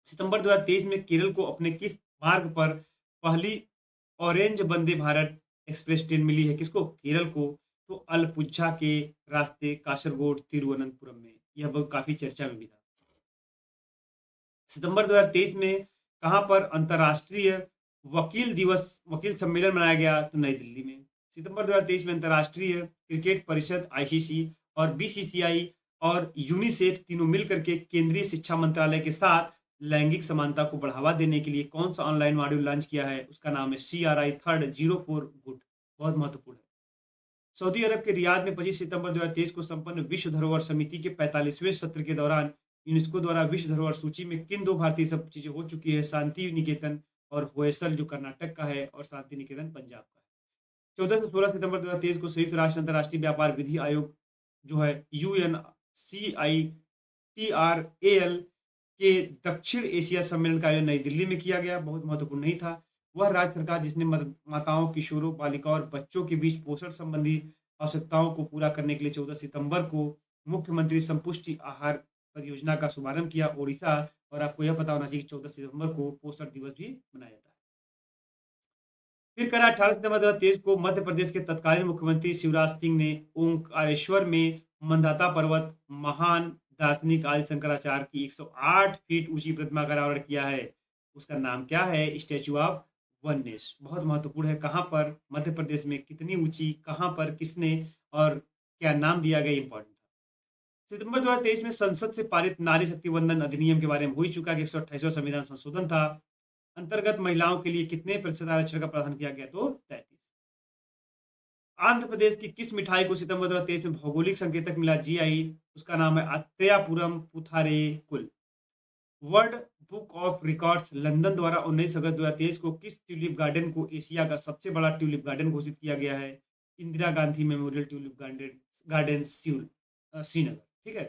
सितंबर 2023 में केरल को अपने किस मार्ग पर पहली orange Vande Bharat express train मिली है? किसको? केरल को। तो अलपुझा के रास्ते कासरगोड तिरुवनंतपुरम में। यह बहुत काफी चर्चा में भी था। सितंबर 2023 में कहां पर अंतर्राष्ट्रीय वकील सम्मेलन मनाया गया? तो नई दिल्ली में। सितंबर 2023 में अंतर्राष्ट्रीय क्रिकेट परिषद आईसीसी और बीसीसीआई और यूनिसेफ तीनों मिलकर के केंद्रीय शिक्षा मंत्रालय के साथ लैंगिक समानता को बढ़ावा देने के लिए कौन सा ऑनलाइन मॉड्यूल लॉन्च किया है? उसका नाम है CRI 304 गुड। बहुत महत्वपूर्ण है। सऊदी अरब के रियाद में 25 सितंबर 2023 को संपन्न विश्व धरोहर समिति के 45वें सत्र के दौरान यूनेस्को द्वारा विश्व धरोहर सूची में किन 2 भारतीय सब चीजें हो चुकी है? शांति निकेतन और होयसल जो कर्नाटक का है, और शांति निकेतन पंजाब का है। 14 से 16 सितंबर 2023 को संयुक्त राष्ट्र अंतर्राष्ट्रीय व्यापार विधि आयोग जो है UNCITRAL के दक्षिण एशिया सम्मेलन का आयोजन नई दिल्ली में किया गया। बहुत महत्वपूर्ण नहीं था। वह राज्य सरकार जिसने माताओं, किशोरों, बालिकाओं और बच्चों के बीच पोषण संबंधी आवश्यकताओं को पूरा करने के लिए 14 सितंबर को मुख्यमंत्री संपुष्टि आहार परियोजना का शुभारंभ किया, ओडिशा। और आपको यह पता होना चाहिए कि 14 सितंबर को पोषण दिवस भी मनाया जाता है। फिर करा 18 सितंबर 2023 को मध्य प्रदेश के तत्कालीन मुख्यमंत्री शिवराज सिंह ने ओंकारेश्वर में मंदाता पर्वत महान दार्शनिक आदि शंकराचार्य की 108 फीट ऊंची प्रतिमा का अनावरण किया है। उसका नाम क्या है? Statue of oneness. बहुत महत्वपूर्ण है। कहां पर? मध्य प्रदेश में। कितनी ऊंची, कहां पर, किसने और क्या नाम दिया गया? इंपॉर्टेंट था। सितंबर 2023 में संसद से पारित नारी शक्ति वंदन अधिनियम के बारे में हो ही चुका कि 128वां संविधान संशोधन था। अंतर्गत महिलाओं के लिए कितने प्रतिशत आरक्षण का प्रावधान किया गया? तो 33। आंध्र प्रदेश की किस मिठाई को सितंबर 2023 में भौगोलिक संकेतक मिला जीआई? उसका नाम है अत्तयापुरम पुथारे कुल। World book of records London द्वारा 19 अगस्त 2023 को किस ट्यूलिप गार्डन को एशिया का सबसे बड़ा ट्यूलिप गार्डन घोषित किया गया है? Indira Gandhi memorial tulip garden Srinagar. ठीक है,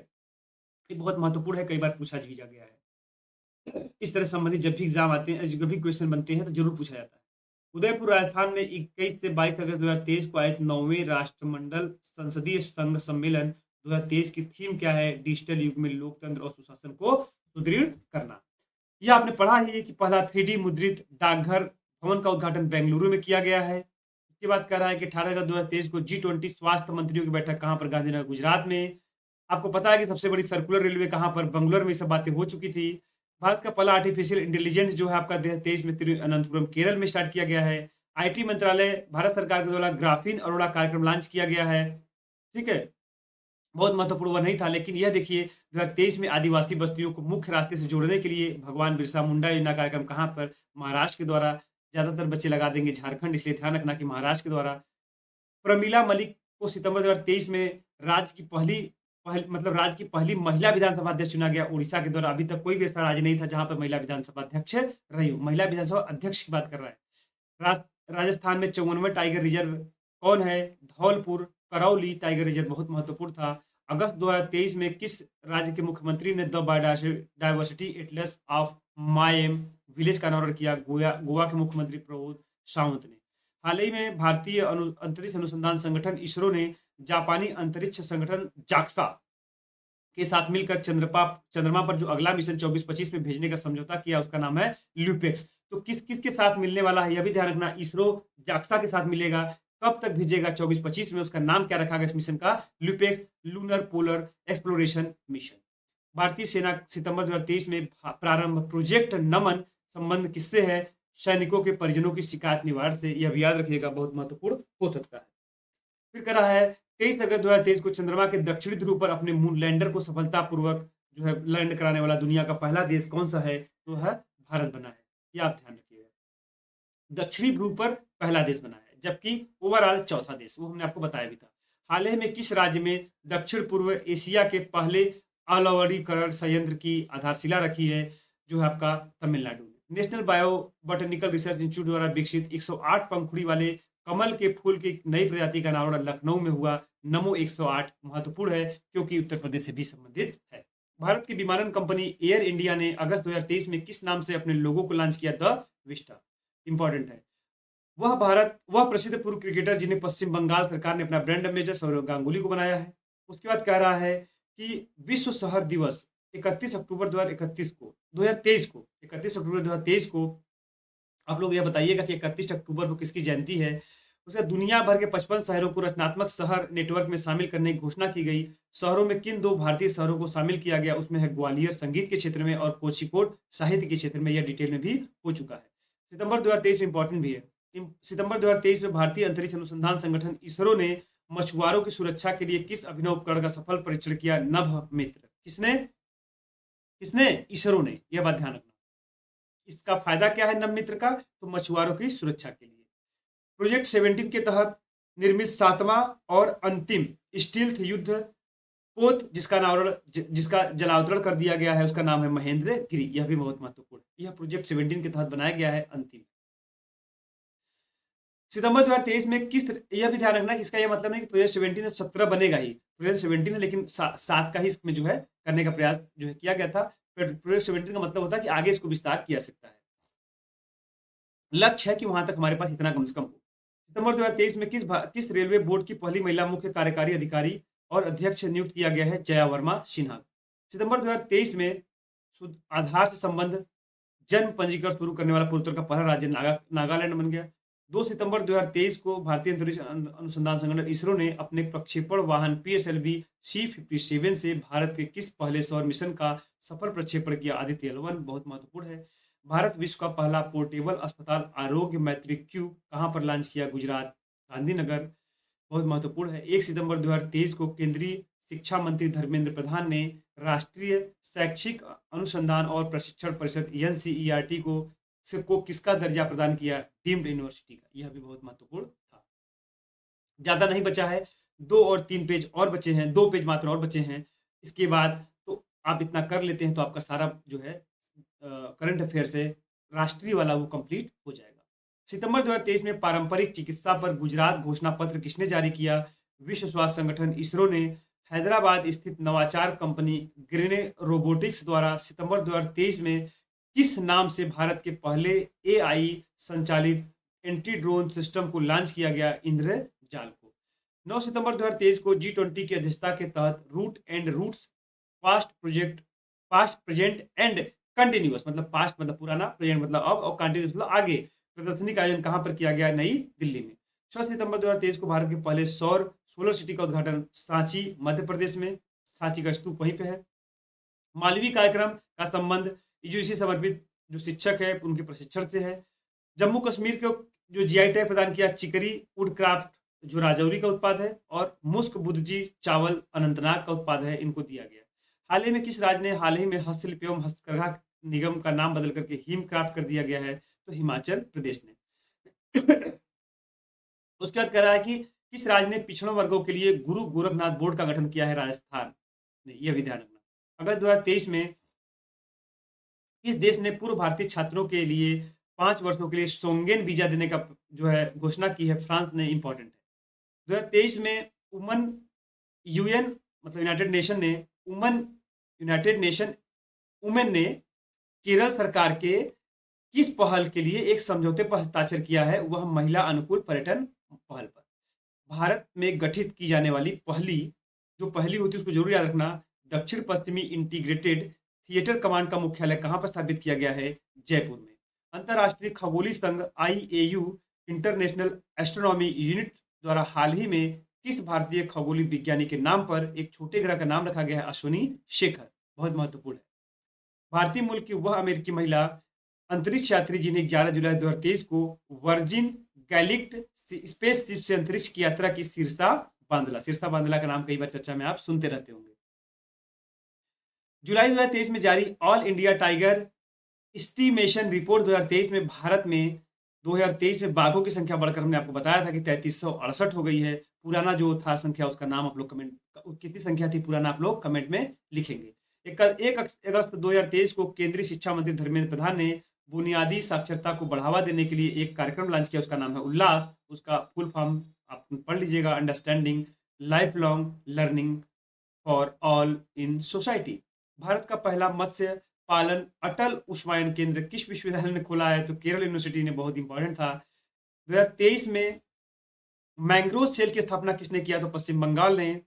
ये बहुत महत्वपूर्ण है, कई बार पूछा भी जा गया है। इस तरह संबंधित जब भी एग्जाम आते हैं, जब भी क्वेश्चन बनते हैं तो जरूर पूछा जाता है। उदयपुर राजस्थान में 21 से 22 अगस्त 2023 को आयोजित 9वें राष्ट्रमंडल संसदीय संघ सम्मेलन 2023 की थीम क्या है? डिजिटल युग में लोकतंत्र और सुशासन को सुदृढ़ करना। यह आपने पढ़ा ही है कि पहला 3D मुद्रित डाकघर भवन का उद्घाटन बेंगलुरु में किया गया है। इसके बाद कह रहा है कि 18 अगस्त 2023 को G20 स्वास्थ्य मंत्रियों की बैठक कहां पर? गांधीनगर गुजरात में। आपको पता है कि सबसे बड़ी सर्कुलर रेलवे कहां पर? बंगलोर में। सब बातें हो चुकी थी। भारत का पहला आर्टिफिशियल इंटेलिजेंस जो है आपका 2023 में तिरुवनंतपुरम केरल में स्टार्ट किया गया है। आईटी मंत्रालय भारत सरकार के द्वारा ग्राफीन अरोड़ा कार्यक्रम लॉन्च किया गया है। ठीक है, बहुत महत्वपूर्ण वह नहीं था, लेकिन यह देखिए 2023 में आदिवासी बस्तियों को मुख्य रास्ते से जोड़ने के लिए भगवान बिरसा मुंडा योजना कार्यक्रम कहां पर? महाराष्ट्र के द्वारा। ज्यादातर बच्चे लगा देंगे झारखंड, इसलिए ध्यान रखना कि महाराष्ट्र के द्वारा। प्रमीला मलिक को सितंबर 2023 में राज्य की पहली महिला विधानसभा अध्यक्ष चुना गया उड़ीसा के द्वारा। अभी तक कोई भी ऐसा राज्य नहीं था जहां पर महिला विधानसभा अध्यक्ष रही हो। महिला विधानसभा अध्यक्ष की बात कर रहा है। राजस्थान में 54वां टाइगर रिजर्व कौन है? धौलपुर करौली टाइगर रिजर्व बहुत महत्वपूर्ण था। अगस्त 2023 में किस राज्य के मुख्यमंत्री ने the biodiversity Atlas of मायम village का अनावरण किया? गोवा के मुख्यमंत्री प्रमोद सावंत ने। हाल ही में भारतीय अंतरिक्ष अनुसंधान संगठन इसरो ने जापानी अंतरिक्ष संगठन जाक्सा के साथ मिलकर चंद्रमा पर जो अगला मिशन 24-25 में भेजने का समझौता किया, उसका नाम है ल्यूपेक्स। तो किस किस के साथ मिलने वाला है यह भी ध्यान रखना। इसरो जाक्सा के साथ मिलेगा। कब तक भेजेगा? 24-25 में। उसका नाम क्या रखा गया इस मिशन का? LUPEX lunar polar exploration mission. भारतीय सेना सितंबर 2023 में प्रारंभ प्रोजेक्ट नमन संबंध किससे है? सैनिकों के परिजनों की शिकायत निवारण से। यह भी याद रखिएगा, बहुत महत्वपूर्ण हो सकता है। फिर कह रहा है 23 अगस्त 2023 को चंद्रमा के दक्षिणी ध्रुव पर अपने मून लैंडर को सफलतापूर्वक जो है लैंड कराने वाला दुनिया का पहला देश कौन सा है? तो है भारत बना है। ये आप ध्यान रखिएगा, दक्षिणी ध्रुव पर पहला देश बना है, जबकि ओवरऑल चौथा देश, वो हमने आपको बताया भी था। हाल ही में किस राज्य में दक्षिण पूर्व एशिया के पहले अलवरीकरण संयंत्र की आधारशिला रखी है? जो है आपका तमिलनाडु में। National bio botanical research institute द्वारा विकसित 108 पंखुड़ी वाले कमल के फूल की नई प्रजाति का अनावरण लखनऊ में हुआ। नमो 108 महत्वपूर्ण है क्योंकि उत्तर प्रदेश से भी संबंधित है। भारत की विमानन कंपनी एयर इंडिया ने अगस्त 2023 में किस नाम से अपने लोगो को लॉन्च किया? The Vista. इंपॉर्टेंट है। वह प्रसिद्ध पूर्व क्रिकेटर जिन्हें पश्चिम बंगाल सरकार ने अपना ब्रांड एम्बेसडर सौरव गांगुली को बनाया है। उसके बाद कह रहा है कि विश्व शहर दिवस 31 अक्टूबर 2023 को 31 अक्टूबर 2023 को आप लोग यह बताइएगा कि 31 अक्टूबर को किसकी जयंती है? उसका दुनिया भर के 55 शहरों को रचनात्मक शहर नेटवर्क में शामिल करने की घोषणा की गई। शहरों में किन 2 भारतीय शहरों को शामिल किया गया? उसमें है ग्वालियर संगीत के क्षेत्र में और कोझिकोड साहित्य के क्षेत्र में। यह डिटेल में भी हो चुका है। सितंबर 2023 में इंपॉर्टेंट भी है। सितंबर 2023 में भारतीय अंतरिक्ष अनुसंधान संगठन इसरो ने मछुआरों की सुरक्षा के लिए किस अभिनव उपकरण का सफल परीक्षण किया? नभ मित्र। किसने? इसरो ने। यह बात ध्यान रखना। इसका फायदा क्या है नभ मित्र का? तो मछुआरों की सुरक्षा के लिए। प्रोजेक्ट 17 के तहत निर्मित 7वां और अंतिम स्टील्थ युद्ध पोत जिसका जलावतरण कर दिया गया है, उसका नाम है महेंद्र गिरी। यह भी बहुत महत्वपूर्ण है। यह प्रोजेक्ट 17 के तहत बनाया गया है, अंतिम। सितंबर 2023 में किस, यह भी ध्यान रखना कि इसका यह मतलब नहीं कि प्रोजेक्ट 17 17 बनेगा ही। प्रोजेक्ट 17 है लेकिन 7 का ही इसमें जो है करने का प्रयास जो है किया गया था। प्रोजेक्ट 17 का मतलब होता है कि आगे इसको विस्तार किया सकता है। लक्ष्य है कि वहां तक हमारे पास इतना कम से कम हो। सितंबर 2023 में किस रेलवे बोर्ड की पहली महिला मुख्य कार्यकारी अधिकारी और अध्यक्ष नियुक्त किया गया है? जया वर्मा सिन्हा। सितंबर 2023 में आधार से संबंध जन्म पंजीकरण शुरू करने वाला पूर्वोत्तर का पहला राज्य नागालैंड बन गया। 2 सितंबर 2023 को भारतीय अंतरिक्ष अनुसंधान संगठन इसरो ने अपने प्रक्षेपण वाहन PSLV C57 से भारत के किस पहले सौर मिशन का सफल प्रक्षेपण किया? आदित्य L1। बहुत महत्वपूर्ण है। भारत विश्व का पहला पोर्टेबल अस्पताल आरोग्य मैत्री क्यूब कहां पर लॉन्च किया? गुजरात, गांधीनगर। बहुत महत्वपूर्ण है। 1 सितंबर 2023 को केंद्रीय शिक्षा मंत्री धर्मेंद्र प्रधान ने राष्ट्रीय शैक्षिक अनुसंधान और प्रशिक्षण परिषद एनसीईआरटी को किसका दर्जा प्रदान किया? डीम्ड यूनिवर्सिटी का। यह भी बहुत महत्वपूर्ण था। ज्यादा नहीं बचा है, 2 और 3 पेज और बचे हैं, 2 पेज मात्र और बचे हैं। इसके बाद तो आप इतना कर लेते हैं तो आपका सारा जो है करंट अफेयर से राष्ट्रीय वाला वो कंप्लीट हो जाएगा। सितंबर 2023 में पारंपरिक चिकित्सा पर गुजरात घोषणा पत्र किसने जारी किया? विश्व स्वास्थ्य संगठन इसरो ने हैदराबाद स्थित नवाचार कंपनी ग्रेने रोबोटिक्स द्वारा सितंबर 2023 में किस नाम से भारत के पहले एआई संचालित एंटी ड्रोन सिस्टम को लॉन्च किया गया? इंद्रजाल को। 9 सितंबर 2023 को G20 की अध्यक्षता के तहत root and routes past present and continuous, मतलब पास्ट मतलब पुराना, प्रेजेंट मतलब अब, और कंटिन्यूअस मतलब आगे, प्रदर्शनी का आयोजन कहां पर किया गया? नई दिल्ली में। 6 सितंबर 2023 को भारत के पहले सोलर सिटी का उद्घाटन सांची मध्य प्रदेश में, सांची का स्तूप वहीं पे है। मालवीय कार्यक्रम का संबंध यूजीसी समर्पित जो शिक्षक है उनके प्रशिक्षण से है। जम्मू कश्मीर को जो जीआई टैग प्रदान किया चिकरी वुडक्राफ्ट जो राजौरी का उत्पाद है, और मुस्क बुदजी चावल अनंतनाग का उत्पाद है, इनको दिया गया। हाल ही में किस राज्य ने हाल ही में हस्तशिल्प एवं हस्तकरघा निगम का नाम बदल करके हिमक्राफ्ट कर दिया गया है? तो हिमाचल प्रदेश ने। उसके बाद कह रहा है कि किस राज्य ने पिछड़ों वर्गों के लिए गुरु गोरखनाथ बोर्ड का गठन किया है? राजस्थान ने। यह भी ध्यान रखना। अगस्त 2023 में किस देश ने पूर्व भारतीय छात्रों के लिए 5 वर्षों के लिए शोंगेन वीजा देने का जो है घोषणा की है? फ्रांस ने। इंपॉर्टेंट है। 2023 में यूएन मतलब यूनाइटेड नेशन वुमेन ने केरल सरकार के किस पहल के लिए एक समझौते पर हस्ताक्षर किया है? वह महिला अनुकूल पर्यटन पहल पर। भारत में गठित की जाने वाली पहली होती है उसको जरूर याद रखना। दक्षिण पश्चिमी इंटीग्रेटेड थिएटर कमांड का मुख्यालय कहां पर स्थापित किया गया है? जयपुर में। अंतरराष्ट्रीय खगोलीय संघ IAU इंटरनेशनल एस्ट्रोनॉमी यूनिट द्वारा हाल ही में किस भारतीय खगोलीय विज्ञानी के नाम पर एक छोटे ग्रह का नाम रखा गया है? अश्विनी शेखर। बहुत महत्वपूर्ण है। भारतीय मूल की वह अमेरिकी महिला अंतरिक्ष यात्री जिन्हें 11 जुलाई 2023 को वर्जिन गैलिक्ट स्पेसशिप से अंतरिक्ष की यात्रा की शीर्षा बांदला का नाम कई बार चर्चा में आप सुनते रहते होंगे। जुलाई 2023 में जारी all India tiger estimation report 2023 में भारत में 2023 में बाघों की संख्या बढ़कर हमने आपको बताया था कि 3368 हो गई है। पुराना जो था संख्या उसका नाम आप लोग कमेंट, कितनी संख्या थी पुराना, आप लोग कमेंट में लिखेंगे। 1 अगस्त 2023 को केंद्रीय शिक्षा मंत्री धर्मेंद्र प्रधान ने बुनियादी साक्षरता को बढ़ावा देने के लिए एक कार्यक्रम लॉन्च किया, उसका नाम है उल्लास। उसका फुल फॉर्म आप पढ़ लीजिएगा, understanding life long learning for all in society. Bharat का पहला मत्स्य पालन अटल उष्मायन केंद्र किस विश्वविद्यालय ने खोला है? तो केरल यूनिवर्सिटी ने। बहुत इंपॉर्टेंट था। 2023 में मैंग्रोव सेल की स्थापना किसने किया? तो पश्चिम बंगाल ने।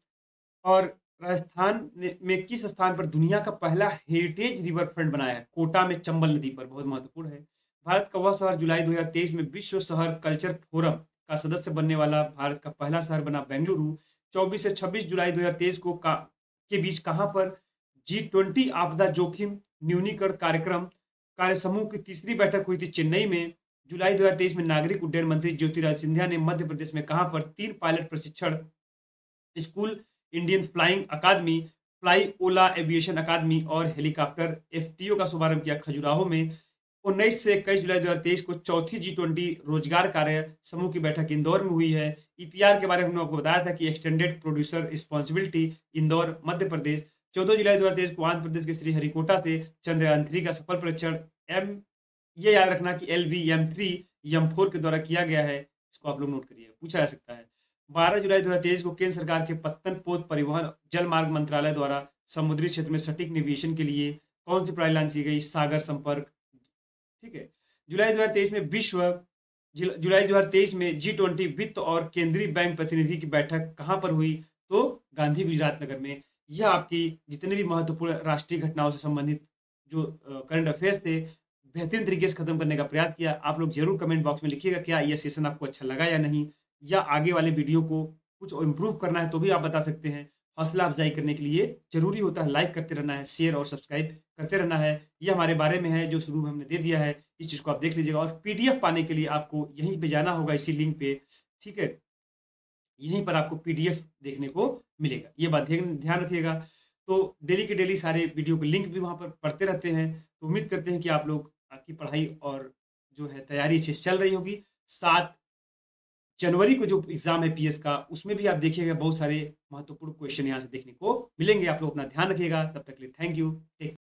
और राजस्थान में किस स्थान पर दुनिया का पहला हेरिटेज रिवर फ्रंट बनाया है? कोटा में चंबल नदी पर। बहुत महत्वपूर्ण है। भारत का वह शहर जुलाई 2023 में विश्व शहर कल्चर फोरम का सदस्य बनने वाला भारत का पहला शहर बना बेंगलुरु। 24 से 26 जुलाई 2023 को के बीच कहां पर G20 आपदा जोखिम न्यूनीकरण कार्य समूह की तीसरी बैठक हुई थी? चेन्नई में। जुलाई 2023 में नागरिक उड्डयन मंत्री ज्योतिरादित्य सिंधिया ने मध्य प्रदेश में कहां पर 3 पायलट प्रशिक्षण स्कूल, इंडियन फ्लाइंग अकादमी, फ्लाई ओला एविएशन अकादमी और हेलीकॉप्टर FTO का शुभारंभ किया? खजुराहो में। 19 से 21 जुलाई 2023 को चौथी G20 रोजगार कार्य समूह की बैठक इंदौर में हुई है। EPR के बारे में हमने आपको बताया था कि extended producer responsibility, Indore Madhya Pradesh. 14 जुलाई 2023 को आंध्र प्रदेश के श्रीहरिकोटा से चंद्रयान 3 का सफल परीक्षण ये याद रखना कि LVM3 M4 के द्वारा किया गया है। इसको आप लोग नोट करिए, पूछा जा सकता है। 12 जुलाई 2023 को केंद्र सरकार के पत्तन पोत परिवहन जल मार्ग मंत्रालय द्वारा समुद्री क्षेत्र में सटीक नेविगेशन के लिए कौन सी प्रणाली लॉन्च की गई? सागर संपर्क। ठीक है। जुलाई 2023 में G20 वित्त और केंद्रीय बैंक प्रतिनिधि की बैठक कहां पर हुई? तो गांधी गुजरात नगर में। यह आपकी जितने भी महत्वपूर्ण राष्ट्रीय घटनाओं से संबंधित जो करंट अफेयर्स थे बेहतरीन तरीके से खत्म करने का प्रयास किया। आप लोग जरूर कमेंट बॉक्स में लिखिएगा क्या यह सेशन आपको अच्छा लगा या नहीं, या आगे वाले वीडियो को कुछ इम्प्रूव करना है तो भी आप बता सकते हैं। हौसला अफजाई करने के लिए जरूरी होता है लाइक करते रहना है, शेयर और सब्सक्राइब करते रहना है। ये हमारे बारे में है जो शुरू में हमने दे दिया है, इस चीज़ को आप देख लीजिएगा। और PDF पाने के लिए आपको यहीं पे जाना होगा इसी लिंक पे, ठीक है। यहीं पर आपको पीडीएफ देखने को मिलेगा। ये बात ध्यान रखिएगा। तो डेली के डेली सारे वीडियो के लिंक भी वहाँ पर पढ़ते रहते हैं। तो उम्मीद करते हैं कि आप लोग आपकी पढ़ाई और जो है तैयारी अच्छे से चल रही होगी। 7 जनवरी को जो एग्ज़ाम है पीएस का, उसमें भी आप देखिएगा बहुत सारे महत्वपूर्ण क्वेश्चन यहाँ से देखने को मिलेंगे। आप लोग अपना ध्यान रखिएगा। तब तक के लिए थैंक यू। टेक